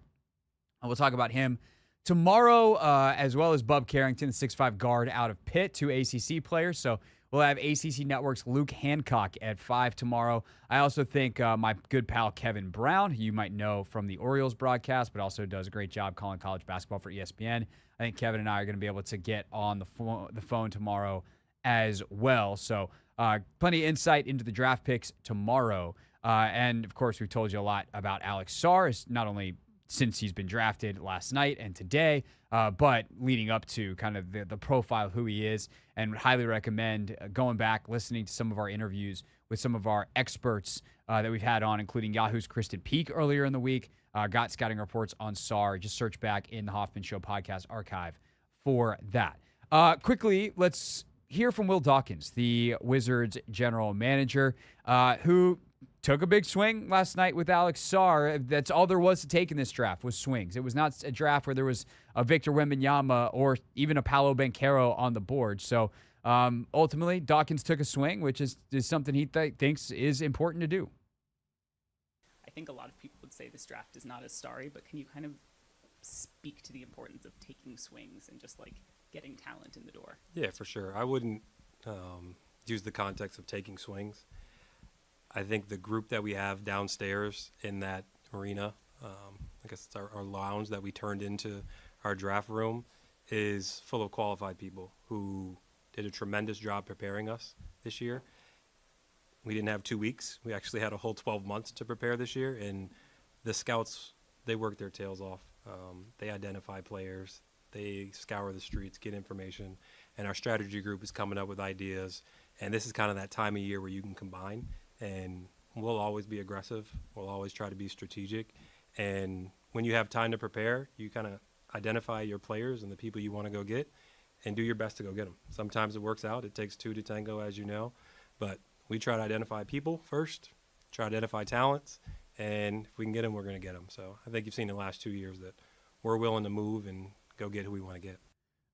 And we'll talk about him tomorrow, as well as Bub Carrington, 6'5" guard out of Pitt, two ACC players. So we'll have ACC Network's Luke Hancock at 5 tomorrow. I also think my good pal Kevin Brown, who you might know from the Orioles broadcast, but also does a great job calling college basketball for ESPN. I think Kevin and I are going to be able to get on the phone tomorrow as well. So plenty of insight into the draft picks tomorrow. And, of course, we've told you a lot about Alex Sarr, not only since he's been drafted last night and today, but leading up to kind of the profile of who he is, and would highly recommend going back, listening to some of our interviews with some of our experts that we've had on, including Yahoo's Kristen Peak earlier in the week, got scouting reports on Sarr. Just search back in the Hoffman Show podcast archive for that. Quickly, let's hear from Will Dawkins, the Wizards general manager, who took a big swing last night with Alex Sarr. That's all there was to take in this draft, was swings. It was not a draft where there was a Victor Wembanyama or even a Paolo Banchero on the board. So ultimately, Dawkins took a swing, which is something he thinks is important to do. I think a lot of people would say this draft is not as starry, but can you kind of speak to the importance of taking swings and just like getting talent in the door? Yeah, for sure. I wouldn't use the context of taking swings. I think the group that we have downstairs in that arena, I guess it's our lounge that we turned into our draft room, is full of qualified people who did a tremendous job preparing us this year. We didn't have 2 weeks. We actually had a whole 12 months to prepare this year, and the scouts, they worked their tails off. They identify players. They scour the streets, get information, and our strategy group is coming up with ideas. And this is kind of that time of year where you can combine, and we'll always be aggressive. We'll always try to be strategic. And when you have time to prepare, you kind of identify your players and the people you want to go get and do your best to go get them. Sometimes it works out. It takes two to tango, as you know. But we try to identify people first, try to identify talents, and if we can get them, we're going to get them. So I think you've seen the last 2 years that we're willing to move and go get who we want to get.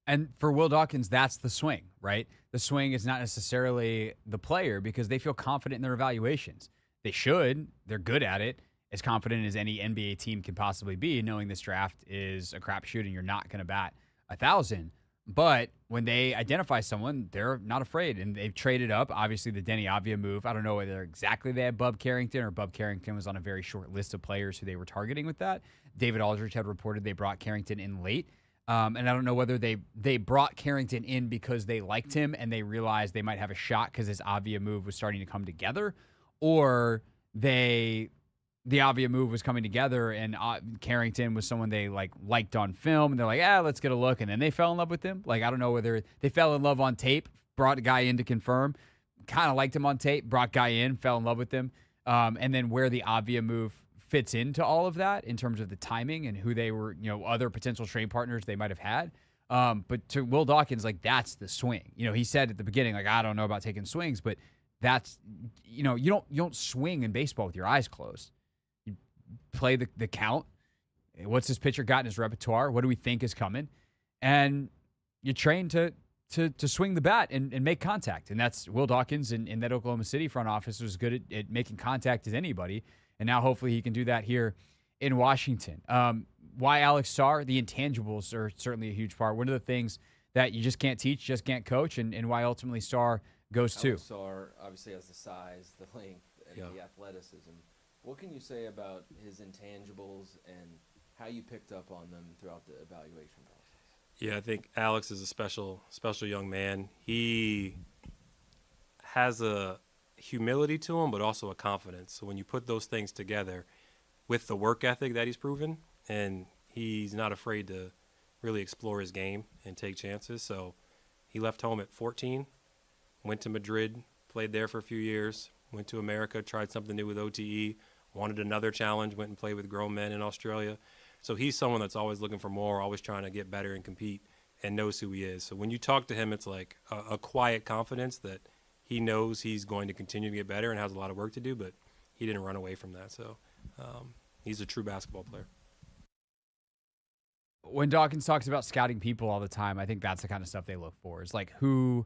And for Will Dawkins, that's the swing, right? The swing is not necessarily the player because they feel confident in their evaluations. They should. They're good at it. As confident as any NBA team can possibly be, knowing this draft is a crapshoot and you're not going to bat 1,000. But when they identify someone, they're not afraid. And they've traded up. Obviously, the Deni Avia move. I don't know whether exactly they had Bub Carrington or Bub Carrington was on a very short list of players who they were targeting with that. David Aldridge had reported they brought Carrington in late. And I don't know whether they brought Carrington in because they liked him and they realized they might have a shot because this Avia move was starting to come together, or the Avia move was coming together and Carrington was someone they liked on film and they're like, let's get a look, and then they fell in love with him. I don't know whether they fell in love on tape, brought a guy in to confirm, kind of liked him on tape, brought guy in, fell in love with him, and then where the Avia move fits into all of that in terms of the timing and who they were, other potential trade partners they might have had. But to Will Dawkins, that's the swing. He said at the beginning, I don't know about taking swings, but that's, you don't swing in baseball with your eyes closed. You play the count. What's this pitcher got in his repertoire? What do we think is coming? And you train to swing the bat and make contact. And that's Will Dawkins in that Oklahoma City front office was good at making contact as anybody. And now hopefully he can do that here in Washington. Why Alex Sarr? The intangibles are certainly a huge part. One of the things that you just can't teach, just can't coach, and why ultimately Sarr goes to. Alex Sarr obviously has the size, the length, and the athleticism. What can you say about his intangibles and how you picked up on them throughout the evaluation process? Yeah, I think Alex is a special young man. He has a humility to him, but also a confidence. So when you put those things together with the work ethic that he's proven, and he's not afraid to really explore his game and take chances. So he left home at 14, went to Madrid, played there for a few years, went to America, tried something new with OTE, wanted another challenge, went and played with grown men in Australia. So he's someone that's always looking for more, always trying to get better and compete, and knows who he is. So when you talk to him, it's like a quiet confidence that he knows he's going to continue to get better and has a lot of work to do, but he didn't run away from that. So he's a true basketball player. When Dawkins talks about scouting people all the time, I think that's the kind of stuff they look for. Is like who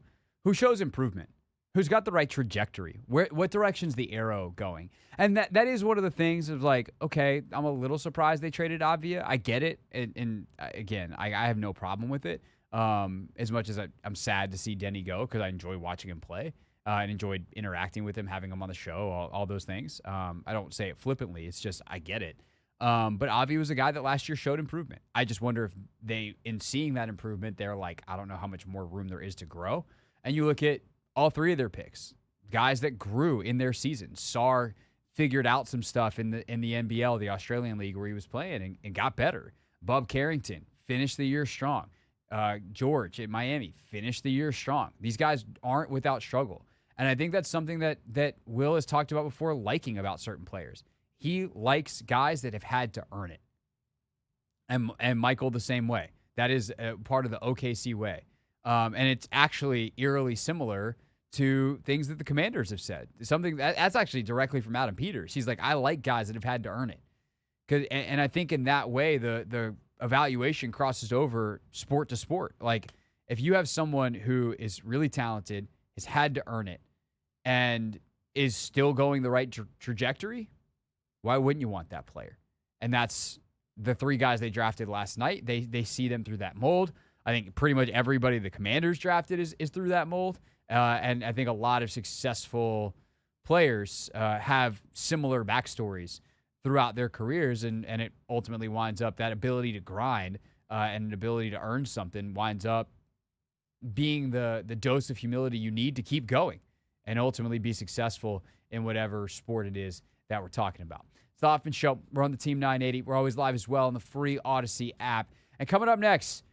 shows improvement, who's got the right trajectory, what direction's the arrow going, and that is one of the things of like, okay, I'm a little surprised they traded Avia. I get it, and again, I have no problem with it. As much as I'm sad to see Deni go because I enjoy watching him play and enjoyed interacting with him, having him on the show, all those things. I don't say it flippantly. It's just I get it. But Avia was a guy that last year showed improvement. I just wonder if in seeing that improvement, they're like, I don't know how much more room there is to grow. And you look at all three of their picks, guys that grew in their season. Sarr figured out some stuff in the NBL, the Australian league where he was playing, and got better. Bub Carrington finished the year strong. George at Miami finished the year strong. These guys aren't without struggle. And I think that's something that Will has talked about before, liking about certain players. He likes guys that have had to earn it. And Michael the same way. That is part of the OKC way. And it's actually eerily similar to things that the Commanders have said. Something that's actually directly from Adam Peters. He's like, I like guys that have had to earn it. And I think in that way, the evaluation crosses over sport to sport. Like, if you have someone who is really talented, has had to earn it, and is still going the right trajectory, why wouldn't you want that player? And that's the three guys they drafted last night. They see them through that mold. I think pretty much everybody the Commanders drafted is through that mold. And I think a lot of successful players have similar backstories throughout their careers, and it ultimately winds up that ability to grind and an ability to earn something winds up being the dose of humility you need to keep going and ultimately be successful in whatever sport it is that we're talking about. It's the Hoffman Show. We're on the Team 980. We're always live as well on the free Odyssey app. And coming up next,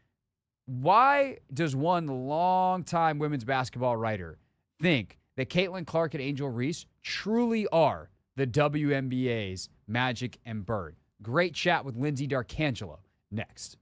why does one longtime women's basketball writer think that Caitlin Clark and Angel Reese truly are the WNBA's Magic and Bird? Great chat with Lindsay D'Arcangelo next.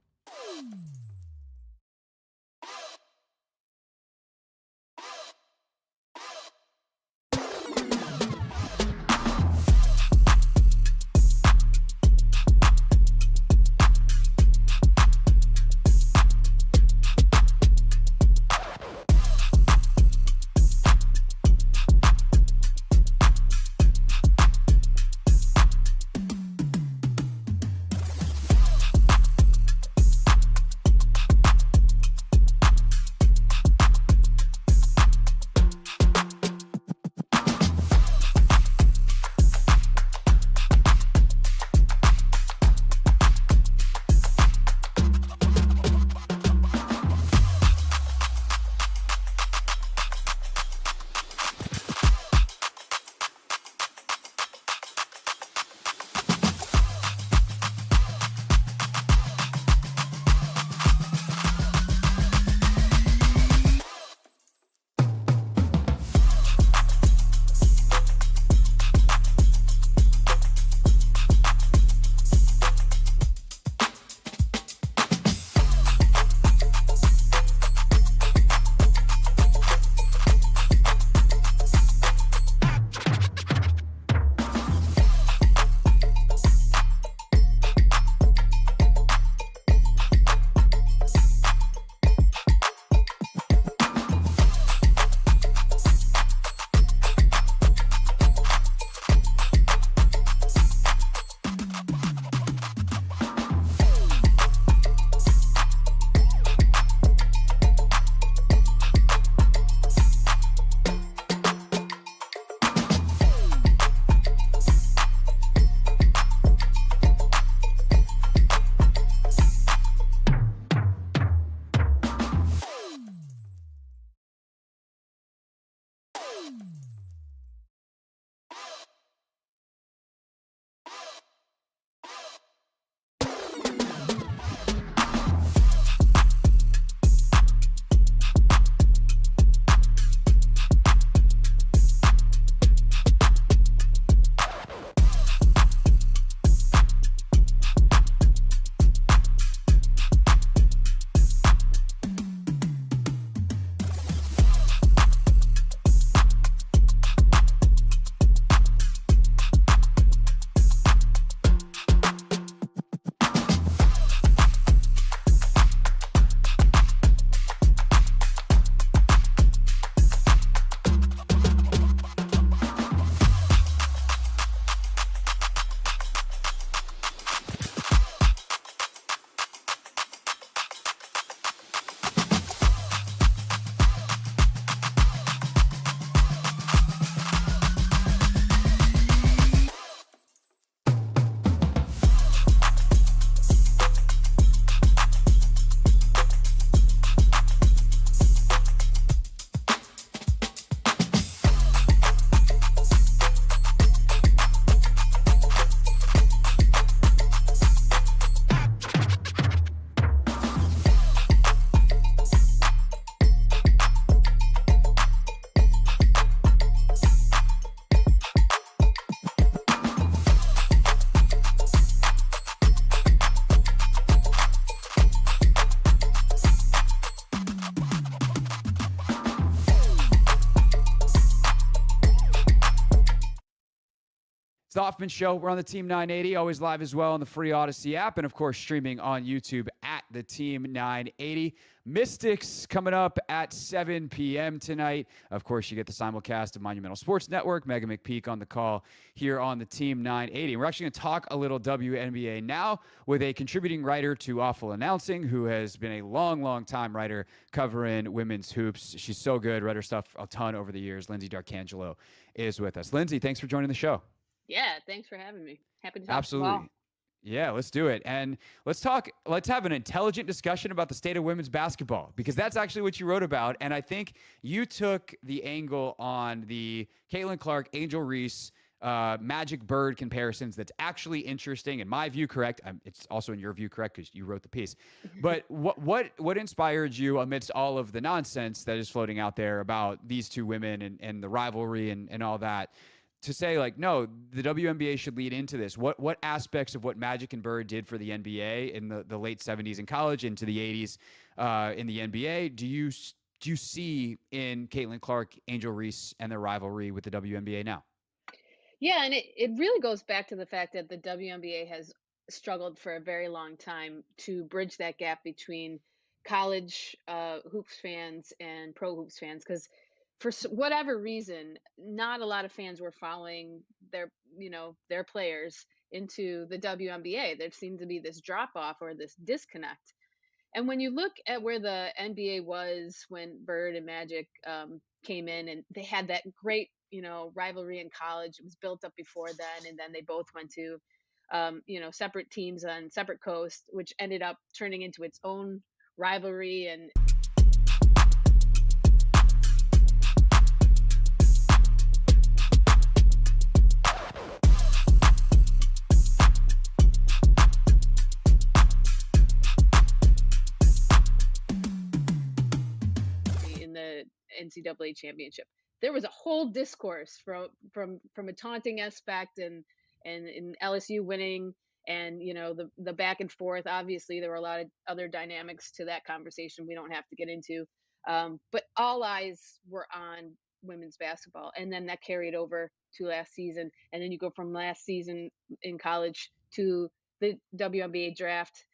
Hoffman Show. We're on the Team 980, always live as well on the free Odyssey app, and of course streaming on YouTube at the Team 980. Mystics coming up at 7 p.m. tonight. Of course, you get the simulcast of Monumental Sports Network. Megan McPeak on the call here on the Team 980. We're actually going to talk a little WNBA now with a contributing writer to Awful Announcing, who has been a long time writer covering women's hoops. She's so good. Read her stuff a ton over the years. Lindsay D'Arcangelo is with us. Lindsay, thanks for joining the show. Yeah, thanks for having me. Happy to talk Absolutely. ball. Yeah, let's do it. And let's have an intelligent discussion about the state of women's basketball, because that's actually what you wrote about. And I think you took the angle on the Caitlin Clark, Angel Reese, Magic Bird comparisons that's actually interesting, in my view, correct. It's also in your view correct because you wrote the piece. But what inspired you amidst all of the nonsense that is floating out there about these two women and the rivalry and all that, to say, like, no, the WNBA should lead into this? What aspects of what Magic and Bird did for the NBA in the late 70s in college, into the 80s in the NBA, do you see in Caitlin Clark, Angel Reese, and their rivalry with the WNBA now? Yeah, and it really goes back to the fact that the WNBA has struggled for a very long time to bridge that gap between college hoops fans and pro hoops fans, because for whatever reason, not a lot of fans were following their players into the WNBA. There seemed to be this drop off or this disconnect. And when you look at where the NBA was when Bird and Magic came in, and they had that great, rivalry in college. It was built up before then, and then they both went to, separate teams on separate coasts, which ended up turning into its own rivalry. And in the NCAA championship, there was a whole discourse from a taunting aspect and in LSU winning, and the back and forth. Obviously, there were a lot of other dynamics to that conversation we don't have to get into, but all eyes were on women's basketball, and then that carried over to last season, and then you go from last season in college to the WNBA draft,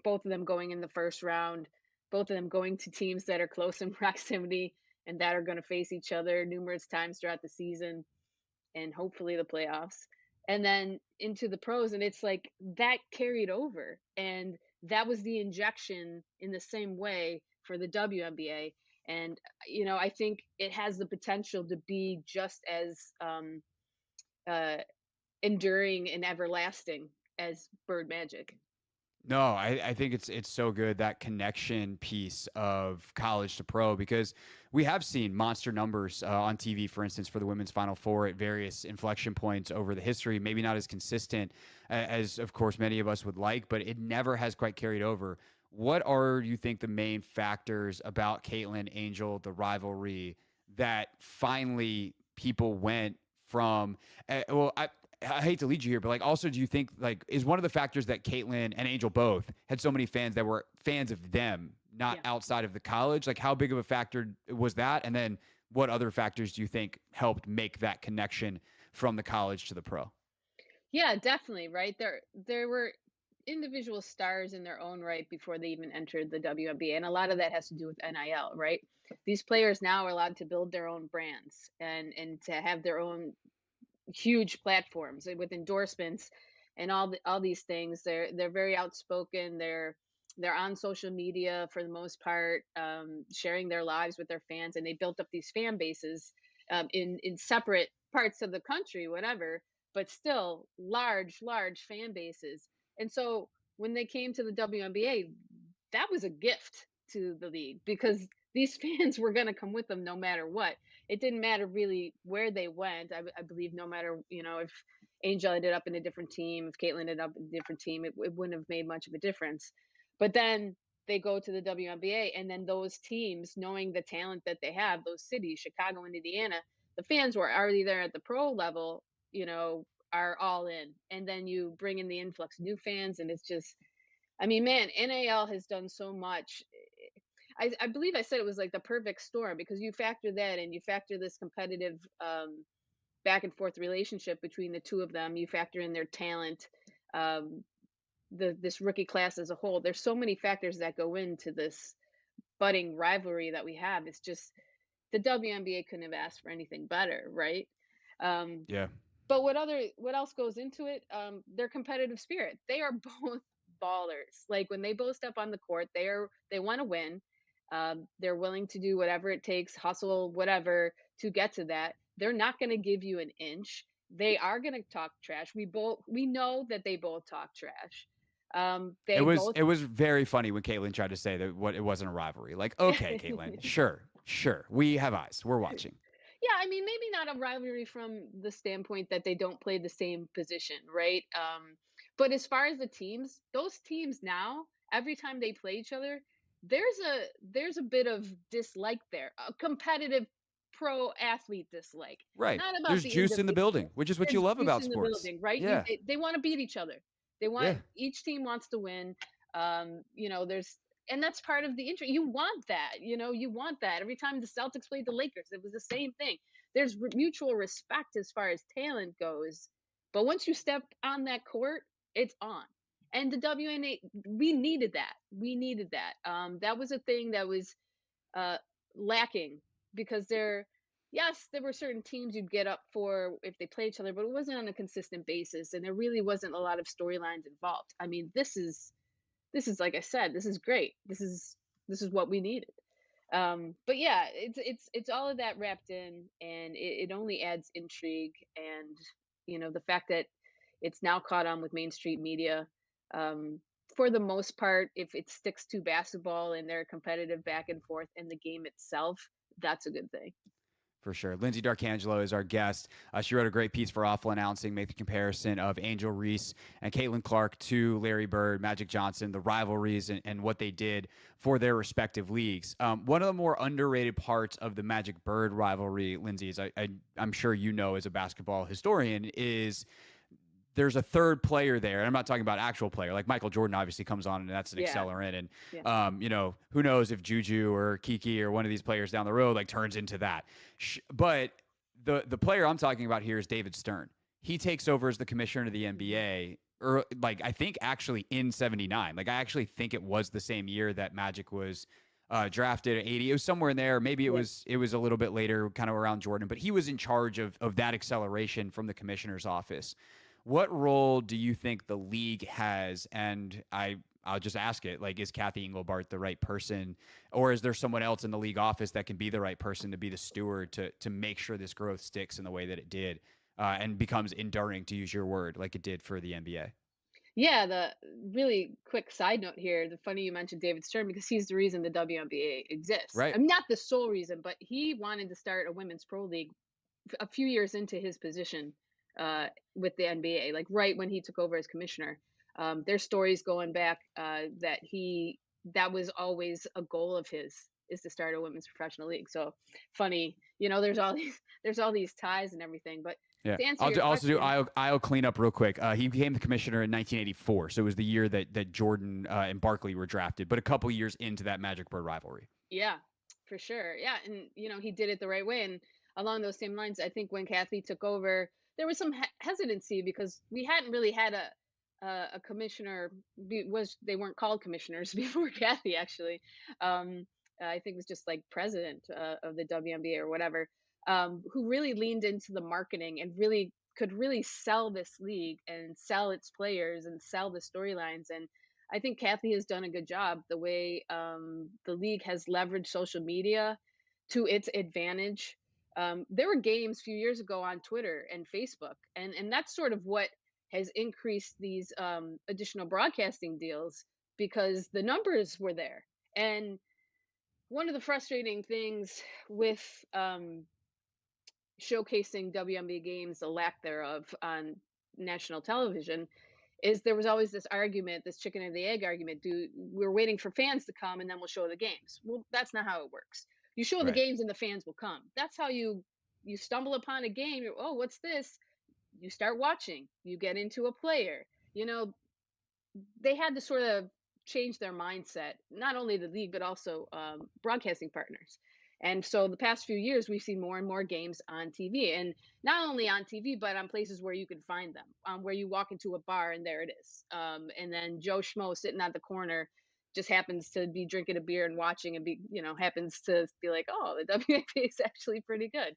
both of them going in the first round, both of them going to teams that are close in proximity and that are going to face each other numerous times throughout the season and hopefully the playoffs, and then into the pros. And it's like that carried over, and that was the injection in the same way for the WNBA. And I think it has the potential to be just as enduring and everlasting as Bird Magic. No, I think it's so good, that connection piece of college to pro, because we have seen monster numbers on TV, for instance, for the women's Final Four at various inflection points over the history. Maybe not as consistent as, of course, many of us would like, but it never has quite carried over. What are, you think, the main factors about Caitlin, Angel, the rivalry, that finally people went from, I hate to lead you here, but also, do you think, is one of the factors that Caitlin and Angel both had so many fans that were fans of them, not outside of the college? How big of a factor was that? And then what other factors do you think helped make that connection from the college to the pro? Yeah, definitely. Right. There were individual stars in their own right before they even entered the WNBA. And a lot of that has to do with NIL, right? These players now are allowed to build their own brands and to have their own huge platforms with endorsements and all these things. They're very outspoken. They're on social media for the most part, sharing their lives with their fans, and they built up these fan bases in separate parts of the country, whatever, but still large fan bases. And so when they came to the WNBA, that was a gift to the league, because these fans were going to come with them no matter what. It didn't matter really where they went. I believe no matter, if Angel ended up in a different team, if Caitlin ended up in a different team, it wouldn't have made much of a difference. But then they go to the WNBA, and then those teams, knowing the talent that they have, those cities, Chicago and Indiana, the fans were already there at the pro level, are all in. And then you bring in the influx of new fans, and it's just, man, NAL has done so much. I believe I said it was like the perfect storm, because you factor that and you factor this competitive back and forth relationship between the two of them. You factor in their talent, this rookie class as a whole. There's so many factors that go into this budding rivalry that we have. It's just the WNBA couldn't have asked for anything better, right? Yeah. But what else goes into it? Their competitive spirit. They are both ballers. Like when they both step on the court, they want to win. They're willing to do whatever it takes, hustle, whatever, to get to that. They're not going to give you an inch. They are going to talk trash. We know that they both talk trash. It was very funny when Caitlin tried to say that it wasn't a rivalry. Like, okay, Caitlin, sure, we have eyes, we're watching. Yeah, I mean, maybe not a rivalry from the standpoint that they don't play the same position, right? But as far as the teams, those teams now, every time they play each other, there's a bit of dislike there, a competitive pro athlete dislike. Right. Not about There's the juice in the individual. building, which is what There's you love juice about in the sports. building, right? Yeah. They want to beat each other. Each team wants to win. And that's part of the injury. You want that, you want that. Every time the Celtics played the Lakers, it was the same thing. There's mutual respect as far as talent goes. But once you step on that court, it's on. And the WNBA, we needed that. That was a thing that was lacking because there were certain teams you'd get up for if they play each other, but it wasn't on a consistent basis. And there really wasn't a lot of storylines involved. I mean, this is like I said, this is great. This is what we needed. But yeah, it's all of that wrapped in, and it only adds intrigue. And the fact that it's now caught on with mainstream media, for the most part, if it sticks to basketball and their competitive back and forth and the game itself, that's a good thing. For sure. Lindsay D'Arcangelo is our guest. She wrote a great piece for Awful Announcing, make the comparison of Angel Reese and Caitlin Clark to Larry Bird, Magic Johnson, the rivalries and what they did for their respective leagues. One of the more underrated parts of the Magic Bird rivalry, Lindsay, is I'm sure you know as a basketball historian, is there's a third player there. And I'm not talking about actual player. Like Michael Jordan obviously comes on and that's an accelerant. And, who knows if Juju or Kiki or one of these players down the road, like turns into that. But the player I'm talking about here is David Stern. He takes over as the commissioner of the NBA, or like, I think actually in 79. Like, I actually think it was the same year that Magic was drafted at 80. It was somewhere in there. Maybe it was a little bit later, kind of around Jordan, but he was in charge of that acceleration from the commissioner's office. What role do you think the league has? And I'll just ask it, like, is Kathy Engelbart the right person, or is there someone else in the league office that can be the right person to be the steward to make sure this growth sticks in the way that it did and becomes enduring, to use your word, like it did for the NBA? Yeah, the really quick side note here, the funny you mentioned David Stern because he's the reason the WNBA exists. Right. I mean, not the sole reason, but he wanted to start a women's pro league a few years into his position with the NBA, like right when he took over as commissioner. There's stories going back that was always a goal of his, is to start a women's professional league. So funny, there's all these ties and everything. But yeah, to answer I'll clean up real quick. He became the commissioner in 1984, so it was the year that Jordan and Barkley were drafted, but a couple years into that Magic Bird rivalry. Yeah, for sure. Yeah, and he did it the right way. And along those same lines, I think when Kathy took over, there was some hesitancy because we hadn't really had a commissioner. They weren't called commissioners before Kathy, actually. I think it was just like president of the WNBA or whatever, who really leaned into the marketing and could really sell this league and sell its players and sell the storylines. And I think Kathy has done a good job the way the league has leveraged social media to its advantage. There were games a few years ago on Twitter and Facebook, and that's sort of what has increased these additional broadcasting deals because the numbers were there. And one of the frustrating things with showcasing WNBA games, the lack thereof on national television, is there was always this argument, this chicken and the egg argument. We're waiting for fans to come and then we'll show the games. Well, that's not how it works. You show the games and the fans will come. That's how you stumble upon a game. Oh, what's this? You start watching. You get into a player. They had to sort of change their mindset, not only the league, but also broadcasting partners. And so the past few years, we've seen more and more games on TV, and not only on TV, but on places where you can find them, where you walk into a bar and there it is. And then Joe Schmo sitting at the corner just happens to be drinking a beer and watching and happens to be like, oh, the WNBA is actually pretty good.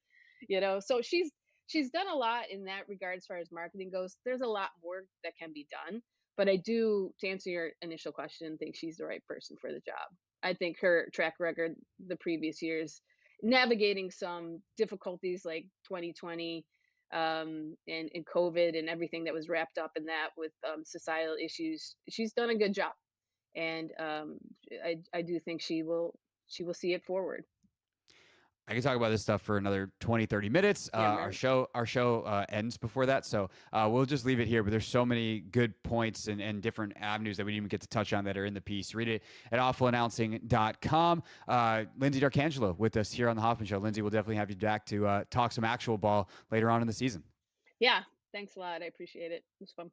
So she's done a lot in that regard as far as marketing goes. There's a lot more that can be done, but I do, to answer your initial question, think she's the right person for the job. I think her track record the previous years, navigating some difficulties like 2020 and COVID and everything that was wrapped up in that with societal issues, she's done a good job. And I do think she will see it forward. I can talk about this stuff for another 20, 30 minutes. Yeah, Our show ends before that, so we'll just leave it here. But there's so many good points and different avenues that we didn't even get to touch on that are in the piece. Read it at awfulannouncing.com. Lindsay D'Arcangelo with us here on the Hoffman Show. Lindsay, we'll definitely have you back to talk some actual ball later on in the season. Yeah, thanks a lot. I appreciate it. It was fun.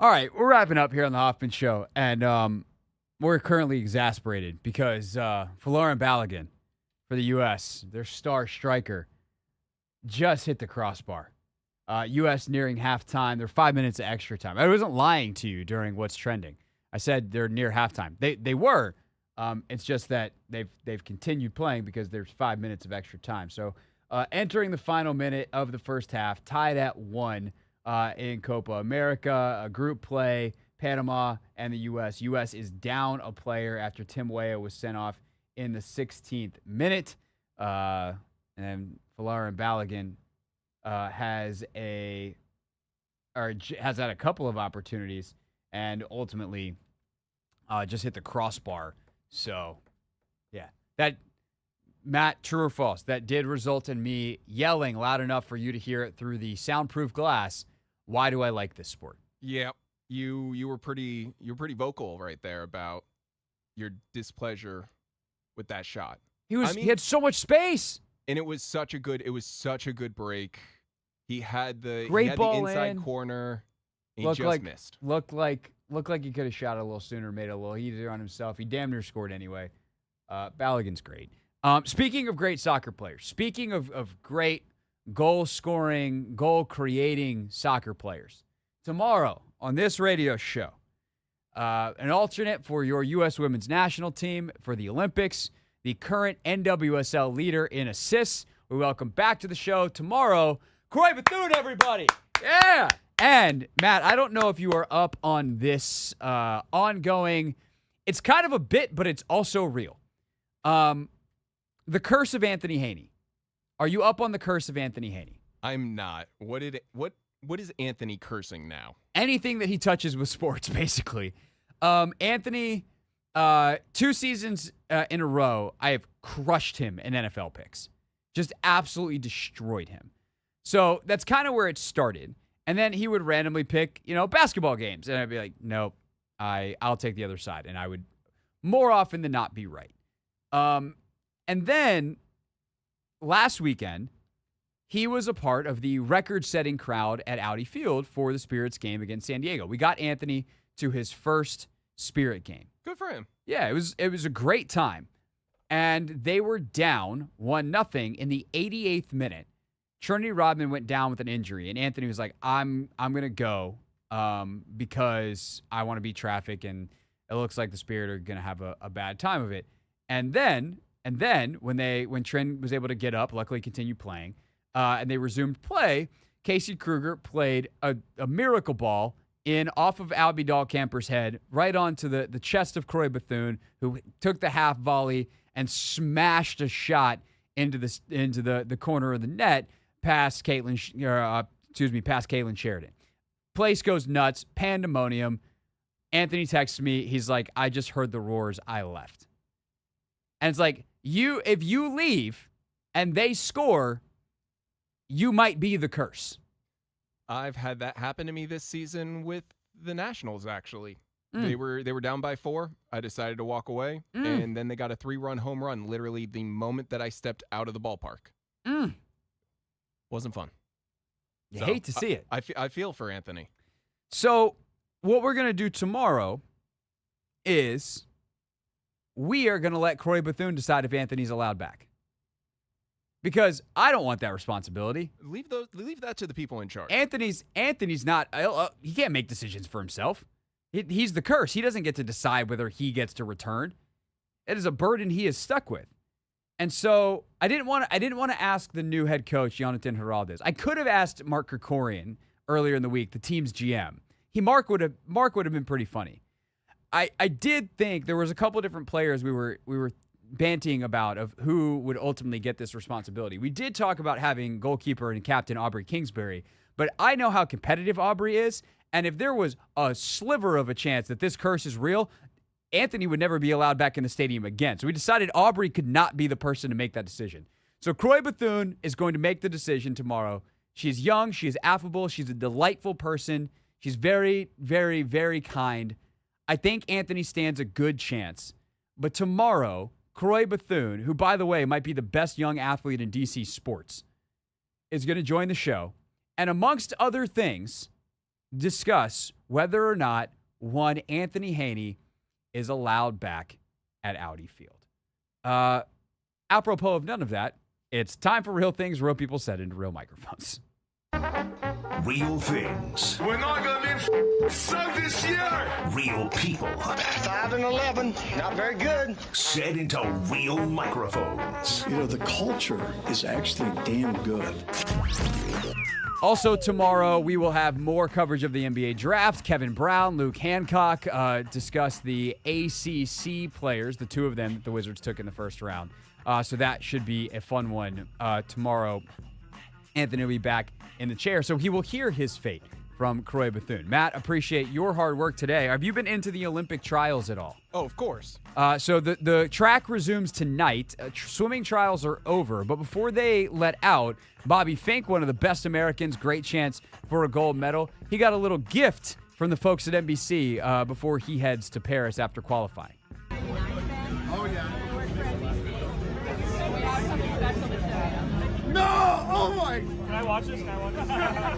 All right, we're wrapping up here on the Hoffman Show, and we're currently exasperated because Folarin Balogun for the U.S., their star striker, just hit the crossbar. U.S. nearing halftime. They're 5 minutes of extra time. I wasn't lying to you during what's trending. I said they're near halftime. They were. It's just that they've continued playing because there's 5 minutes of extra time. So entering the final minute of the first half, tied at 1 in Copa America, a group play, Panama and the U.S. U.S. is down a player after Tim Weah was sent off in the 16th minute. And Folarin Balogun has had a couple of opportunities and ultimately just hit the crossbar. So, yeah. That, Matt, true or false, that did result in me yelling loud enough for you to hear it through the soundproof glass. Why do I like this sport? Yeah, you were pretty vocal right there about your displeasure with that shot. He had so much space. And it was such a good break. He had the ball inside in. corner. And he just missed. Looked like he could have shot it a little sooner, made it a little easier on himself. He damn near scored anyway. Balogun's great. Speaking of great soccer players, speaking of great goal-scoring, goal-creating soccer players, tomorrow on this radio show, an alternate for your U.S. women's national team for the Olympics, the current NWSL leader in assists. We welcome back to the show tomorrow, Croy Bethune, everybody. Yeah. And, Matt, I don't know if you are up on this ongoing, it's kind of a bit, but it's also real. The curse of Anthony Haney. Are you up on the curse of Anthony Haney? I'm not. What is Anthony cursing now? Anything that he touches with sports, basically. Anthony, 2 seasons in a row, I have crushed him in NFL picks. Just absolutely destroyed him. So that's kind of where it started. And then he would randomly pick, basketball games. And I'd be like, nope, I'll take the other side. And I would more often than not be right. And then last weekend, he was a part of the record-setting crowd at Audi Field for the Spirits game against San Diego. We got Anthony to his first Spirit game. Good for him. Yeah, it was a great time. And they were down 1-0 in the 88th minute. Trinity Rodman went down with an injury, and Anthony was like, I'm going to go because I want to beat traffic, and it looks like the Spirit are going to have a bad time of it. And then when Trent was able to get up, luckily continued playing, and they resumed play, Casey Kruger played a miracle ball off of Albie Dahlkemper's head, right onto the chest of Croy Bethune, who took the half volley and smashed a shot into the corner of the net past Caitlin Sheridan. Place goes nuts, pandemonium. Anthony texts me. He's like, I just heard the roars. I left. And it's like, if you leave and they score, you might be the curse. I've had that happen to me this season with the Nationals, actually. They were down by 4. I decided to walk away, and then they got a 3-run home run literally the moment that I stepped out of the ballpark. Wasn't fun. You hate to see it. I feel for Anthony. So what we're going to do tomorrow is we are going to let Croy Bethune decide if Anthony's allowed back. Because I don't want that responsibility. Leave that to the people in charge. Anthony's not, he can't make decisions for himself. He's the curse. He doesn't get to decide whether he gets to return. It is a burden he is stuck with. And so I didn't want to ask the new head coach, Jonathan Heraldez. I could have asked Mark Krikorian earlier in the week, the team's GM. Mark would have been pretty funny. I did think there was a couple of different players we were banting about of who would ultimately get this responsibility. We did talk about having goalkeeper and captain Aubrey Kingsbury, but I know how competitive Aubrey is, and if there was a sliver of a chance that this curse is real, Anthony would never be allowed back in the stadium again. So we decided Aubrey could not be the person to make that decision. So Croy Bethune is going to make the decision tomorrow. She's young. She is affable. She's a delightful person. She's very, very, very kind. I think Anthony stands a good chance. But tomorrow, Croy Bethune, who, by the way, might be the best young athlete in DC sports, is going to join the show and, amongst other things, discuss whether or not one Anthony Haney is allowed back at Audi Field. Apropos of none of that, it's time for Real Things Real People Said into real microphones. Real things. We're not gonna be sucked this year. Real people. 5-11, not very good. Said into real microphones. You know, the culture is actually damn good. Also tomorrow, we will have more coverage of the NBA draft. Kevin Brown, Luke Hancock discuss the ACC players, the two of them that the Wizards took in the first round. So that should be a fun one tomorrow. Anthony will be back in the chair, so he will hear his fate from Croy Bethune. Matt, appreciate your hard work today. Have you been into the Olympic trials at all? Oh, of course. So the track resumes tonight. Swimming trials are over, but before they let out, Bobby Fink, one of the best Americans, great chance for a gold medal. He got a little gift from the folks at NBC before he heads to Paris after qualifying. Oh, yeah. No! Oh, my! Can I watch this?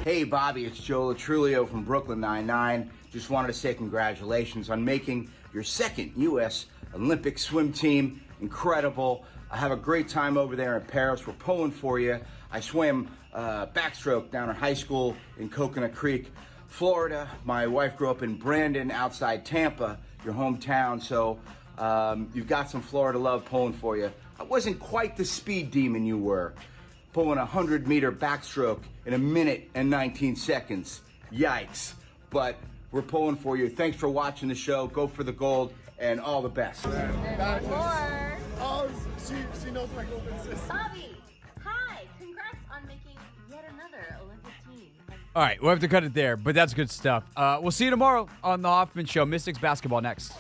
Hey, Bobby, it's Joe Latrulio from Brooklyn Nine-Nine. Just wanted to say congratulations on making your second U.S. Olympic swim team. Incredible. I have a great time over there in Paris. We're pulling for you. I swam backstroke down at high school in Coconut Creek, Florida. My wife grew up in Brandon, outside Tampa, your hometown. So you've got some Florida love pulling for you. I wasn't quite the speed demon you were. Pulling a 100-meter backstroke in 1 minute and 19 seconds. Yikes. But we're pulling for you. Thanks for watching the show. Go for the gold, and all the best. Oh, she knows my gold assist. Bobby, hi. Congrats on making yet another Olympic team. All right, we'll have to cut it there, but that's good stuff. We'll see you tomorrow on the Hoffman Show. Mystics basketball next.